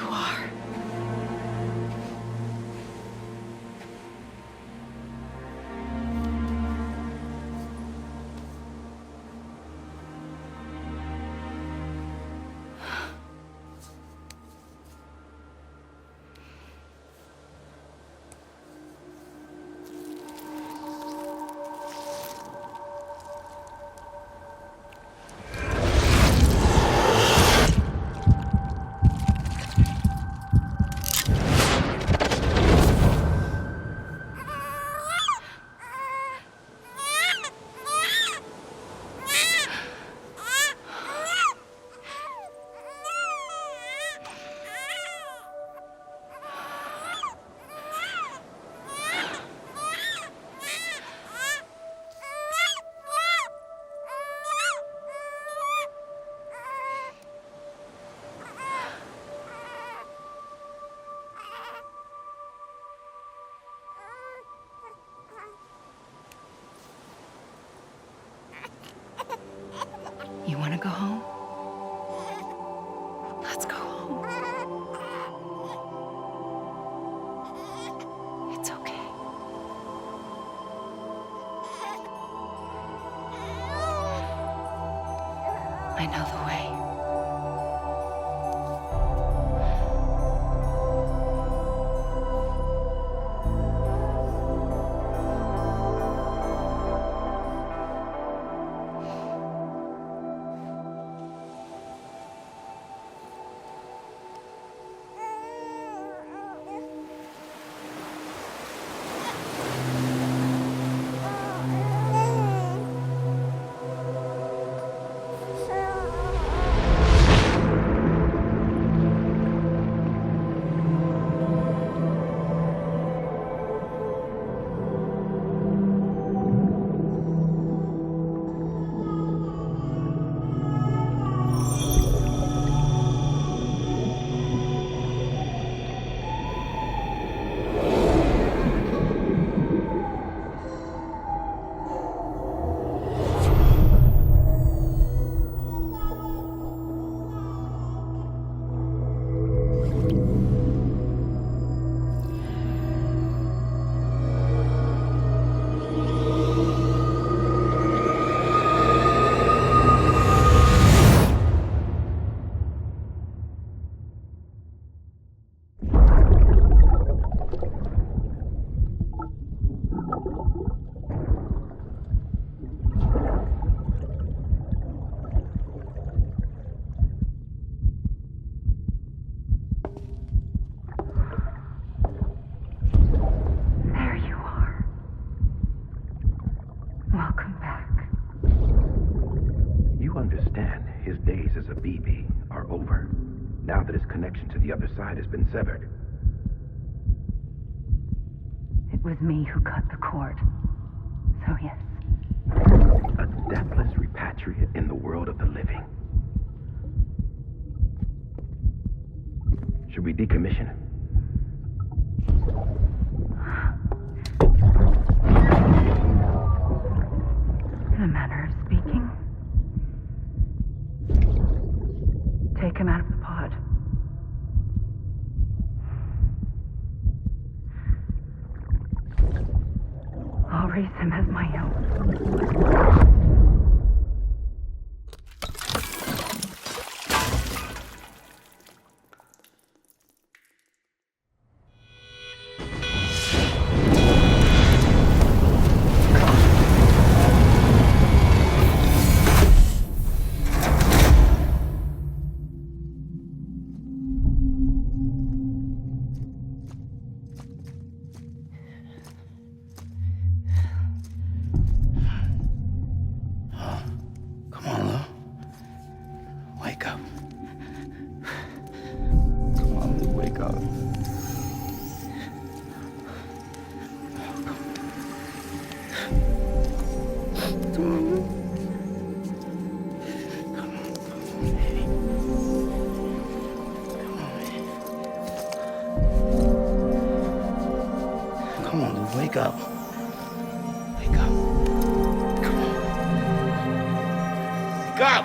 you are. You want to go home? Let's go home. It's okay. I know the way. Now that his connection to the other side has been severed. It was me who cut the cord. So yes. A deathless repatriate in the world of the living. Should we decommission him? In a manner of speaking. Take him out of the pod. I'll raise him as my own. Wake up. Wake up. Come on. Wake up!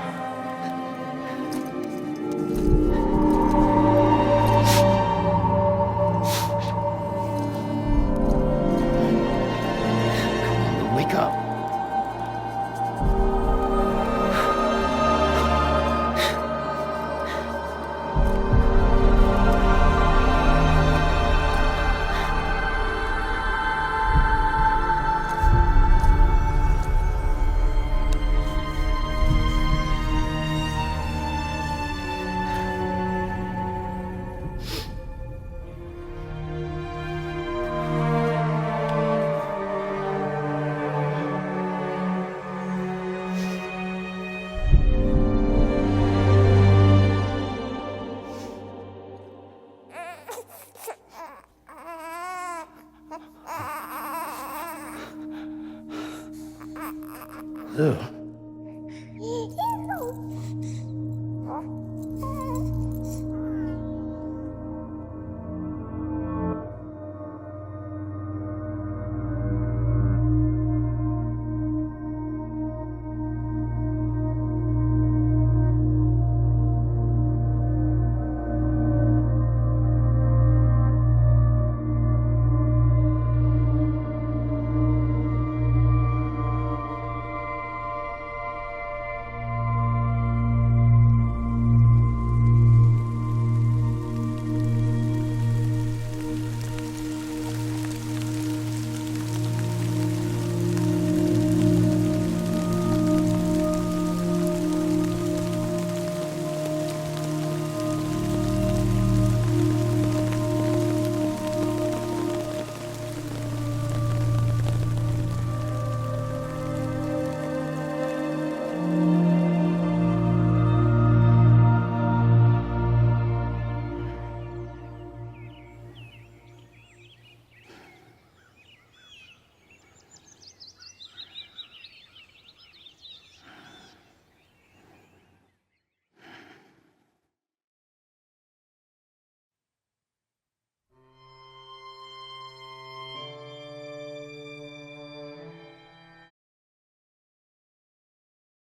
Yeah.